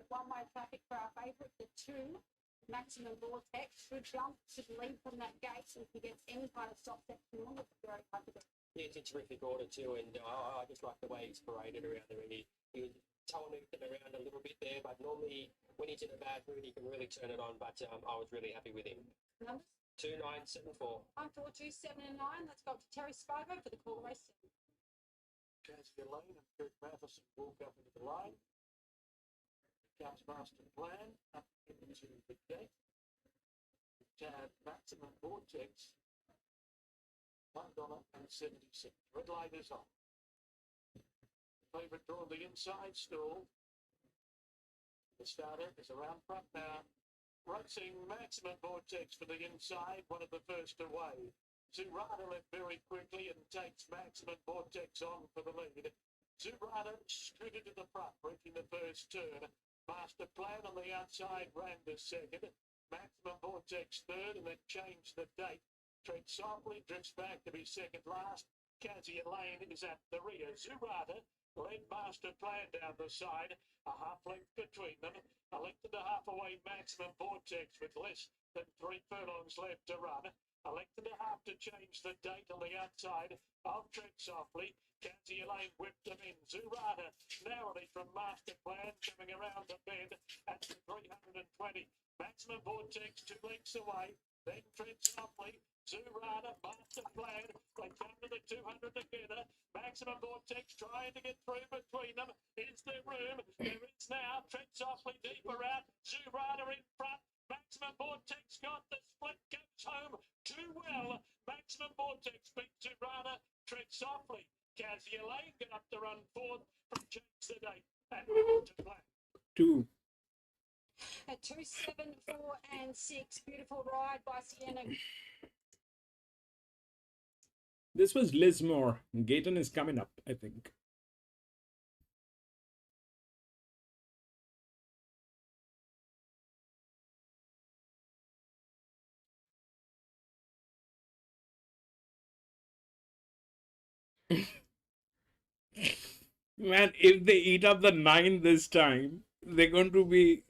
The one-way traffic for our favourite, the 2, Maximum Vortex, should jump, should lead from that gate. If he gets any kind of stop section on, it's very hard to do. Yeah, it's a terrific order too, and I just like the way he's paraded around there. And he was towing it around a little bit there, but normally when he's in a bad mood, he can really turn it on. But I was really happy with him. Numbers? 2, 9, 7, 4. 1, 4, 2, 7, and 9. Let's go up to Terry Spivo for the call race. Cassie Lane and Kirk Matheson walk up into the line. Comes Master Plan up into the gate. Tab Maximum Vortex. $1.70. Red light is on. Favourite draw the inside stall. The starter is around front now. Racing Maximum Vortex for the inside, one of the first away. Zurada left very quickly and takes Maximum Vortex on for the lead. Zurada scooted to the front, breaking the first turn. Master Plan on the outside ran to second. Maximum Vortex third, and then changed the date. Tread softly, drifts back to be second last. Cassia Lane is at the rear. Zurada led Master Plan down the side. A half length between them. A length and a half away Maximum Vortex with less than 3 furlongs left to run. A length and a half to change the date on the outside. I'll tread softly. Cassia Lane whipped them in. Zurada narrowly from Master Plan coming around the bend at the 320. Maximum Vortex 2 lengths away. Then tread softly. Zurada, Master Plan, they come to the 200 together. Maximum Vortex trying to get through between them. Is there room? There is now. Tread softly, deeper out. Zurada in front. Maximum Vortex got the split, goes home too well. Maximum Vortex beat Zurada. Tread softly. Cassia Lane got up to run fourth from James the Date and Master Plan. 2. At 2, 7, 4, and 6. Beautiful ride by Sienna. This was Lismore. Gayton is coming up, I think. Man, if they eat up the 9 this time, they're going to be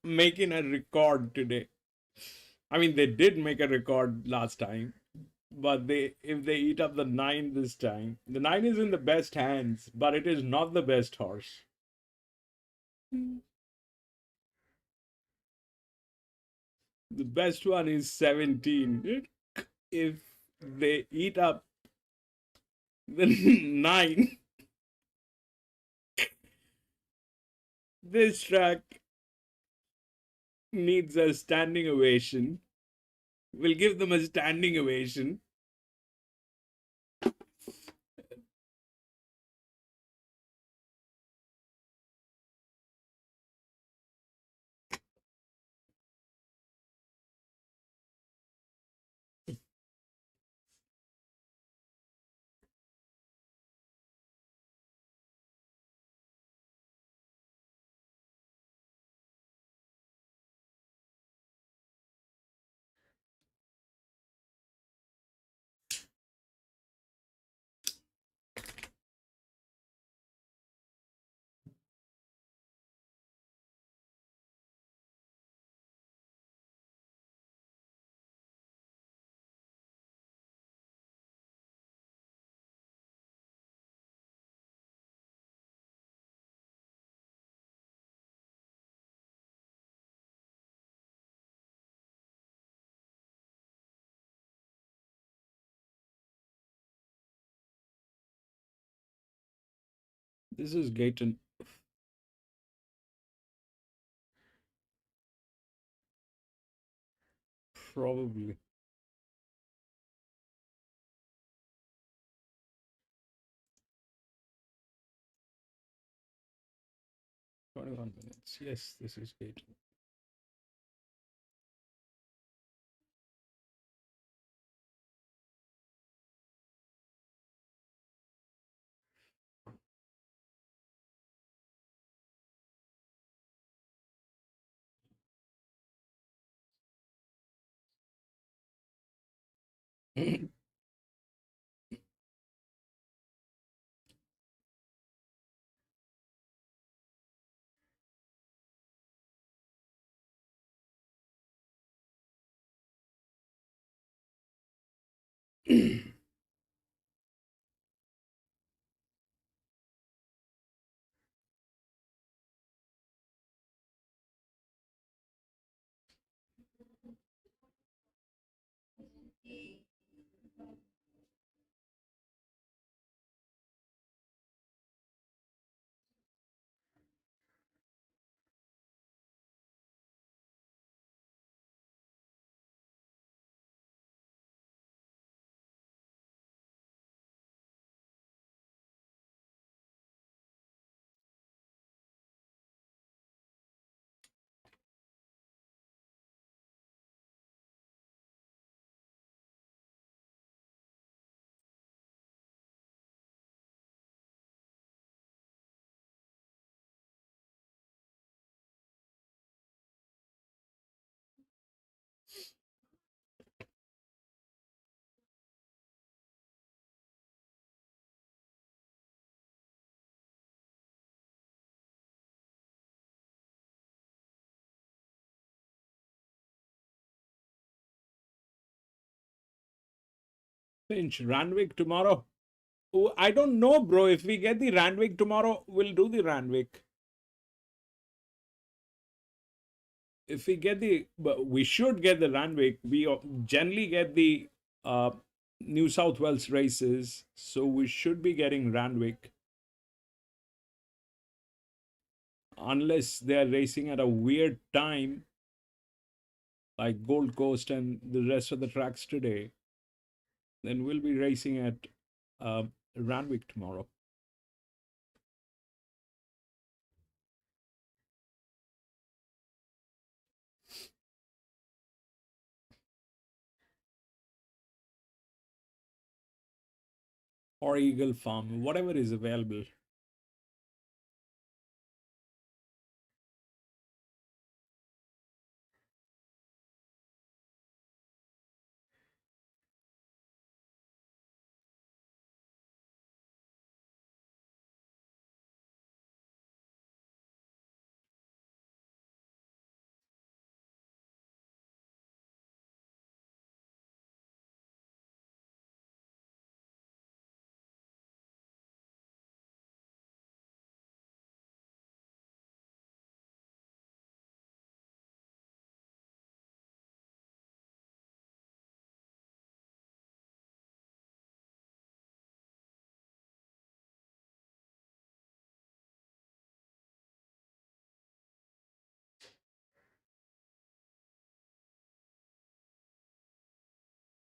making a record today. I mean, they did make a record last time, but if they eat up the 9 this time, the 9 is in the best hands, but it is not the best horse. The best one is 17. If they eat up the 9, this track needs a standing ovation. We'll give them a standing ovation. This is Gayton. Probably. $21. Yes, this is great. Finch, Randwick tomorrow. Oh, I don't know, bro. If we get the Randwick tomorrow, we'll do the Randwick. If we get the, but we should get the Randwick. We generally get the New South Wales races, so we should be getting Randwick. Unless they're racing at a weird time, like Gold Coast and the rest of the tracks today, then we'll be racing at Randwick tomorrow. Or Eagle Farm, whatever is available.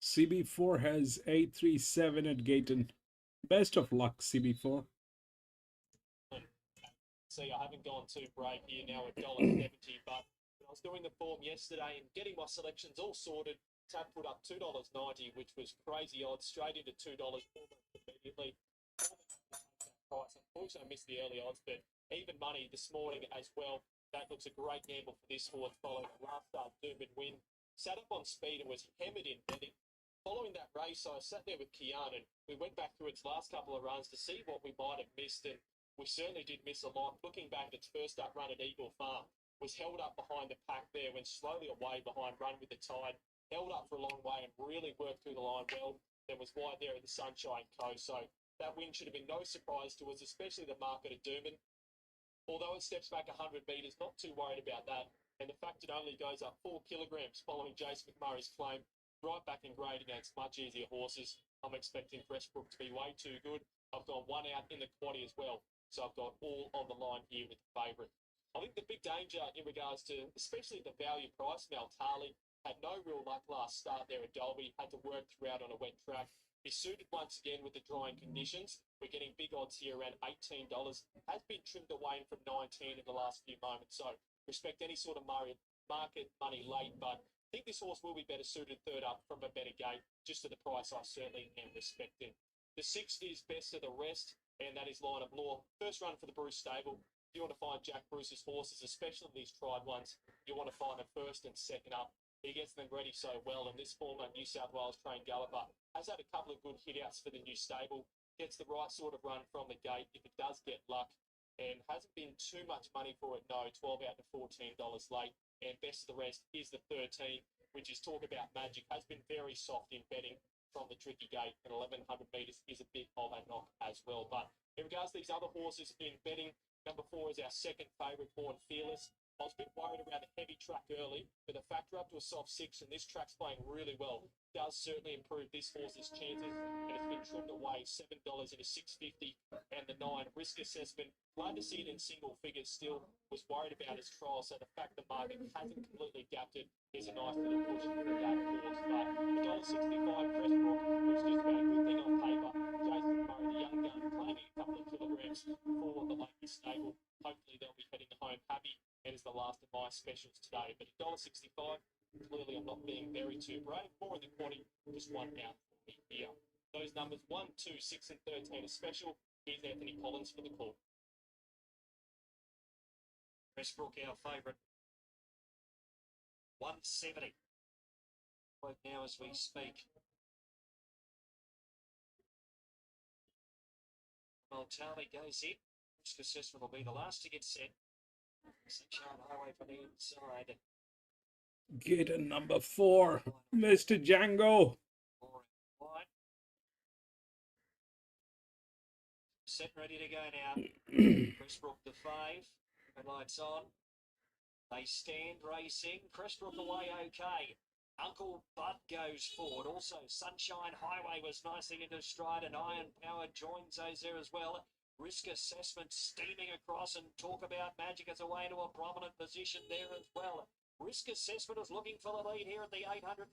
CB4 has 837 at Gayton. Best of luck, CB4. See, I haven't gone too brave here now at $1.70, but when I was doing the form yesterday and getting my selections all sorted, Tab put up $2.90, which was crazy odds, straight into $2 immediately. Price. Unfortunately, I missed the early odds, but even money this morning as well. That looks a great gamble for this horse following the last start Doomben win. Sat up on speed and was hammered in betting. Following that race, I sat there with Kian and we went back through its last couple of runs to see what we might have missed, and we certainly did miss a lot. Looking back, its first up run at Eagle Farm was held up behind the pack there, went slowly away behind Run with the Tide, held up for a long way and really worked through the line well. Then was wide there at the Sunshine Coast. So that win should have been no surprise to us, especially the market at Doomben. Although it steps back 100 metres, not too worried about that. And the fact it only goes up 4 kilograms following Jace McMurray's claim, right back in grade against much easier horses. I'm expecting Freshbrook to be way too good. I've got one out in the quaddie as well. So I've got all on the line here with the favourite. I think the big danger in regards to, especially the value price, Maltali, had no real luck last start there at Dolby, had to work throughout on a wet track. He's suited once again with the drying conditions. We're getting big odds here around $18. Has been trimmed away from 19 in the last few moments. So respect any sort of market money late, but I think this horse will be better suited third up from a better gate. Just at the price I certainly am respecting. The 6 is Best of the Rest, and that is Line of Law. First run for the Bruce stable. You want to find Jack Bruce's horses, especially these tried ones. You want to find them first and second up. He gets them ready so well, and this former New South Wales trained galloper has had a couple of good hit-outs for the new stable. Gets the right sort of run from the gate if it does get luck, and hasn't been too much money for it, no. 12 out to $14 late, and Best of the Rest is the 13, which is Talk About Magic. Has been very soft in betting from the tricky gate, and 1,100 metres is a bit of a knock as well. But in regards to these other horses in betting, number 4 is our second favourite, Born Fearless. I was a bit worried around the heavy track early, but the factor up to a soft 6, and this track's playing really well, does certainly improve this horse's chances, and it's been trimmed away $7 into $6.50, and the 9 Risk Assessment. Glad to see it in single figures still. Was worried about his trial, so the fact the market hasn't completely gapped it is a nice little push for that horse. But $1.65 Pressbrook was just about a good thing on paper. Jason Murray, the young gun, claiming a couple of kilograms for the Lakey stable. Hopefully they'll be heading home happy. It is the last of my specials today, but $1.65, clearly I'm not being very too brave. 4 in the quantity, just one out for me here. Those numbers 1, 2, 6, and 13 are special. Here's Anthony Collins for the call. Pressbrook, our favourite. 170. Right now as we speak. Moltali goes in. Risk Assessment will be the last to get set. Sunshine Highway from the inside. Get a number 4, Mr. Django. 4 and wide. Set ready to go now. Pressbrook the 5. Red lights on. They stand racing. Pressbrook away okay. Uncle Bud goes forward. Also, Sunshine Highway was nicely into stride, and Iron Power joins those there as well. Risk Assessment steaming across, and Talk About Magic is away to a prominent position there as well. Risk Assessment is looking for the lead here at the 850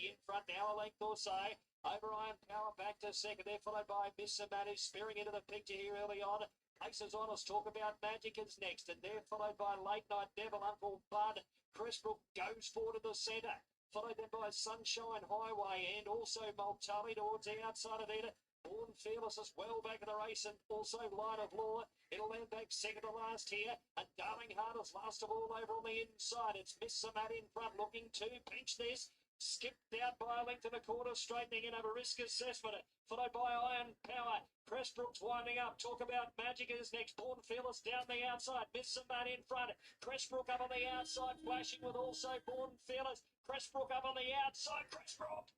in front, now a length or so. Over Iron Power back to second there, followed by Miss Samantha spearing into the picture here early on. Paces on us, Talk About Magic is next, and they're followed by Late Night Devil, Uncle Bud. Pressbrook goes forward to the centre, followed then by Sunshine Highway and also Multally towards the outside of there. Born Fearless is well back in the race, and also Line of Law. It'll land back second to last here, and Darling Heart is last of all over on the inside. It's Miss Samantha in front, looking to pinch this. Skipped out by a length and a quarter, straightening in over Risk Assessment, followed by Iron Power. Pressbrook's winding up. Talk About Magic is next. Born Fearless down the outside. Miss Samantha in front. Pressbrook up on the outside, flashing with also Born Fearless. Pressbrook up on the outside. Pressbrook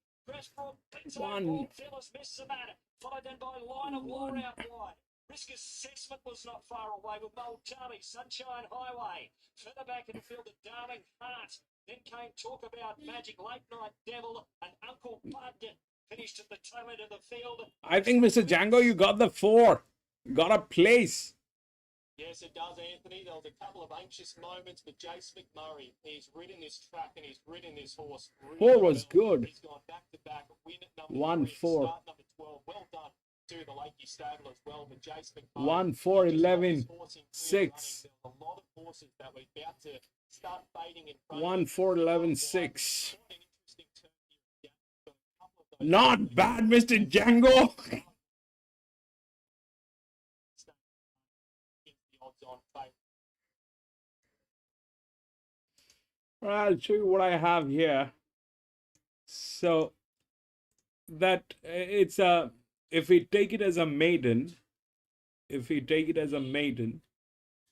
beats out Born Fearless. Miss Samantha, followed then by Line of Law out wide. Risk Assessment was not far away with Multally. Sunshine Highway. Further back in the field, the Darling Heart. Then came Talk About Magic, Late Night Devil, and Uncle Bud finished at the tail end of the field. I think, Mr. Django, you got the 4. Got a place. Yes, it does, Anthony. There was a couple of anxious moments, but Jace McMurray, he's ridden this track and he's ridden this horse really 4 was well. good. He's gone back to back, win at number 1, 3, 4. start number 12. Well done to the Lakey stable as well. But Jace McMurray, 1, 4, he just got 11, his horse in clear 6. running. There was a lot of horses that were about to start fading in front 1, of him. 4, 11, Quite 6. an interesting turn here. A couple of those Not bad, Mr. Django. I'll show you what I have here. So that it's a, if we take it as a maiden,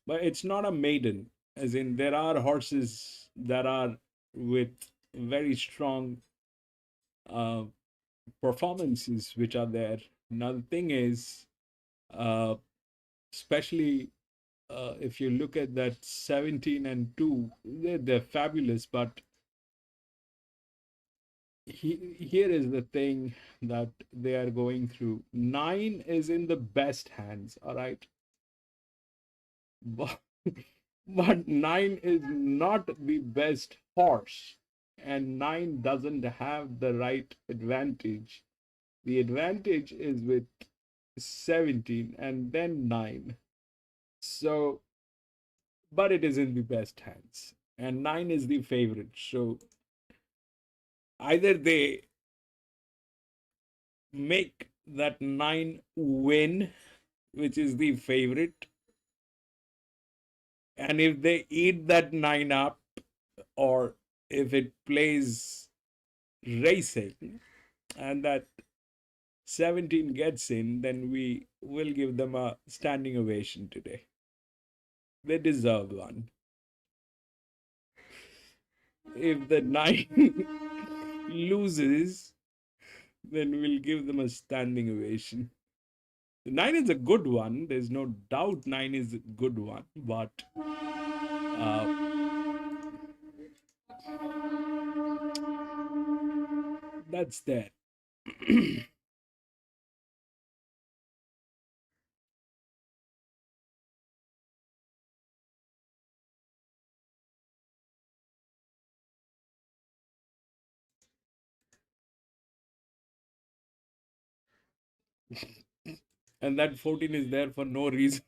but it's not a maiden, as in there are horses that are with very strong performances which are there. Now the thing is, especially if you look at that 17 and 2, they're fabulous, but here is the thing that they are going through. 9 is in the best hands, all right, but 9 is not the best horse, and 9 doesn't have the right advantage. The advantage is with 17 and then 9. So, but it is in the best hands, and 9 is the favorite. So, either they make that 9 win, which is the favorite, and if they eat that 9 up, or if it plays racing and that 17 gets in, then we will give them a standing ovation today. They deserve one. If the 9 loses, then we'll give them a standing ovation. The 9 is a good one. There's no doubt 9 is a good one, but that's there. And that 14 is there for no reason.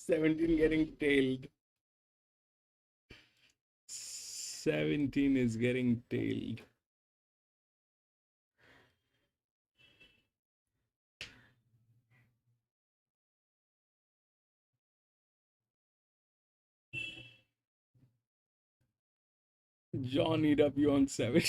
17 getting tailed. 17 is getting tailed. John EW on 7.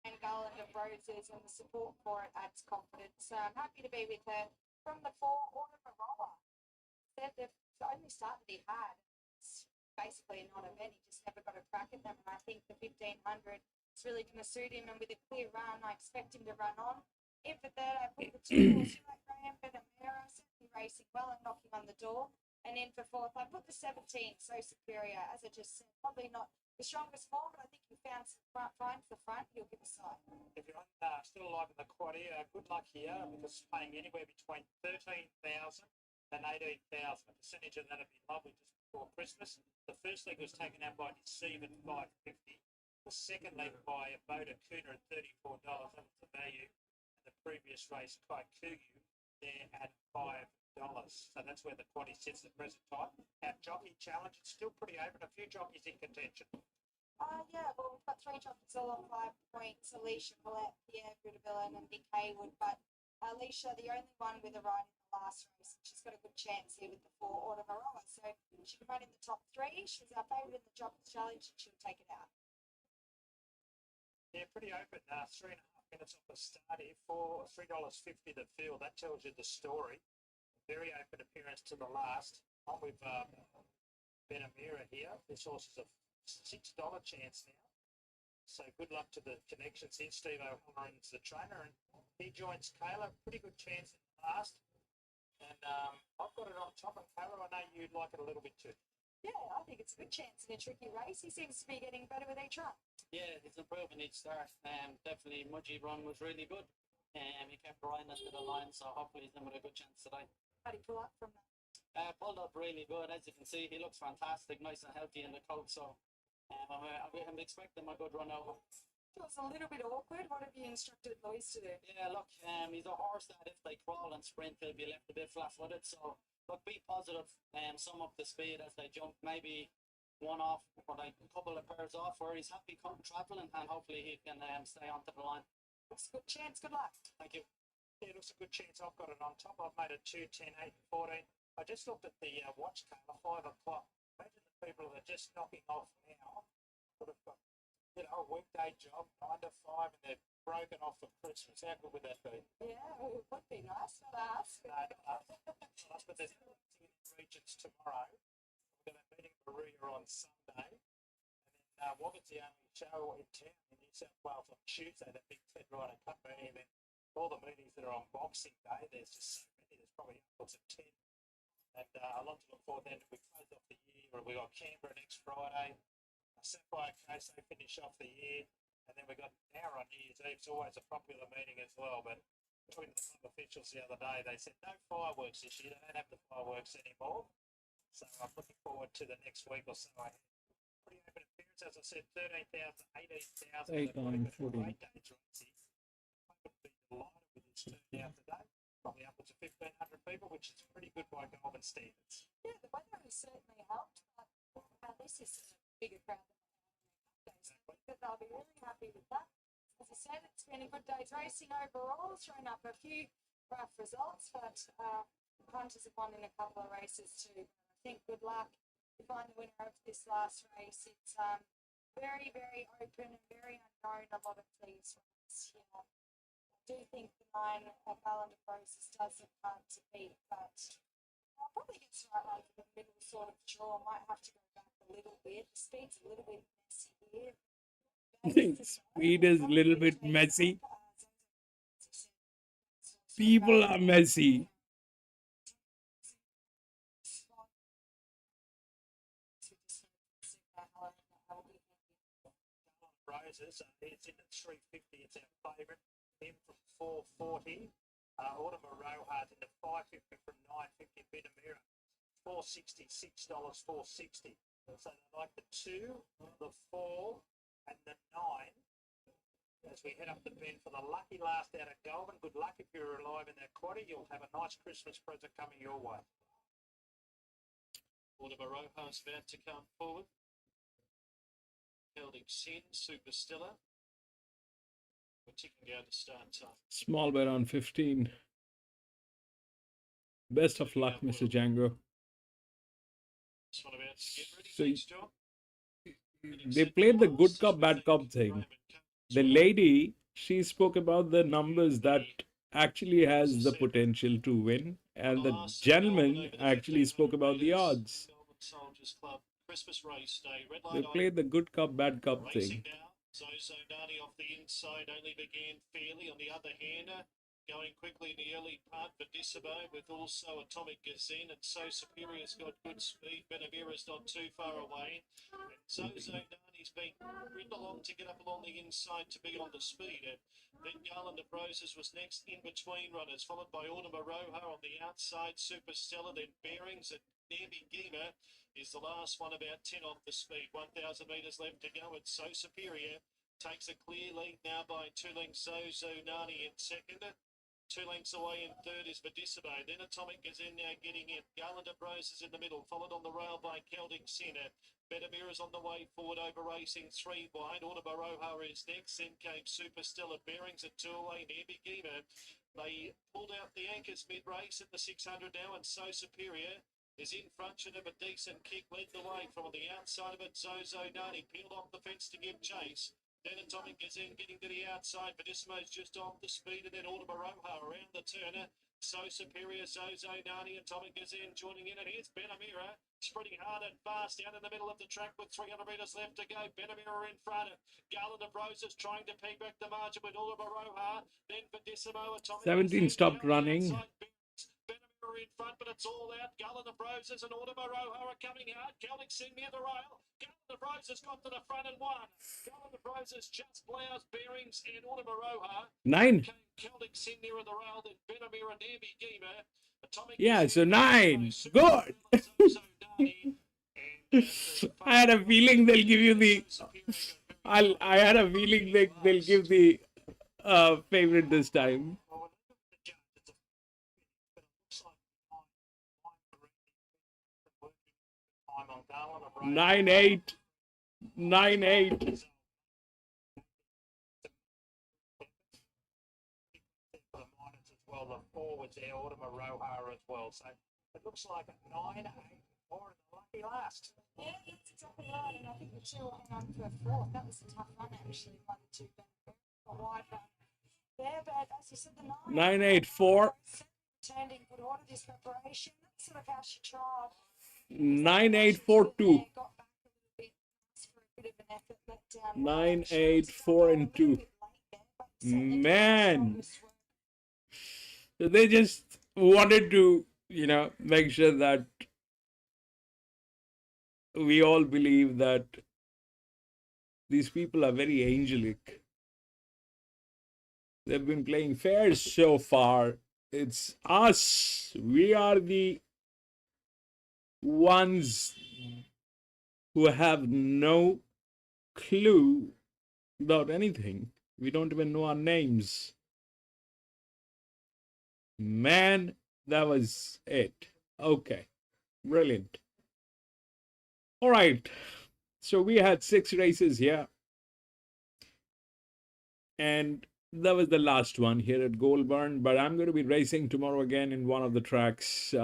And Garland of Roses, and the support for it adds confidence. So I'm happy to be with her from the 4 Order Marola. Said the only start that he had, it's basically not a event. He just never got a crack at them. And I think the 1500 is really going to suit him. And with a clear run, I expect him to run on. In for third, I put the 2 horse, like Graham Benamera, certainly racing well and knocking on the door. And in for fourth, I put the 17, So Superior. As I just said, probably not the strongest form, but I think he found some find for the front. He'll give a sight. If you're still alive in the quad here, good luck here because it's paying anywhere between 13,000 and 18,000. A percentage of that would be lovely just before Christmas. The first leg was taken out by Deceive at $5.50. The second leg by a Boda Kuna at $34. That was the value. And the previous race, Kaikuyu, there at $5. So that's where the quaddy sits at the present time. Our jockey challenge is still pretty open. A few jockeys in contention. Yeah, well, we've got 3 jockeys all on 5 points. Alicia Millette, Pierre Goulburn, and Nick Haywood. But Alicia, the only one with a ride in the last race, she's got a good chance here with the 4 Order Marola. So she can run in the top 3. She's our favourite in the Jockey's Challenge, and she'll take it out. Yeah, pretty open. 3.5 minutes off the start here for $3.50 the field. That tells you the story. Very open appearance to the last. On with Benamera here. This horse is a $6 chance now. So good luck to the connections here. Steve O'Halloran's the trainer, and he joins Kayla. Pretty good chance in the last. And I've got it on top. And Kayla, I know you'd like it a little bit too. Yeah, I think it's a good chance in a tricky race. He seems to be getting better with each run. Yeah, he's improving each start. Definitely, Mudgee run was really good. He kept riding it to the line, so hopefully he's in with a good chance today. How do you pull up from that? Pulled up really good. As you can see, he looks fantastic, nice and healthy in the coat. So I'm expecting a good run out. Feels a little bit awkward. What have you instructed Lois to do? Yeah, look, he's a horse that if they crawl and sprint, he'll be left a bit flat-footed. So look, be positive and sum up the speed as they jump. Maybe one off, or like a couple of pairs off, where he's happy traveling, and hopefully he can stay onto the line. Looks a good chance. Good luck. Thank you. Yeah, it looks a good chance. I've got it on top. I've made it 2, 10, 8, 14. I just looked at the watch card, 5 o'clock. Imagine the people that are just knocking off now would have got a weekday job, 9 to 5, and they're broken off for Christmas. How good would that be? Yeah, it would be nice. Not us. No, not us. But there's in the regions tomorrow. We're going to be meeting Maria on Sunday. And then Wagga's the only show in town in New South Wales on Tuesday, that big Ted Rider Cup meeting. And then all the meetings that are on Boxing Day, there's just so many. There's probably upwards of 10. And a lot to look forward then. We close off the year. We've got Canberra next Friday. Sapphire Coast, they finish off the year. And then we got an hour on New Year's Eve. It's always a popular meeting as well. But talking to the club officials the other day, they said no fireworks this year. They don't have the fireworks anymore. So I'm looking forward to the next week or so. Pretty open appearance, as I said, 13,000, 18,000. 8 on 14. 8 days racing. I would be delighted with this turnout today. Probably upwards of 1,500 people, which is pretty good by Goulburn standards. Yeah, the weather has certainly helped, but this is a bigger crowd than Exactly. but they'll be really happy with that. As I said, it's been a good day's racing overall, thrown up a few rough results, but punters have won in a couple of races too. I think good luck to find the winner of this last race. It's very, very open and very unknown, a lot of these races. Yeah. I do think the 9 Garland of Roses does look hard to beat, but I'll probably get the right one for the middle sort of draw. Might have to go back a little bit. The speed's a little bit messy here. Speed is a little bit messy. People are messy. Roses. It's in at 350. It's our favourite. Him from 440. Audemars Rojas into 550 from 950. Bitamira, $466. $460. So they like the 2, the 4, and the 9. As we head up the bend for the lucky last out of Goulburn. Good luck if you're alive in that quaddy. You'll have a nice Christmas present coming your way. Audemars Rojas about to come forward. Holding Sin, Super Stella. We're ticking down to start time. Small bet on 15. Best of luck, Mr. Django. This one about to get ready. So Thanks, John. they played the good cop, bad cop thing. The lady, she spoke about the numbers that actually has the potential to win, and the gentleman actually spoke about the odds. Soldiers Club Christmas race day. Red They light played the good cop, bad cop racing thing. now. Zozo Nani off the inside only began fairly. On the other hand, going quickly in the early part, Vadissimo with also Atomic Gazin, and So Superior's got good speed. Benamira's not too far away. And Zozo Nani's been ridden along to get up along the inside to be on the speed. And then Garland of Roses was next in between runners, followed by Audemars Rojas on the outside, Super Stella, then Bearings, and Nambi Gima is the last one, about 10 off the speed. 1,000 metres left to go, and So Superior takes a clear lead now by 2 lengths. Zozo Nani in second. 2 lengths away in third is Vadissimo. Then Atomic is in now getting in. Garland of Roses in the middle, followed on the rail by Celtic Sinner. Betamira's on the way forward over racing 3 wide. Audemars Rojas is next. Then came Super Stella. Bearings at 2 away. Nambi Gima. They pulled out the anchors mid-race at the 600 now, and So Superior is in front. Should have a decent kick. Led the way from the outside of it. Zozo Nani peeled off the fence to give chase. Then Atomic is in, getting to the outside. Vadissimo's just off the speed, and then Audemars Rojas around the turner. So Superior, Zozo Nani, Atomic is in, joining in, and here's Benamira, spreading hard and fast down in the middle of the track with 300 metres left to go. Benamira in front. Garland of Roses trying to peg back the margin with Audemars Rojas. Then Vadissimo, Atomic 17 stopped running. Benamira in front, but it's all out. Garland of Roses and Audemars Rojas are coming hard. Celtic Sin near the rail. Garland of Roses got to the front and won. Garland of Roses just blouse Bearings and Audemars Rojas. 9. Celtic Sin near the rail, then Benamira and Nambi Gima. Atomic Yeah, so 9. Good. I had a feeling they'll give you the. I had a feeling they'll give the favorite this time. 9-8. 9-8. Well, the 4 was there, Audemars Rojas as well. So it looks like a 9-8 more in the lucky last. Yeah, it's exactly right, and I think the 2 will hang on for a 4th. That was a tough run, actually, by the 2 a wide run there, but as you said, the 9. 9-8-4. Turned in good order this preparation. That's sort of how she tried. 9-8-4-2. Got back a little bit for a bit of an effort, let down. 9-8-4-2. Man. So they just wanted to, make sure that we all believe that these people are very angelic. They've been playing fair so far. It's us. We are the ones who have no clue about anything. We don't even know our names. Man, that was it. Okay, brilliant. All right, so we had 6 races here, and that was the last one here at Goulburn, but I'm going to be racing tomorrow again in one of the tracks.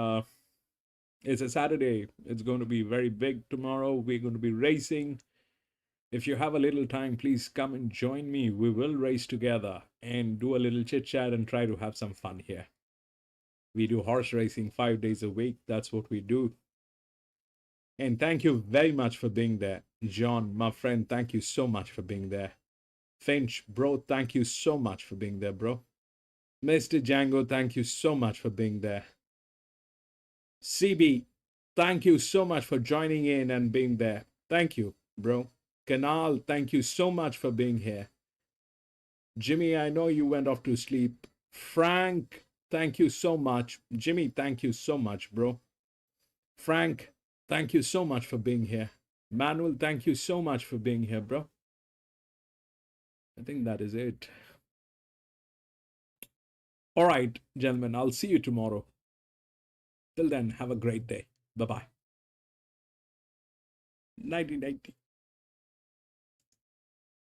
It's a Saturday. It's going to be very big tomorrow. We're going to be racing. If you have a little time, please come and join me. We will race together and do a little chit chat and try to have some fun here. We do horse racing 5 days a week. That's what we do. And thank you very much for being there. John, my friend, thank you so much for being there. Finch, bro, thank you so much for being there, bro. Mr. Django, thank you so much for being there. CB, thank you so much for joining in and being there. Thank you, bro. Kanal, thank you so much for being here. Jimmy, I know you went off to sleep. Frank, thank you so much. Jimmy, thank you so much, bro. Frank, thank you so much for being here. Manuel, thank you so much for being here, bro. I think that is it. All right, gentlemen, I'll see you tomorrow. Till then, have a great day. Bye-bye. 1990.